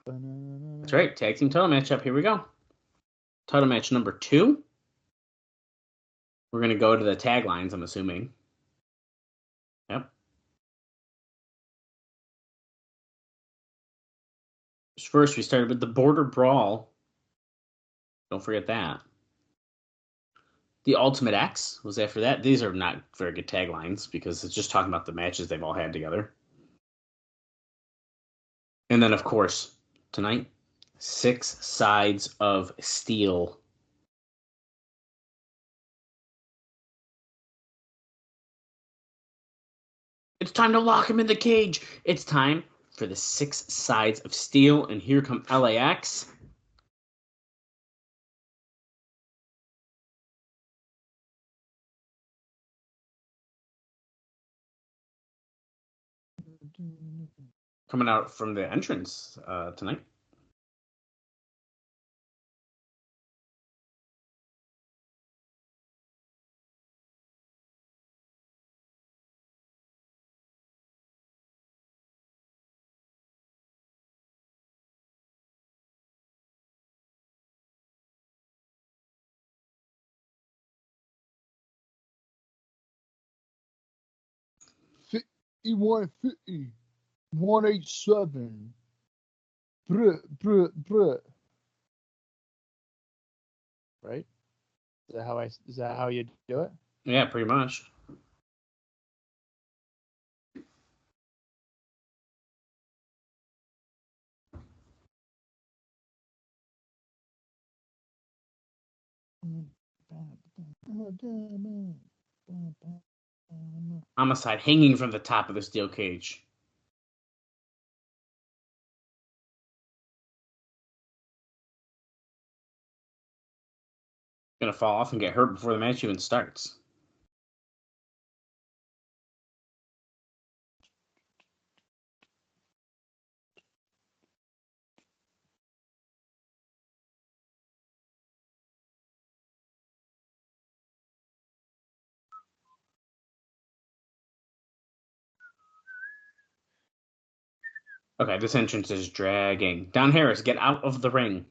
That's right. Tag team title matchup. Here we go. Title match number 2. We're going to go to the taglines, I'm assuming. Yep. First, we started with the Border Brawl. Don't forget that. The Ultimate X was after that. These are not very good taglines because it's just talking about the matches they've all had together. And then, of course, tonight, 6 Sides of Steel. It's time to lock him in the cage. It's time for the 6 Sides of Steel. And here come LAX. Coming out from the entrance tonight. E150, 187. Bruh. Right? Is that how you do it? Yeah, pretty much. Homicide hanging from the top of the steel cage. Gonna fall off and get hurt before the match even starts. Okay, this entrance is dragging. Don Harris, get out of the ring.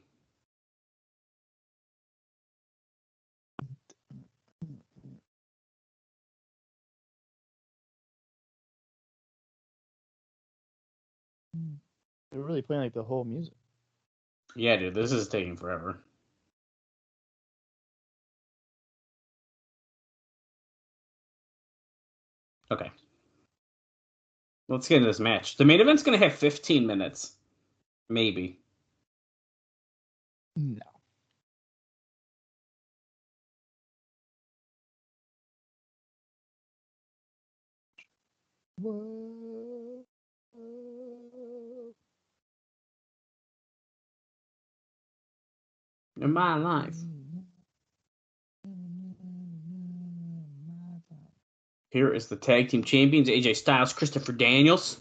They're really playing like the whole music. Yeah, dude, this is taking forever. Okay. Let's get into this match. The main event's going to have 15 minutes. Maybe. No. in my life. Here is the tag team champions, AJ Styles, Christopher Daniels.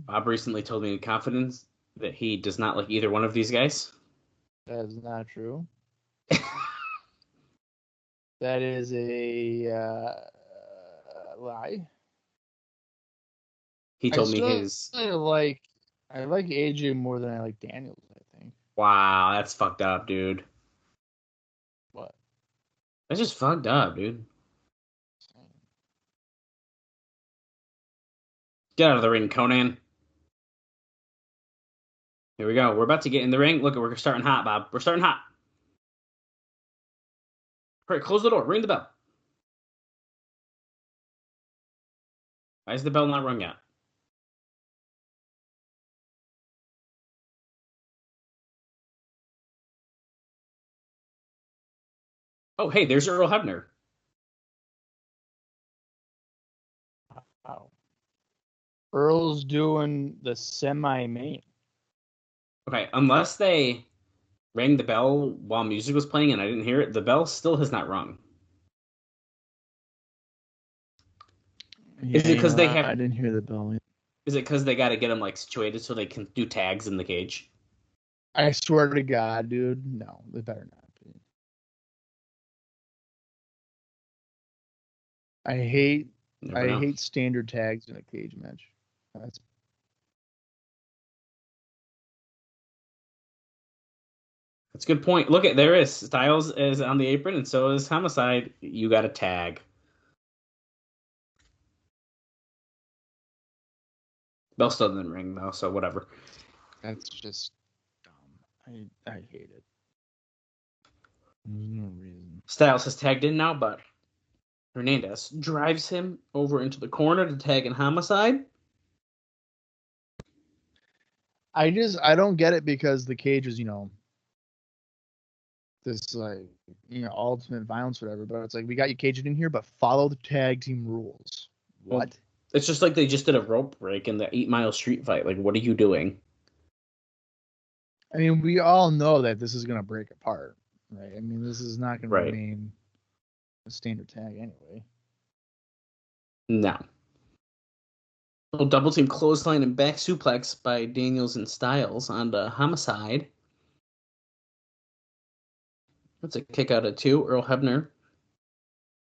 Bob recently told me in confidence that he does not like either one of these guys. That is not true. That is a lie. He told me I like AJ more than I like Daniels, I think. Wow, that's fucked up, dude. What? That's just fucked up, dude. Get out of the ring, Conan. Here we go. We're about to get in the ring. Look, we're starting hot, Bob. We're starting hot. All right, close the door. Ring the bell. Why is the bell not rung yet? Oh, hey, there's Earl Hebner. Wow. Earl's doing the semi-main. Okay, unless they rang the bell while music was playing and I didn't hear it, the bell still has not rung. Yeah, Is it because they have? I didn't hear the bell. Is it because they got to get them like situated so they can do tags in the cage? I swear to God, dude, no, they better not be. I hate standard tags in a cage match. That's a good point. Look at there is Styles is on the apron and so is Homicide. You got a tag. Bell still didn't ring though, so whatever. That's just dumb. I hate it. There's no reason. Styles has tagged in now, but Hernandez drives him over into the corner to tag in Homicide. I don't get it because the cage is, this ultimate violence, whatever. But it's like, we got you caged in here, but follow the tag team rules. What? Well, it's just like they just did a rope break in the 8 Mile street fight. Like, what are you doing? I mean, we all know that this is going to break apart, right? I mean, this is not going to remain a standard tag anyway. No. Little double team clothesline and back suplex by Daniels and Styles on the Homicide. That's a kick out at 2. Earl Hebner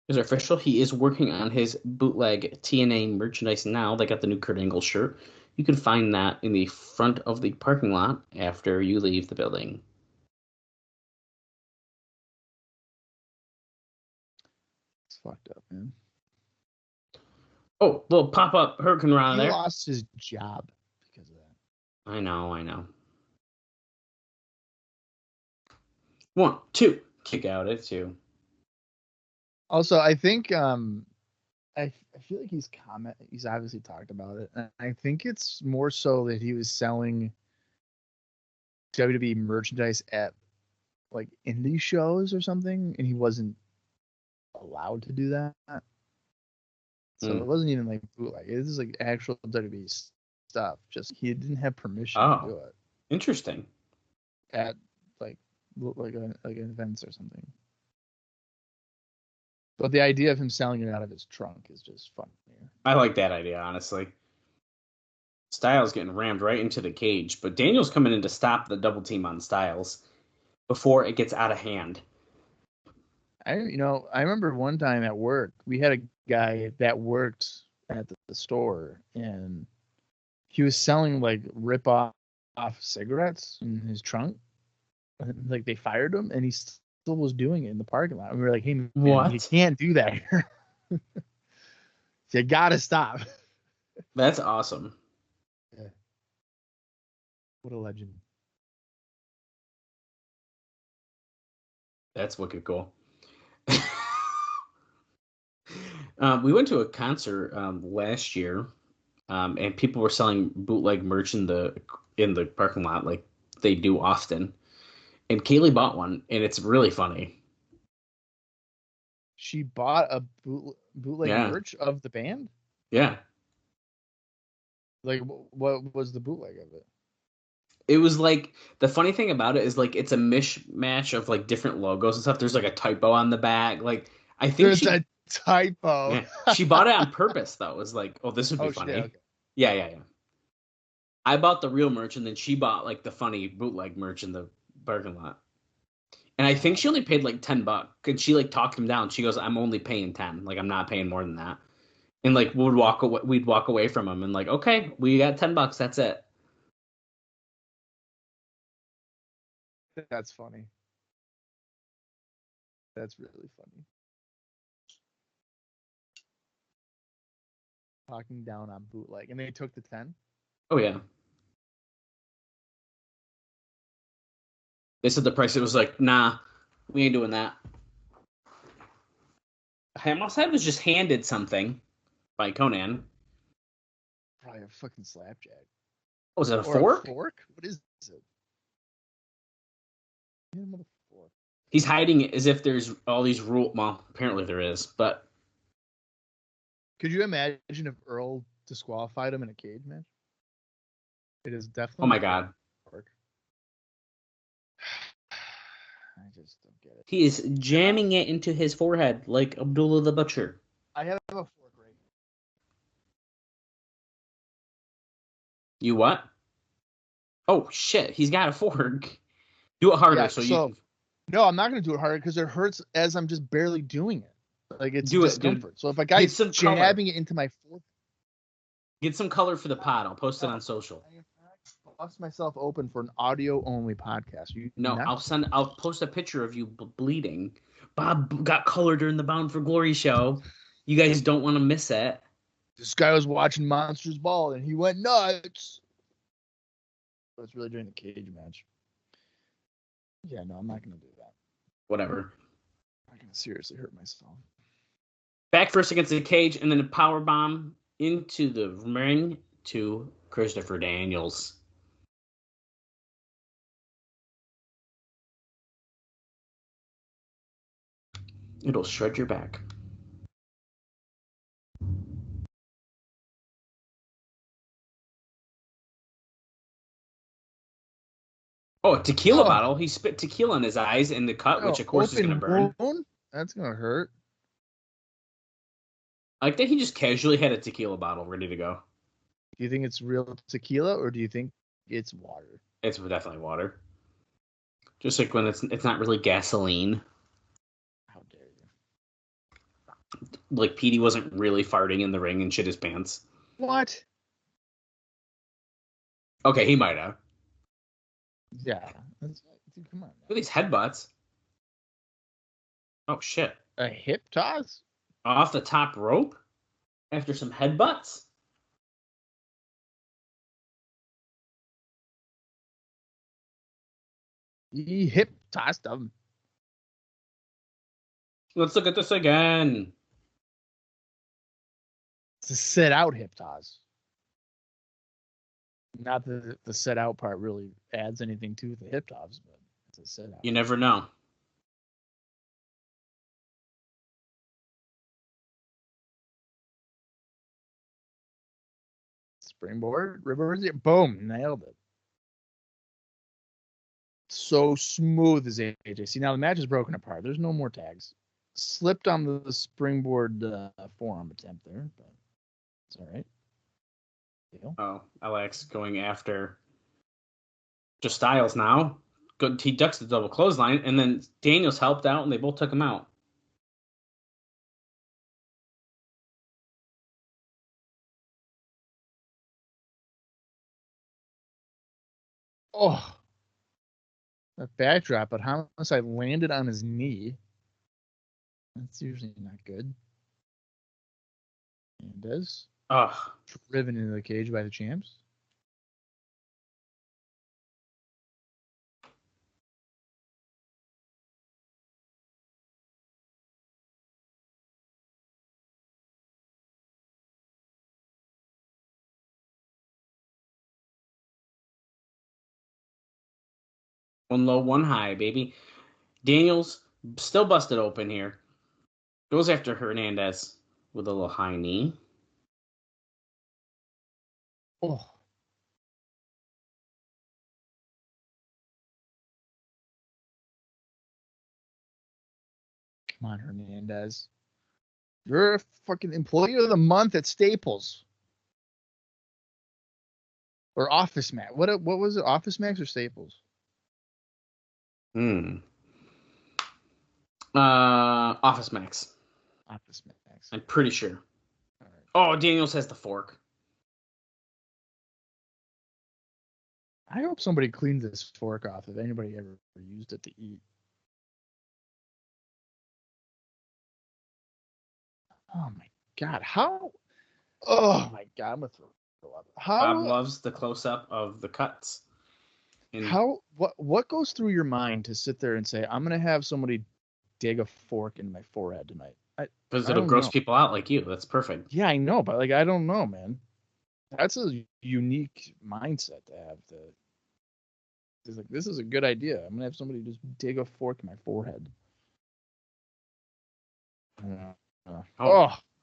is official. He is working on his bootleg TNA merchandise now. They got the new Kurt Angle shirt. You can find that in the front of the parking lot after you leave the building. It's fucked up, man. Oh, little pop-up Hurricane Rana there. He lost his job because of that. I know. 1, 2. Kick out at 2. Also, I think I feel like he's obviously talked about it. And I think it's more so that he was selling WWE merchandise at like indie shows or something, and he wasn't allowed to do that. So it wasn't even like bootleg. It was like actual WWE stuff. Just he didn't have permission to do it. Interesting. At like events or something. But the idea of him selling it out of his trunk is just funny. I like that idea, honestly. Styles getting rammed right into the cage, but Daniel's coming in to stop the double team on Styles before it gets out of hand. I remember one time at work, we had a guy that worked at the store, and he was selling like rip-off cigarettes in his trunk. Like they fired him, and he still was doing it in the parking lot. And we were like, "Hey, man, what? You can't do that here. You gotta stop." That's awesome. Yeah. What a legend. That's wicked cool. We went to a concert last year, and people were selling bootleg merch in the parking lot like they do often. And Kaylee bought one, and it's really funny. She bought a bootleg merch of the band? Yeah. Like, what was the bootleg of it? It was like the funny thing about it is like it's a mishmash of like different logos and stuff. There's like a typo on the back. Like I think There's a typo. yeah, she bought it on purpose though. It was like, oh, this would be Oh, she funny. did, okay. Yeah. I bought the real merch and then she bought like the funny bootleg merch in the parking lot. And I think she only paid like $10. And she like talked him down. She goes, "I'm only paying 10. Like I'm not paying more than that." And like we'd walk away from him and like, okay, we got $10. That's it. That's funny. That's really funny. Talking down on bootleg, and they took the 10. Oh yeah. They said the price. It was like, nah, we ain't doing that. I must have was just handed something by Conan. Probably a fucking slapjack. Oh, was it a Or fork? A fork? What is it? Fork. He's hiding it as if there's all these rules. Well, apparently there is, but Could you imagine if Earl disqualified him in a cage match? It is definitely. oh my god, fork. I just don't get it. he is jamming it into his forehead like Abdullah the Butcher. I have a fork right here. You what? Oh shit, he's got a fork. Do it harder Yeah, so you. No, I'm not going to do it harder because it hurts as I'm just barely doing it. Like it's Do it, discomfort. dude. So if a guy's some color. jabbing it into my fork, Get some color for the pod. I'll post it on social. I bust myself open for an audio only podcast. No, I'll post a picture of you bleeding. Bob got color during the Bound for Glory show. You guys don't want to miss it. This guy was watching Monsters Ball and he went nuts. But it's really during the cage match. Yeah, no, I'm not going to do that. Whatever. I'm going to seriously hurt myself. Back first against the cage, and then a power bomb into the ring to Christopher Daniels. It'll shred your back. Oh, a tequila bottle. He spit tequila in his eyes in the cut, which of course is going to burn. Wound? That's going to hurt. I like that he just casually had a tequila bottle ready to go. Do you think it's real tequila or do you think it's water? It's definitely water. Just like when it's not really gasoline. How dare you? Like Petey wasn't really farting in the ring and shit his pants. What? Okay, he might have. Yeah. Dude, come on. Look at these headbutts. Oh shit. A hip toss? Off the top rope? After some headbutts? He hip tossed him. Let's look at this again. It's a sit out hip toss. Not that the sit out part really adds anything to the hip toss, but it's a sit out. You never know. Springboard, reverse it, boom, nailed it. So smooth as AJ. See, now the match is broken apart. There's no more tags. Slipped on the springboard forearm attempt there, but it's all right. Deal. Oh, Alex going after just Styles now. Good, he ducks the double clothesline, and then Daniels helped out, and they both took him out. Oh, that backdrop, but Homicide landed on his knee. That's usually not good. And does. Ugh. Driven into the cage by the champs. One low, one high, baby. Daniels still busted open here. Goes after Hernandez with a little high knee. Oh. Come on, Hernandez. You're a fucking employee of the month at Staples. Or Office Max. What was it? Office Max or Staples? Office Max. Office Max. I'm pretty sure. All right. Oh, Daniels has the fork. I hope somebody cleans this fork off if anybody ever used it to eat. Oh my god! How? Oh my god! I'm gonna throw up. Bob loves the close up of the cuts. How? What goes through your mind to sit there and say, "I'm gonna have somebody dig a fork in my forehead tonight"? Because it'll gross people out like you. That's perfect. Yeah, I know, but like I don't know, man. That's a unique mindset to have. It's like, this is a good idea. I'm gonna have somebody just dig a fork in my forehead.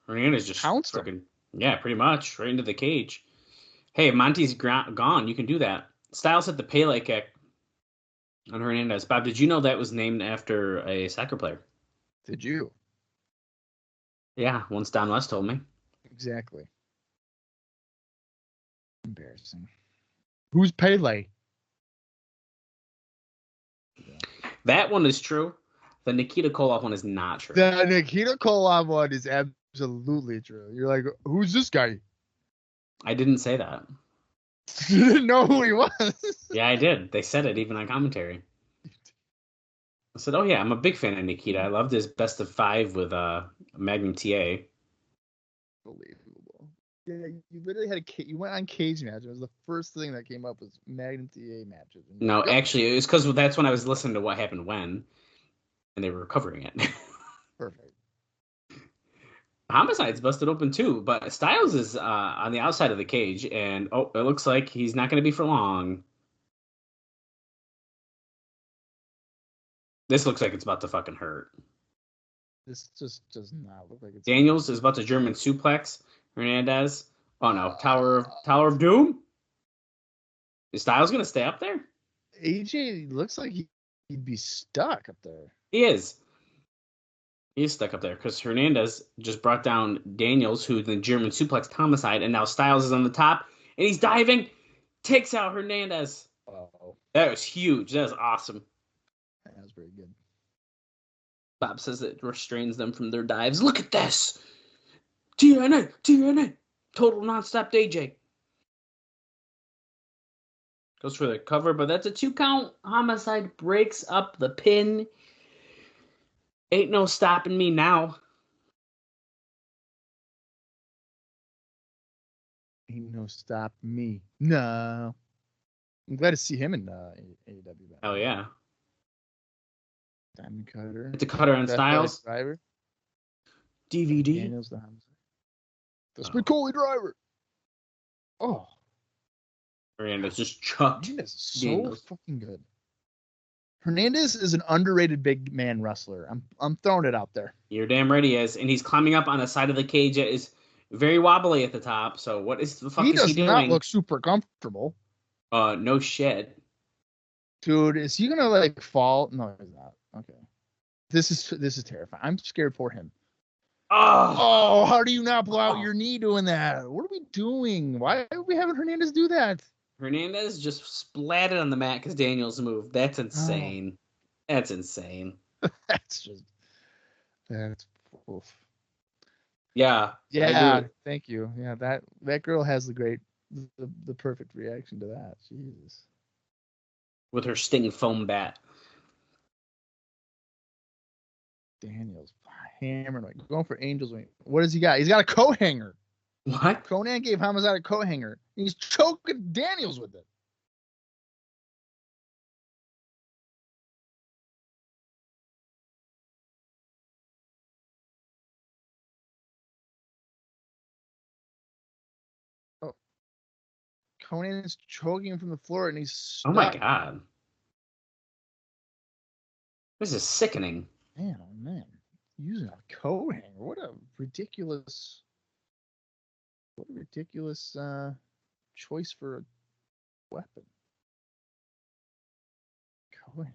Hernandez just pounced freaking, yeah, pretty much right into the cage. Hey, Monty's gone. You can do that. Styles hit the Pele kick on Hernandez. Bob, did you know that was named after a soccer player? Did you? Yeah, once Don West told me. Exactly. Embarrassing. Who's Pele? That one is true. The Nikita Koloff one is not true. The Nikita Koloff one is absolutely true. You're like, who's this guy? I didn't say that. You didn't know who he was. Yeah, I did. They said it even on commentary. I said, oh yeah, I'm a big fan of Nikita. I loved his best of 5 with Magnum TA. Unbelievable. Yeah, you literally had you went on cage match. It was the first thing that came up was Magnum TA matches. No, actually, it was because that's when I was listening to What Happened When, and they were covering it. Perfect. Homicide's busted open too, but Styles is on the outside of the cage, and it looks like he's not going to be for long. This looks like it's about to fucking hurt. This just does not look like it's. Daniels is about to German suplex Hernandez. Oh no, Tower of Doom. Is Styles going to stay up there? AJ looks like he'd be stuck up there. He is. He's stuck up there because Hernandez just brought down Daniels, who the German suplexed Homicide, and now Styles is on the top, and he's diving, takes out Hernandez. Oh, that was huge. That was awesome. That was very good. Bob says it restrains them from their dives. Look at this. TNA. Total nonstop DJ. Goes for the cover, but that's a 2 count. Homicide breaks up the pin. Ain't no stopping me now. Ain't no stopping me. No. I'm glad to see him in AEW. Oh, yeah. Diamond Cutter. It's a cutter on Styles. Driver. DVD. Daniels the Homicide. The Spicoli Driver. Oh. Hernandez just chucked. Hernandez is so fucking good. Hernandez is an underrated big man wrestler. I'm throwing it out there. You're damn right he is. And he's climbing up on the side of the cage. It is very wobbly at the top. So what is the fuck is he doing? He does not look super comfortable. No shit. Dude, is he gonna like fall? No, he's not. Okay. This is terrifying. I'm scared for him. Oh, how do you not blow out your knee doing that? What are we doing? Why are we having Hernandez do that? Hernandez just splatted on the mat because Daniels moved. That's insane. That's insane. That's oof. Yeah. Yeah. Thank you. Yeah, that girl has the perfect reaction to that. Jesus. With her stinging foam bat. Daniels hammering, going for Angel's Wing. What does he got? He's got a coat hanger. What? Conan gave Homicide a coat hanger. He's choking Daniels with it. Oh. Conan is choking him from the floor, and he's stuck. Oh my god. This is sickening. Man, oh man. Using a coat hanger. What a ridiculous choice for a weapon. Go ahead.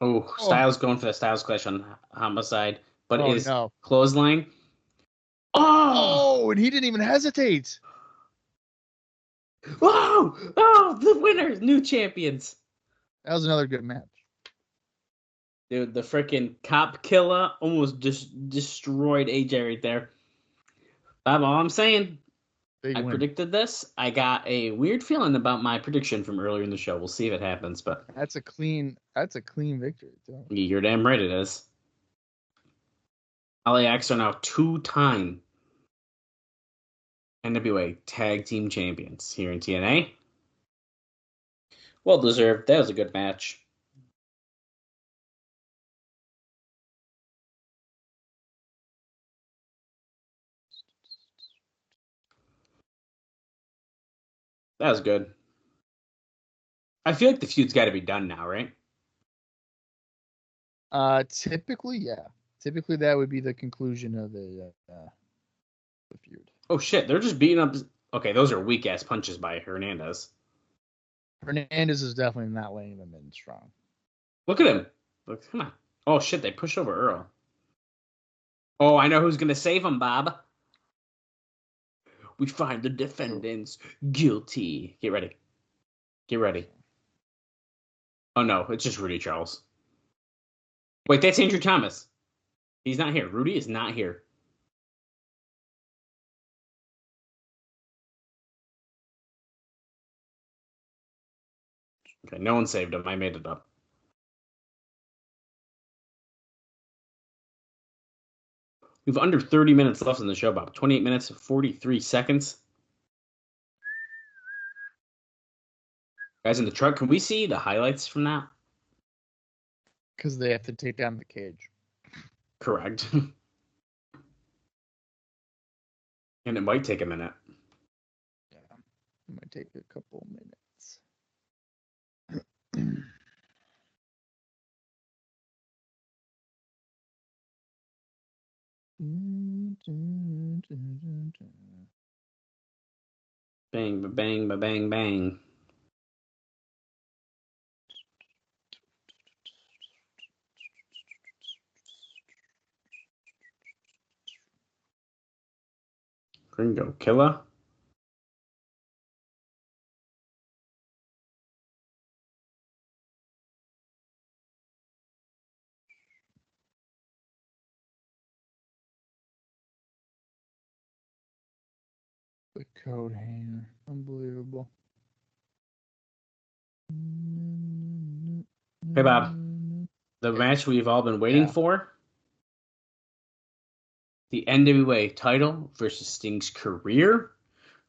Oh, Styles going for the Styles Clash on Homicide, but is no. clothesline. Oh! And he didn't even hesitate. Whoa! Oh, the winners, new champions. That was another good match. Dude, the freaking cop killer almost just destroyed AJ right there. Bob, all I'm saying, Big I win. predicted this. I got a weird feeling about my prediction from earlier in the show. We'll see if it happens, but That's a clean victory, too. you're damn right it is. LAX are now 2-time NWA Tag Team Champions here in TNA. Well deserved. That was a good match. That was good. I feel like the feud's got to be done now, right? Typically, yeah. Typically, that would be the conclusion of the feud. Oh, shit. They're just beating up. Okay, those are weak-ass punches by Hernandez. Hernandez is definitely not laying them in strong. Look at him. Look, come on. Oh, shit. They push over Earl. Oh, I know who's going to save him, Bob. We find the defendants guilty. Get ready. Get ready. Oh, no. It's just Rudy Charles. Wait, that's Andrew Thomas. He's not here. Rudy is not here. Okay, no one saved him. I made it up. We have under 30 minutes left in the show, Bob. 28 minutes, 43 seconds. Guys in the truck, can we see the highlights from that? Because they have to take down the cage. Correct. And it might take a minute. Yeah, it might take a couple minutes. Bang, ba-bang, ba-bang, bang. Gringo Killer. The code hanger. Unbelievable. Hey, Bob. The match we've all been waiting for. The NWA title versus Sting's career.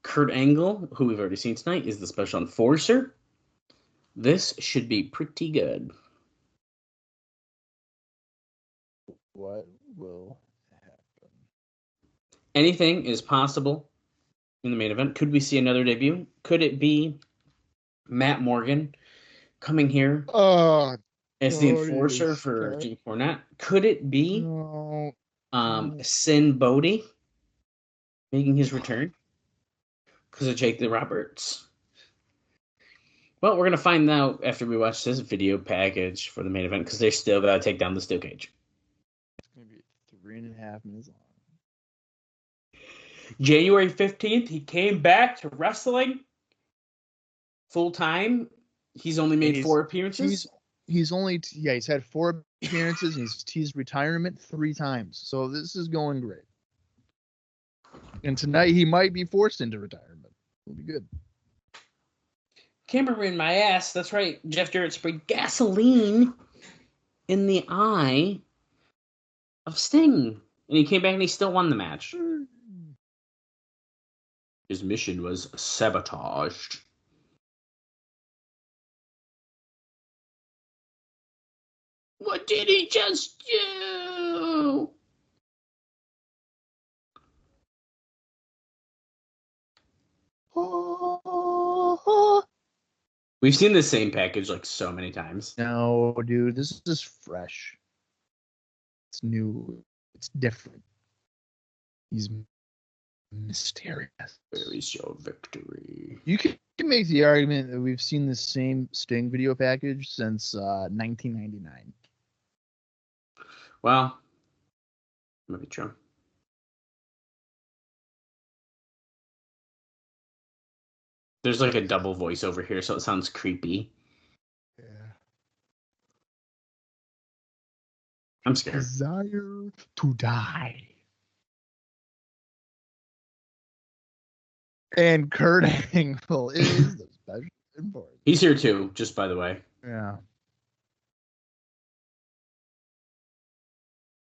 Kurt Angle, who we've already seen tonight, is the special enforcer. This should be pretty good. What will happen? Anything is possible in the main event. Could we see another debut? Could it be Matt Morgan coming here as the enforcer for Jake Cornette? Could it be Sin Bodie making his return because of Jake the Roberts? Well, we're going to find out after we watch this video package for the main event because they still got to take down the steel cage. It's going to be 3.5 minutes long. January 15th, he came back to wrestling full time. He's only made 4 appearances. He's had 4 appearances and he's teased retirement 3 times. So this is going great. And tonight he might be forced into retirement. It'll be good. Camera in my ass. That's right. Jeff Jarrett sprayed gasoline in the eye of Sting. And he came back and he still won the match. His mission was sabotaged. What did he just do? We've seen the same package like so many times. No, dude, this is fresh. It's new. It's different. He's mysterious. Where is your victory? You can make the argument that we've seen the same Sting video package since 1999. Well, maybe true. There's like a double voice over here, so it sounds creepy. Yeah. I'm scared. Desire to die. And Kurt Angle is the special enforcer. He's here too, just by the way. Yeah.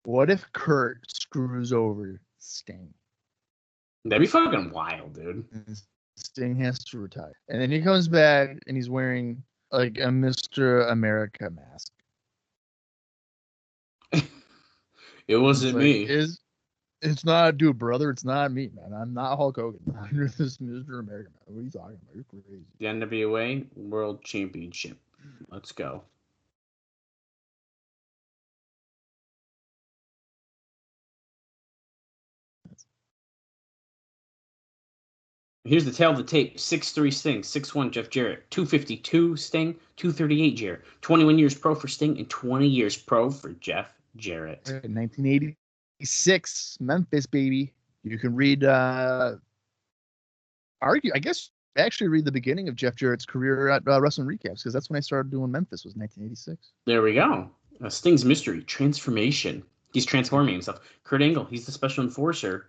What if Kurt screws over Sting? That'd be fucking wild, dude. Sting has to retire. And then he comes back and he's wearing like a Mr. America mask. It wasn't me. It's not, dude, brother. It's not me, man. I'm not Hulk Hogan. You're this Mr. America man. What are you talking about? You're crazy. The NWA World Championship. Let's go. Here's the tail of the tape. 6'3" Sting, 6'1" Jeff Jarrett, 252 Sting, 238 Jarrett. 21 years pro for Sting and 20 years pro for Jeff Jarrett. 1986, Memphis, baby. You can read, actually read the beginning of Jeff Jarrett's career at Wrestling Recaps, because that's when I started doing Memphis, was 1986. There we go. Sting's mystery, transformation. He's transforming himself. Kurt Angle, he's the special enforcer.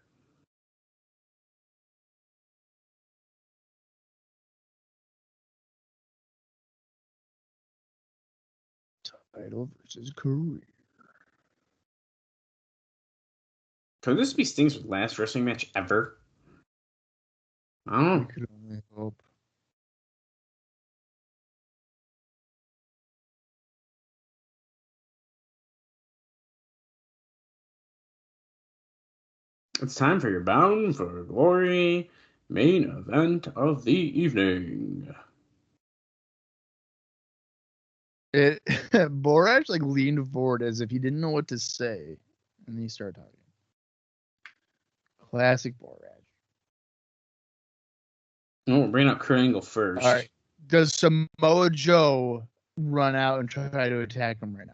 Title versus career. Could this be Sting's last wrestling match ever? I don't know. I could only hope. It's time for your Bound for Glory main event of the evening. Borash like leaned forward as if he didn't know what to say, and then he started talking. Classic Borash. Oh, we'll bring out Kurt Angle first. All right. Does Samoa Joe run out and try to attack him right now?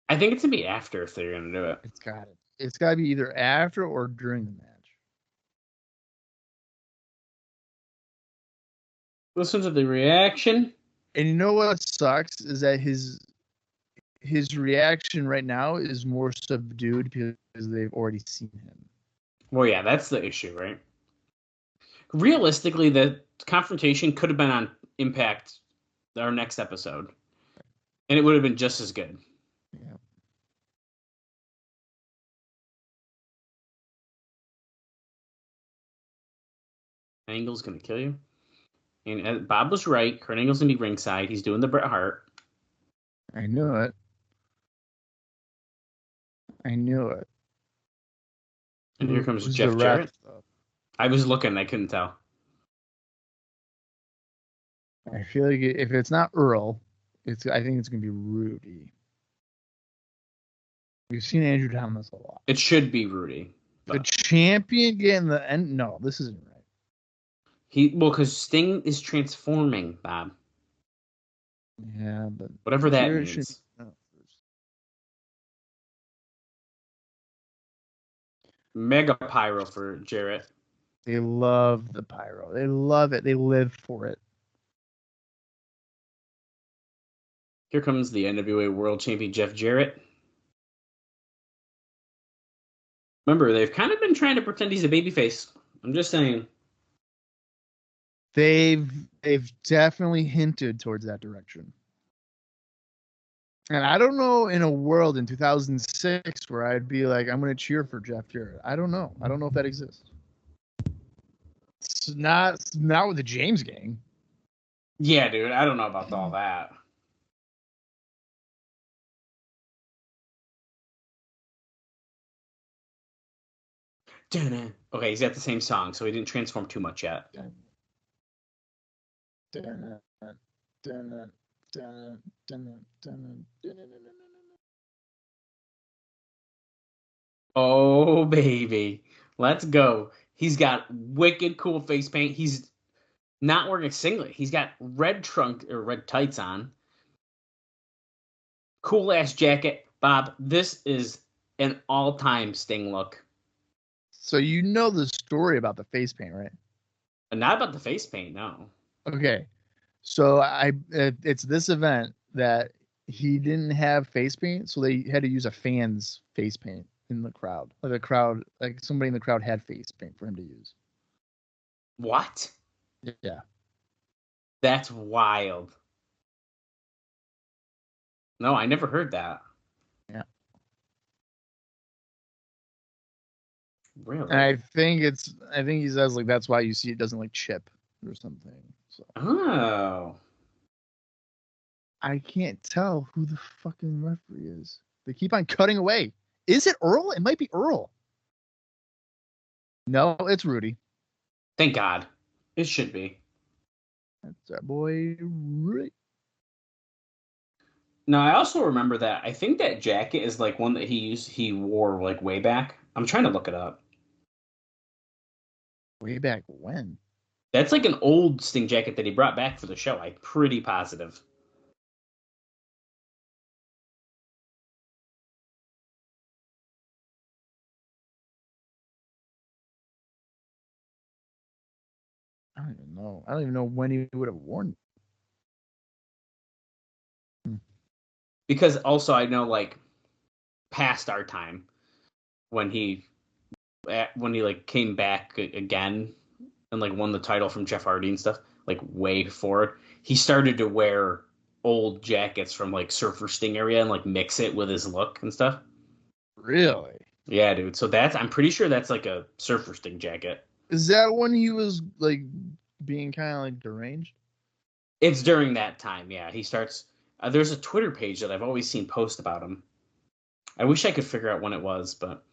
I think it's gonna be after if they're gonna do it. It's got to be either after or during the match. Listen to the reaction. And you know what sucks is that his reaction right now is more subdued because they've already seen him. Well, yeah, that's the issue, right? Realistically, the confrontation could have been on Impact, our next episode, and it would have been just as good. Yeah. Angle's gonna kill you. And Bob was right. Kurt Angle's gonna be ringside. He's doing the Bret Hart. I knew it. And here comes Jeff Jarrett. I was looking. I couldn't tell. I feel like if it's not Earl, I think it's gonna be Rudy. We've seen Andrew Thomas a lot. It should be Rudy. The champion getting the end. No, this isn't right. Because Sting is transforming, Bob. Yeah, but whatever that means. Mega pyro for Jarrett. They love the pyro. They love it. They live for it. Here comes the NWA World Champion Jeff Jarrett. Remember, they've kind of been trying to pretend he's a babyface. I'm just saying. They've definitely hinted towards that direction. And I don't know in a world in 2006 where I'd be like, I'm going to cheer for Jeff Jarrett. I don't know. I don't know if that exists. It's not with the James gang. Yeah, dude. I don't know about all that. Okay, he's got the same song, so he didn't transform too much yet. Oh, baby. Let's go. He's got wicked cool face paint. He's not wearing a singlet. He's got red tights on. Cool ass jacket. Bob, this is an all-time Sting look. So you know the story about the face paint, right? Not about the face paint, no. Okay. So it's this event that he didn't have face paint, so they had to use a fan's face paint in the crowd. Like somebody in the crowd had face paint for him to use. What? Yeah. That's wild. No, I never heard that. Yeah. Really? And I think he says like that's why you see it doesn't like chip or something. So Oh. I can't tell who the fucking referee is. They keep on cutting away. Is it Earl? It might be Earl. No, it's Rudy. Thank God. It should be. That's our boy Rudy. No, I also remember that. I think that jacket is like one that he wore like way back. I'm trying to look it up. Way back when? That's like an old Sting jacket that he brought back for the show. I'm pretty positive. I don't even know. I don't even know when he would have worn it. Because also I know like past our time when he like came back again and like won the title from Jeff Hardy and stuff, like way forward, he started to wear old jackets from like Surfer Sting area and like mix it with his look and stuff. Really? Yeah, dude. So I'm pretty sure that's like a Surfer Sting jacket. Is that when he was like being kind of like deranged? It's during that time, yeah. He starts. There's a Twitter page that I've always seen post about him. I wish I could figure out when it was, but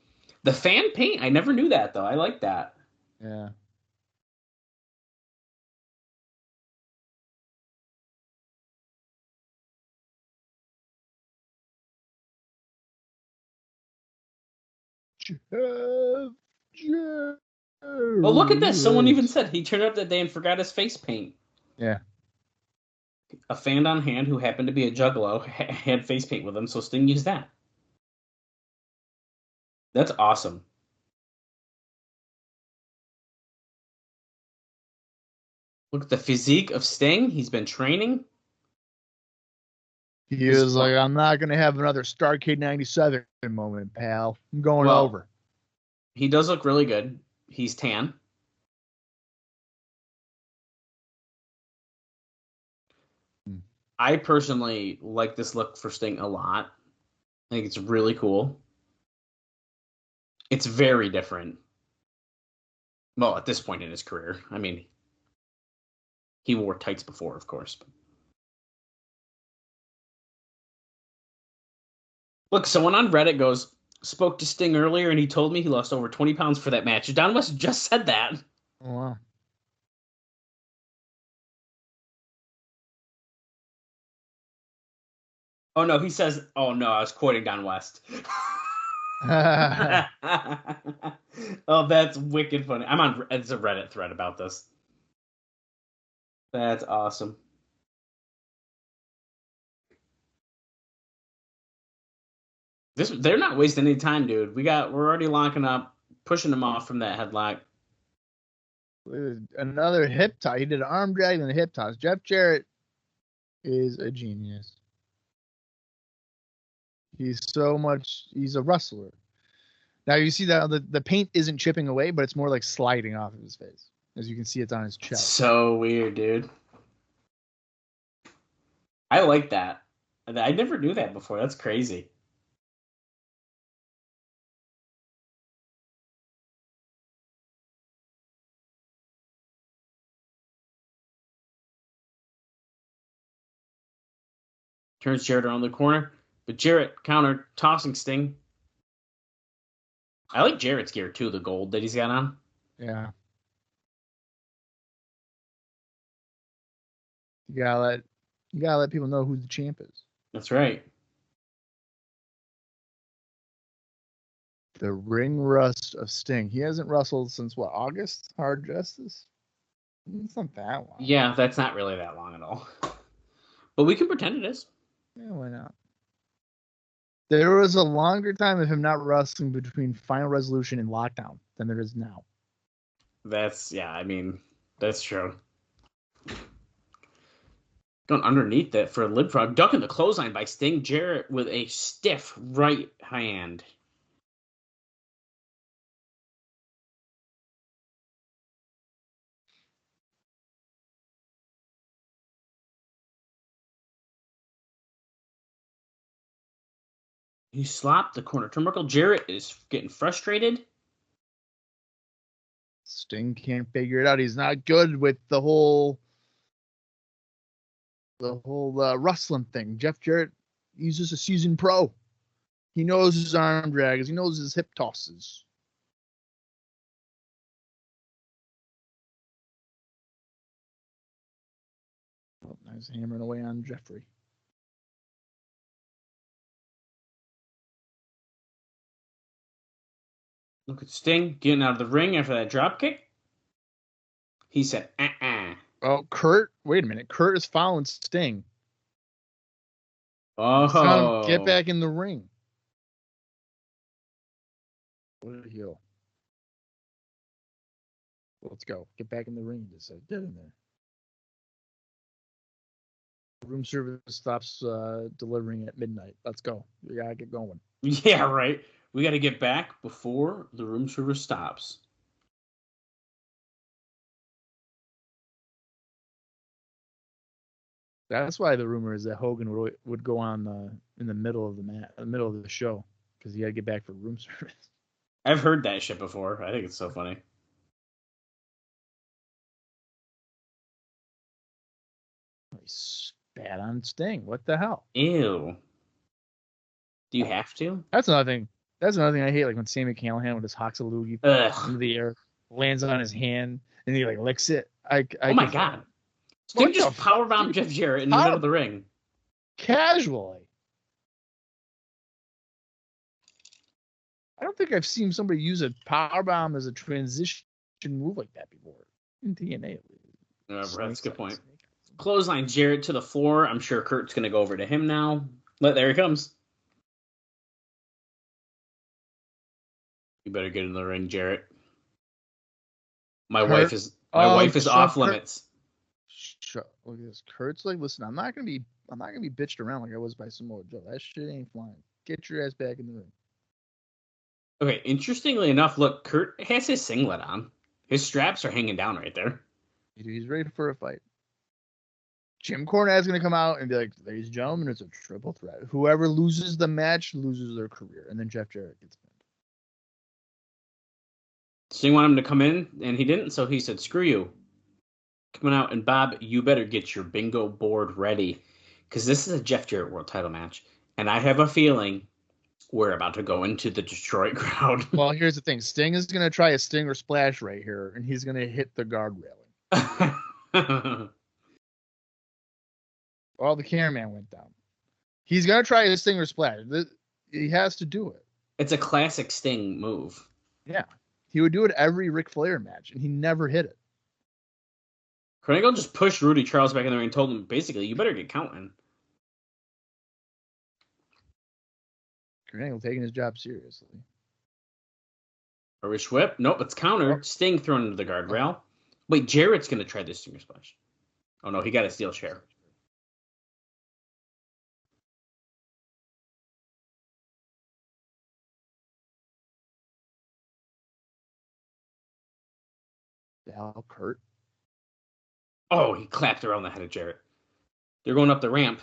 the fan paint, I never knew that though. I like that. Yeah. Jeff. Oh, look at this. Someone even said he turned up that day and forgot his face paint. Yeah. A fan on hand who happened to be a juggalo had face paint with him, so Sting used that. That's awesome. Look at the physique of Sting. He's been training. He was like, I'm not going to have another Starcade 97 moment, pal. I'm going over. He does look really good. He's tan. I personally like this look for Sting a lot. I think it's really cool. It's very different. Well, at this point in his career. I mean, he wore tights before, of course. But... Look, someone on Reddit spoke to Sting earlier, and he told me he lost over 20 pounds for that match. Don West just said that. Oh, wow. Oh, no, he says, oh, no, I was quoting Don West. Oh, that's wicked funny. It's a Reddit thread about this. That's awesome. They're not wasting any time, dude. We're already locking up, pushing them off from that headlock. Another hip toss. He did an arm drag and a hip toss. Jeff Jarrett is a genius. He's a wrestler. Now you see that the paint isn't chipping away, but it's more like sliding off of his face. As you can see, it's on his chest. So weird, dude. I like that. I never knew that before. That's crazy. Turns Jarrett around the corner, but Jarrett countered, tossing Sting. I like Jarrett's gear too, the gold that he's got on. Yeah. You gotta let people know who the champ is. That's right. The ring rust of Sting. He hasn't wrestled since what, August? Hard Justice? It's not that long. Yeah, that's not really that long at all. But we can pretend it is. Yeah, why not? There was a longer time of him not wrestling between Final Resolution and Lockdown than there is now. That's true. Going underneath that for a lip frog. Ducking the clothesline by Sting. Jarrett with a stiff right hand. He slapped the corner turnbuckle. Jarrett is getting frustrated. Sting can't figure it out. He's not good with the whole wrestling thing. Jeff Jarrett, he's just a seasoned pro. He knows his arm drags. He knows his hip tosses. Oh, nice hammering away on Jeffrey. Look at Sting getting out of the ring after that drop kick. He said, Oh, Kurt. Wait a minute. Kurt is following Sting. Oh. Son, get back in the ring. What a heel. Let's go. Get back in the ring. Just get in there. Room service stops delivering at midnight. Let's go. We gotta get going. Yeah, right. We got to get back before the room service stops. That's why the rumor is that Hogan would go on in the middle of the middle of the show, because he had to get back for room service. I've heard that shit before. I think it's so funny. He spat on Sting. What the hell? Ew. Do you have to? That's another thing. That's another thing I hate. Like when Sammy Callahan with his Hoxaloogie into the air, lands on his hand, and he like licks it. Oh my god! Sting just powerbombed Jeff Jarrett in the middle of the ring. Casually. I don't think I've seen somebody use a powerbomb as a transition move like that before in TNA. That's a good point. Clothesline Jarrett to the floor. I'm sure Kurt's going to go over to him now. There he comes. You better get in the ring, Jarrett. My wife is off limits. Look at this. Kurt's like, listen, I'm not gonna be bitched around like I was by Samoa Joe. That shit ain't flying. Get your ass back in the ring. Okay, interestingly enough, look, Kurt has his singlet on. His straps are hanging down right there. He's ready for a fight. Jim Cornette's gonna come out and be like, ladies and gentlemen, it's a triple threat. Whoever loses the match loses their career. And then Jeff Jarrett gets pinned. Sting wanted him to come in, and he didn't, so he said, screw you. Coming out, and Bob, you better get your bingo board ready, because this is a Jeff Jarrett World Title match, and I have a feeling we're about to go into the Detroit crowd. Well, here's the thing. Sting is going to try a Stinger splash right here, and he's going to hit the guard railing. Oh, the cameraman went down. He's going to try a Stinger splash. He has to do it. It's a classic Sting move. Yeah. He would do it every Ric Flair match, and he never hit it. Kurt Angle just pushed Rudy Charles back in the ring and told him, basically, you better get counting. Kurt Angle taking his job seriously. Irish whip. Nope, it's countered. Sting thrown into the guardrail. Wait, Jarrett's going to try this Stinger splash. Oh, no, he got a steel chair. The hell, Kurt? Oh, he clapped around the head of Jarrett. They're going up the ramp.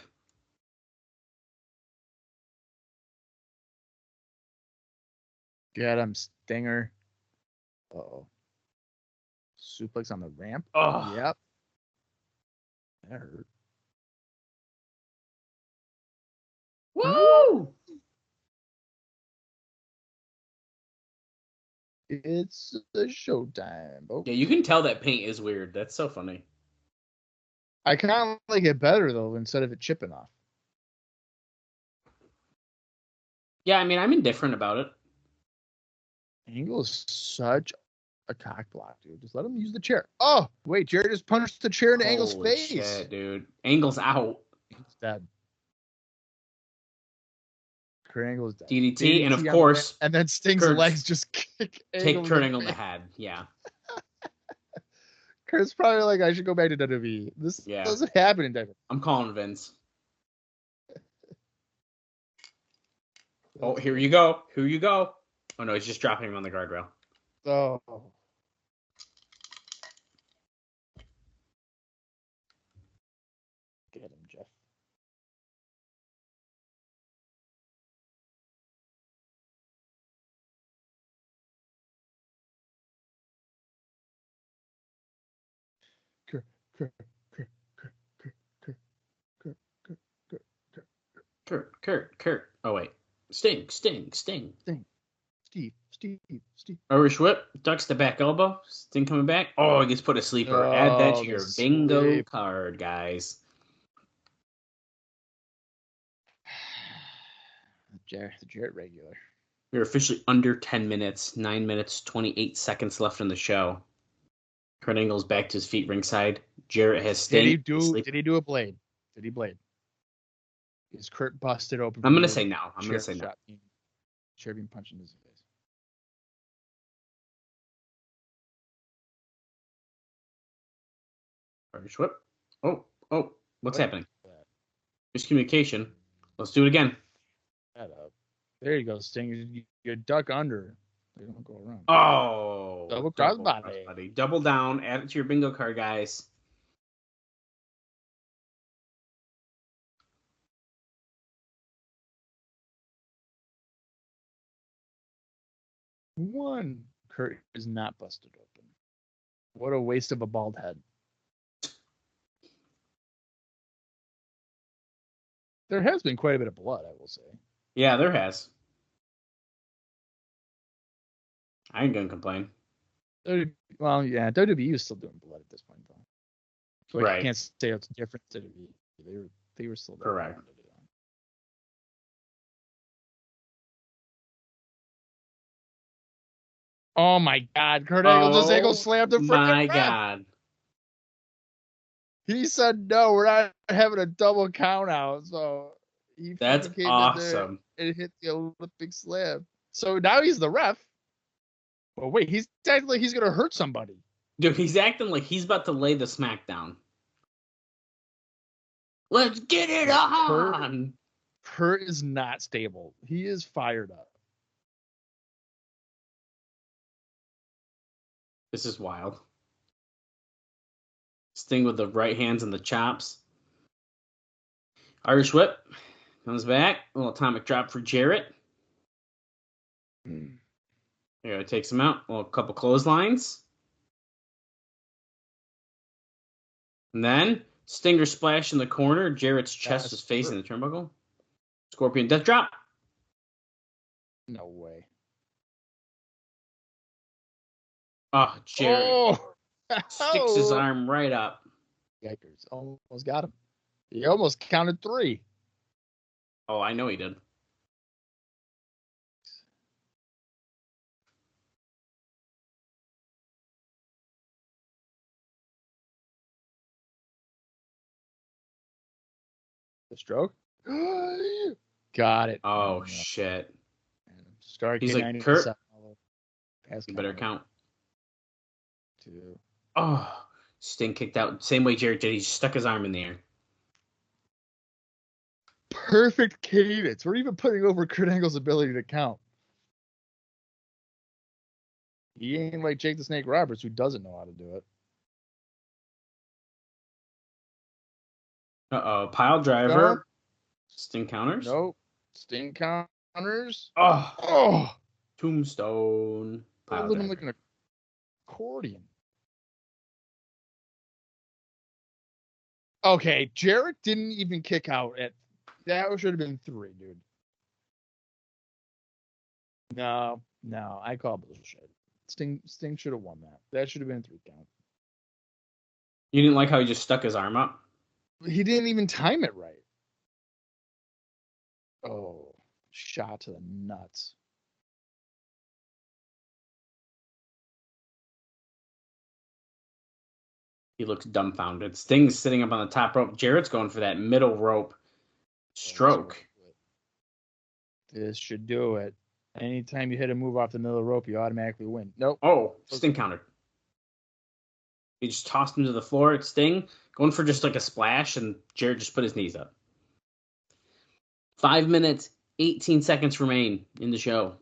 Get him, Stinger. Uh-oh. Suplex on the ramp? Oh. Yep. That hurt. Woo! It's a showtime. Oh. Yeah, you can tell that paint is weird. That's so funny. I kind of like it better, though, instead of it chipping off. Yeah, I mean, I'm indifferent about it. Angle is such a cock block, dude. Just let him use the chair. Oh, wait, Jarrett just punched the chair into Angle's Holy face. shit, dude. Angle's out. He's dead. Kurt Angle is dead. DDT, and of course... And then Sting's legs just kick Take Kurt Angle in the head, yeah. Kurt's probably like, I should go back to WWE. This doesn't happen in WWE. I'm calling Vince. Oh, here you go. Here you go. Oh, no, he's just dropping him on the guardrail. Oh. Get him, Jeff. Kurt. Oh, wait. Sting. Steve. Irish whip. Ducks the back elbow. Sting coming back. Oh, he gets put a sleeper. Add that to your bingo card, guys. Jarrett regular. We're officially under 10 minutes. 9 minutes, 28 seconds left in the show. Kurt Angle's back to his feet ringside. Jarrett has Sting. Did he do a blade? Did he blade? Is Kurt busted open? I'm going to say no. No. Chair being punched in his face. Irish whip. Oh. What's happening? Miscommunication. Let's do it again. That up. There you go, Sting. You duck under. They don't go around. Oh. Double crossbody. Double down. Add it to your bingo card, guys. One. Kurt is not busted open. What a waste of a bald head. There has been quite a bit of blood, I will say. Yeah, there has. I ain't gonna complain. Well, yeah, WWE is still doing blood at this point, though. So right. I can't say it's different to WWE. They were still correct. Oh my God! Kurt Angle just angle slammed him. My God! He said no. We're not having a double count out. So that's awesome. And hit the Olympic slam. So now he's the ref. Well, wait, he's acting like he's gonna hurt somebody. Dude, he's acting like he's about to lay the smackdown. Let's get it on. Kurt is not stable. He is fired up. This is wild. Sting with the right hands and the chops. Irish whip. Comes back. A little atomic drop for Jarrett. There, takes him out. A couple clotheslines. And then Stinger splash in the corner. Jarrett's chest is facing the turnbuckle. Scorpion death drop. No way. Oh, Jarrett sticks his arm right up. Yikers. Almost got him. He almost counted 3. Oh, I know he did. The stroke? Got it. Oh, shit. He's like, Kurt, you better count. 2. Oh, Sting kicked out. Same way Jarrett did. He stuck his arm in the air. Perfect cadence. We're even putting over Kurt Angle's ability to count. He ain't like Jake the Snake Roberts, who doesn't know how to do it. Uh-oh. Pile driver. No. Sting counters. Nope. Sting counters. Oh. Tombstone. Pile driver. Like an accordion. Okay, Jarrett didn't even kick out at... That should have been 3, dude. No, I call bullshit. Sting should have won that. That should have been a 3 count. You didn't like how he just stuck his arm up? He didn't even time it right. Oh, shot to the nuts. He looks dumbfounded. Sting's sitting up on the top rope. Jarrett's going for that middle rope stroke. This should do it. Anytime you hit a move off the middle of the rope, you automatically win. Nope. Oh, Sting countered. He just tossed him to the floor. It's Sting going for just like a splash, and Jarrett just put his knees up. 5 minutes, 18 seconds remain in the show.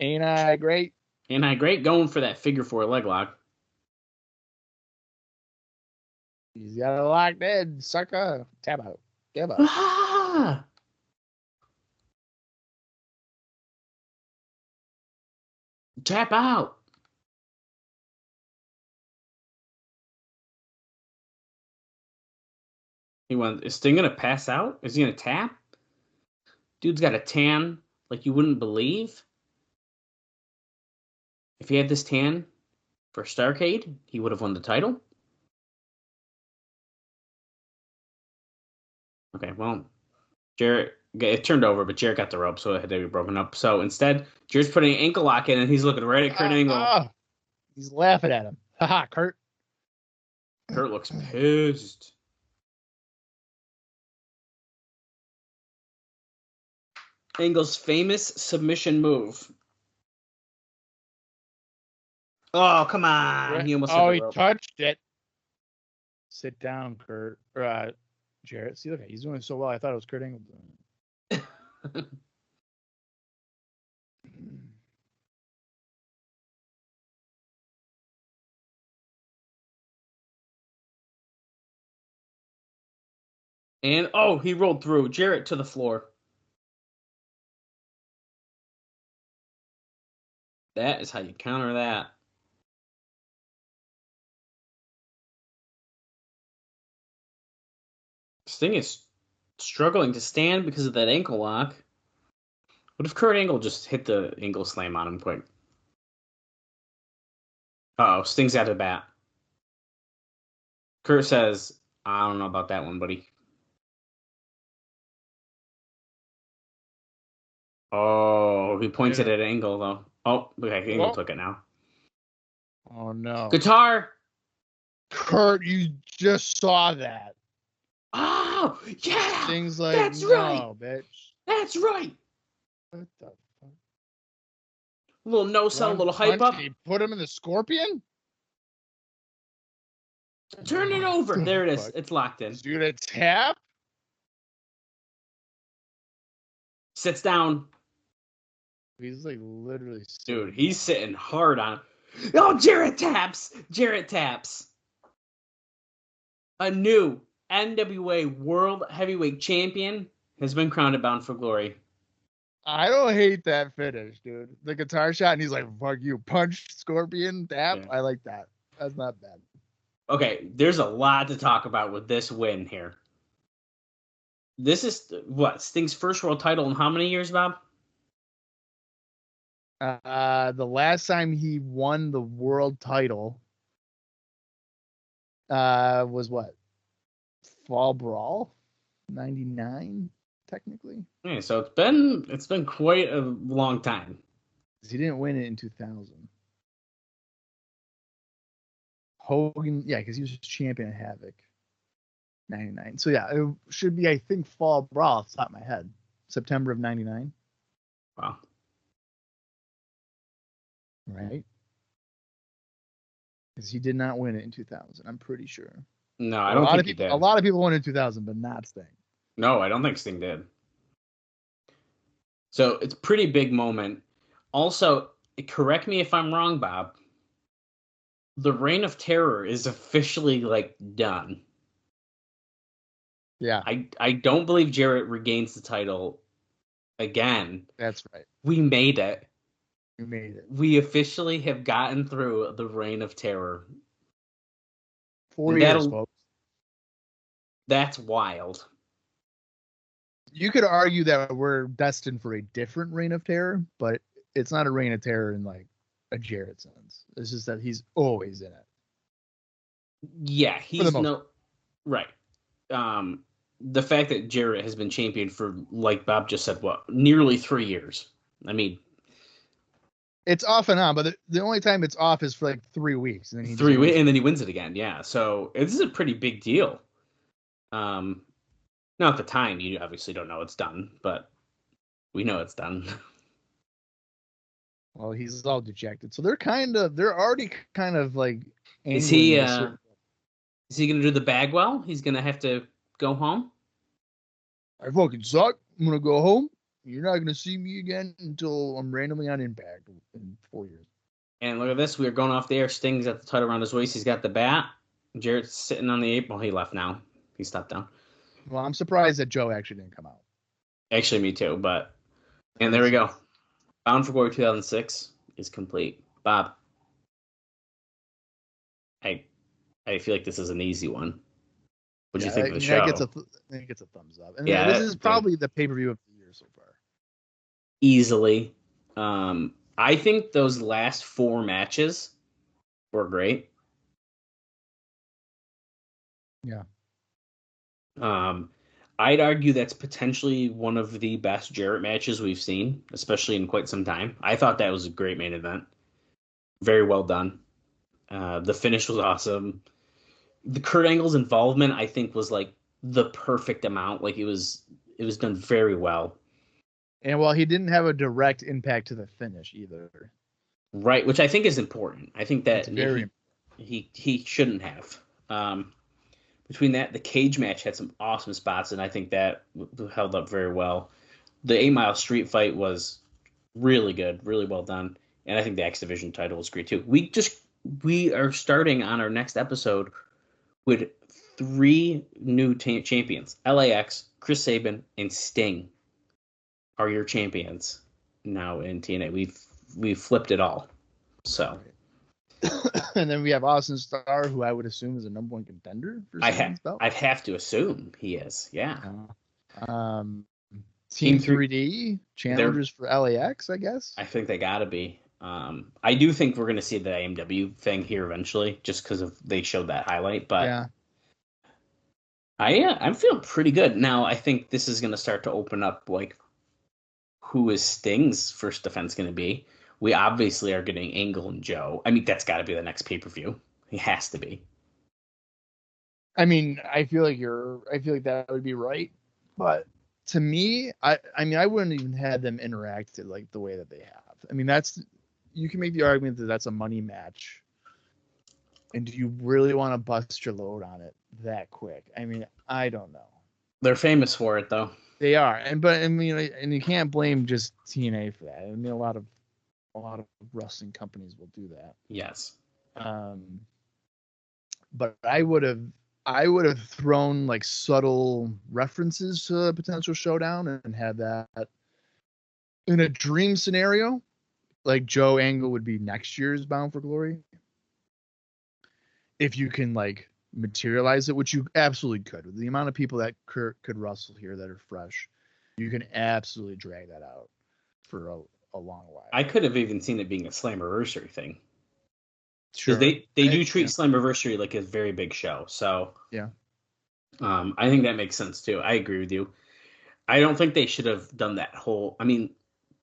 Ain't I great? Ain't I great? Going for that figure 4 leg lock. He's got it locked in, sucker. Tap out. Give up. Ah! Tap out. Is Sting gonna pass out? Is he gonna tap? Dude's got a tan like you wouldn't believe. If he had this tan for Starrcade, he would have won the title. Okay, well, Jarrett, it turned over, but Jarrett got the rope, so it had to be broken up. So instead, Jarrett's putting an ankle lock in, and he's looking right at Kurt Angle. He's laughing at him. Haha, Kurt. Kurt looks pissed. Angle's famous submission move. Oh, come on. He almost hit the rope. Touched it. Sit down, Kurt. Jarrett. See, look, he's doing so well. I thought it was Kurt Angle doing it. And, he rolled through. Jarrett to the floor. That is how you counter that. Sting is struggling to stand because of that ankle lock. What if Kurt Angle just hit the ankle slam on him quick? Uh-oh, Sting's out of bat. Kurt says, I don't know about that one, buddy. Oh, he points it at Angle, though. Oh, okay, Angle took it now. Oh, no. Guitar! Kurt, you just saw that. Oh, yeah! Things like, that's no, right! Bitch. That's right! What the fuck? A little no-sell, a little hype up. He put him in the Scorpion? Turn it over. There it is. It's locked in. Dude, a tap? Sits down. He's like literally. Dude, he's sitting hard on. Oh, Jarrett taps. Jarrett taps. A new NWA World Heavyweight Champion has been crowned at Bound for Glory. I don't hate that finish, dude. The guitar shot, and he's like, fuck you. Punch, Scorpion, tap. Yeah. I like that. That's not bad. Okay, there's a lot to talk about with this win here. This is, Sting's first world title in how many years, Bob? The last time he won the world title was what? Fall Brawl? 99, technically. Yeah, so it's been quite a long time. He didn't win it in 2000. Hogan, yeah, because he was champion at Havoc. 99. So yeah, it should be, I think, Fall Brawl off the top of my head. September of 99. Wow. Right? Because he did not win it in 2000, I'm pretty sure. No, I don't think he did. A lot of people won in 2000, but not Sting. No, I don't think Sting did. So it's a pretty big moment. Also, correct me if I'm wrong, Bob. The Reign of Terror is officially, done. Yeah. I don't believe Jarrett regains the title again. That's right. We made it. We made it. We officially have gotten through the Reign of Terror. 4 years, folks. That's wild. You could argue that we're destined for a different reign of terror, but it's not a reign of terror in like a Jarrett sense. It's just that he's always in it. Yeah, he's right. The fact that Jarrett has been champion for, like Bob just said, nearly 3 years. I mean, it's off and on, but the only time it's off is for like 3 weeks, and then he 3 weeks, and then he wins it again. Yeah, so this is a pretty big deal. Now at the time, you obviously don't know it's done, but we know it's done. Well, he's all dejected, so they're already kind of like. Is he going to do the Bagwell? He's going to have to go home? I fucking suck. I'm going to go home. You're not going to see me again until I'm randomly on Impact in 4 years. And look at this. We are going off the air. Sting's got the title around his waist. He's got the bat. Jarrett's sitting on the apron. Well, he left now. He stepped down. Well, I'm surprised that Joe actually didn't come out. Actually, me too. And there we go. Bound for Glory 2006 is complete. Bob. I feel like this is an easy one. What do you think of the show? I think it gets a thumbs up. And this is probably the pay-per-view of the year so far. Easily. I think those last 4 matches were great. Yeah. I'd argue that's potentially one of the best Jarrett matches we've seen, especially in quite some time. I thought that was a great main event. Very well done. The finish was awesome. The Kurt Angle's involvement, I think, was like the perfect amount. Like it was done very well. And while he didn't have a direct impact to the finish either. Right, which I think is important. I think that he shouldn't have. Between that, the cage match had some awesome spots, and I think that held up very well. The 8 Mile street fight was really good, really well done, and I think the X Division title was great too. We are starting on our next episode with 3 new champions. LAX, Chris Sabin, and Sting are your champions now in TNA. We've flipped it all. So. And then we have Austin Starr, who I would assume is a number 1 contender for Sabine's belt. I'd have to assume he is, yeah. Team 3D challengers for LAX, I guess. I think they gotta be. I do think we're gonna see the AMW thing here eventually, just because they showed that highlight. But yeah, I'm feeling pretty good now. I think this is gonna start to open up like who is Sting's first defense gonna be. We obviously are getting Angle and Joe. I mean, that's got to be the next pay-per-view. He has to be. I mean, I feel like that would be right. But to me, I wouldn't even have them interact like the way that they have. I mean, you can make the argument that that's a money match. And do you really want to bust your load on it that quick? I mean, I don't know. They're famous for it, though. They are, and you can't blame just TNA for that. I mean, a lot of wrestling companies will do that. Yes. But I would have thrown like subtle references to a potential showdown and had that in a dream scenario, like Joe Angle would be next year's Bound for Glory. If you can like materialize it, which you absolutely could. With the amount of people that could wrestle here that are fresh, you can absolutely drag that out for a long while. I could have even seen it being a Slammiversary thing. Sure. They do treat Slammiversary like a very big show. So yeah. I think that makes sense too. I agree with you. I don't think they should have done that whole. I mean,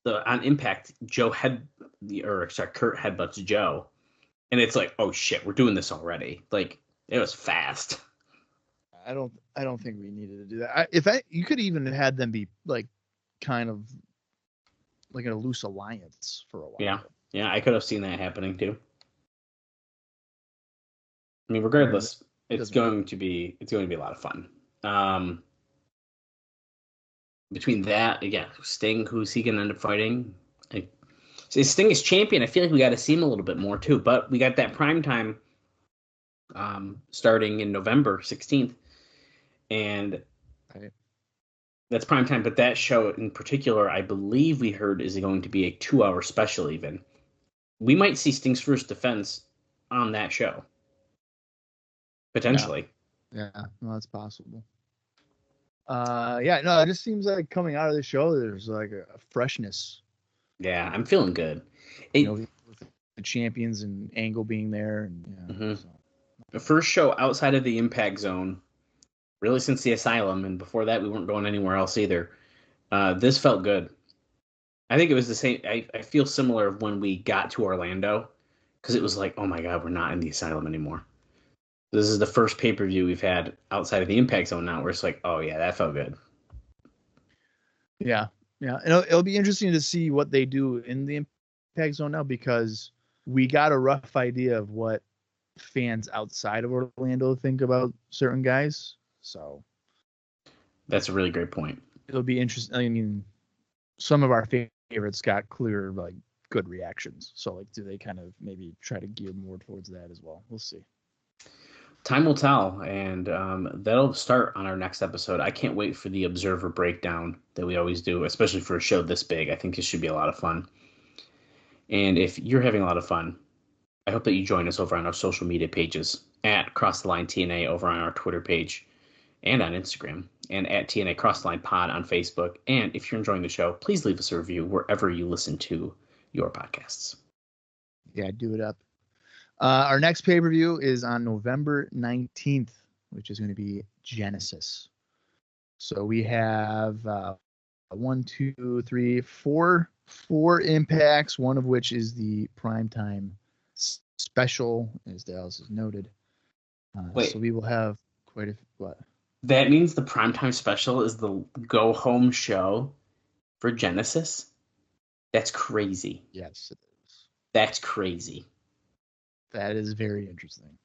on Impact, Kurt headbutts Joe, and it's like, oh shit, we're doing this already. Like it was fast. I don't think we needed to do that. You could even have had them be like kind of like in a loose alliance for a while. Yeah, I could have seen that happening too. I mean, regardless, it's going to be a lot of fun. Between that, Sting, who's he going to end up fighting? So Sting is champion. I feel like we got to see him a little bit more too. But we got that prime time starting in November 16th, and that's prime time. But that show in particular, I believe we heard, is going to be a 2-hour special. Even we might see Sting's first defense on that show. Potentially. Yeah, well, that's possible. It just seems like coming out of the show, there's like a freshness. Yeah, I'm feeling good. With the champions and Angle being there, and The first show outside of the Impact Zone, really since the Asylum, and before that we weren't going anywhere else either. This felt good. I think it was the same. I feel similar when we got to Orlando, because it was like, oh my God, we're not in the Asylum anymore. This is the first pay-per-view we've had outside of the Impact Zone now where it's like, oh yeah, that felt good. Yeah. It'll be interesting to see what they do in the Impact Zone now, because we got a rough idea of what fans outside of Orlando think about certain guys. So that's a really great point. It'll be interesting. I mean, some of our favorites got clear, like, good reactions. So, like, do they kind of maybe try to gear more towards that as well? We'll see. Time will tell, and that'll start on our next episode. I can't wait for the Observer breakdown that we always do, especially for a show this big. I think it should be a lot of fun. And if you're having a lot of fun, I hope that you join us over on our social media pages at Cross the Line TNA over on our Twitter page and on Instagram, and at TNA Cross the Line Pod on Facebook. And if you're enjoying the show, please leave us a review wherever you listen to your podcasts. Yeah, do it up. Our next pay-per-view is on November 19th, which is going to be Genesis. So we have 4 impacts, one of which is the primetime special, as Dallas has noted. So we will have quite a what? That means the primetime special is the go-home show for Genesis? That's crazy. Yes, it is. That's crazy. That is very interesting.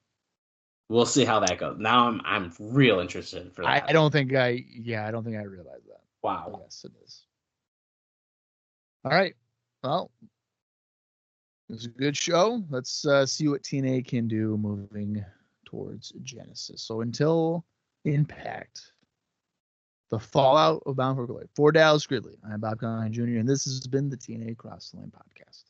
We'll see how that goes. Now I'm real interested for that. I don't think I realized that. Wow. But yes, it is. All right. Well, it was a good show. Let's see what TNA can do moving towards Genesis. So until Impact, the fallout of Bound for Glory. For Dallas Gridley, I'm Bob Colling Jr., and this has been the TNA Cross the Line podcast.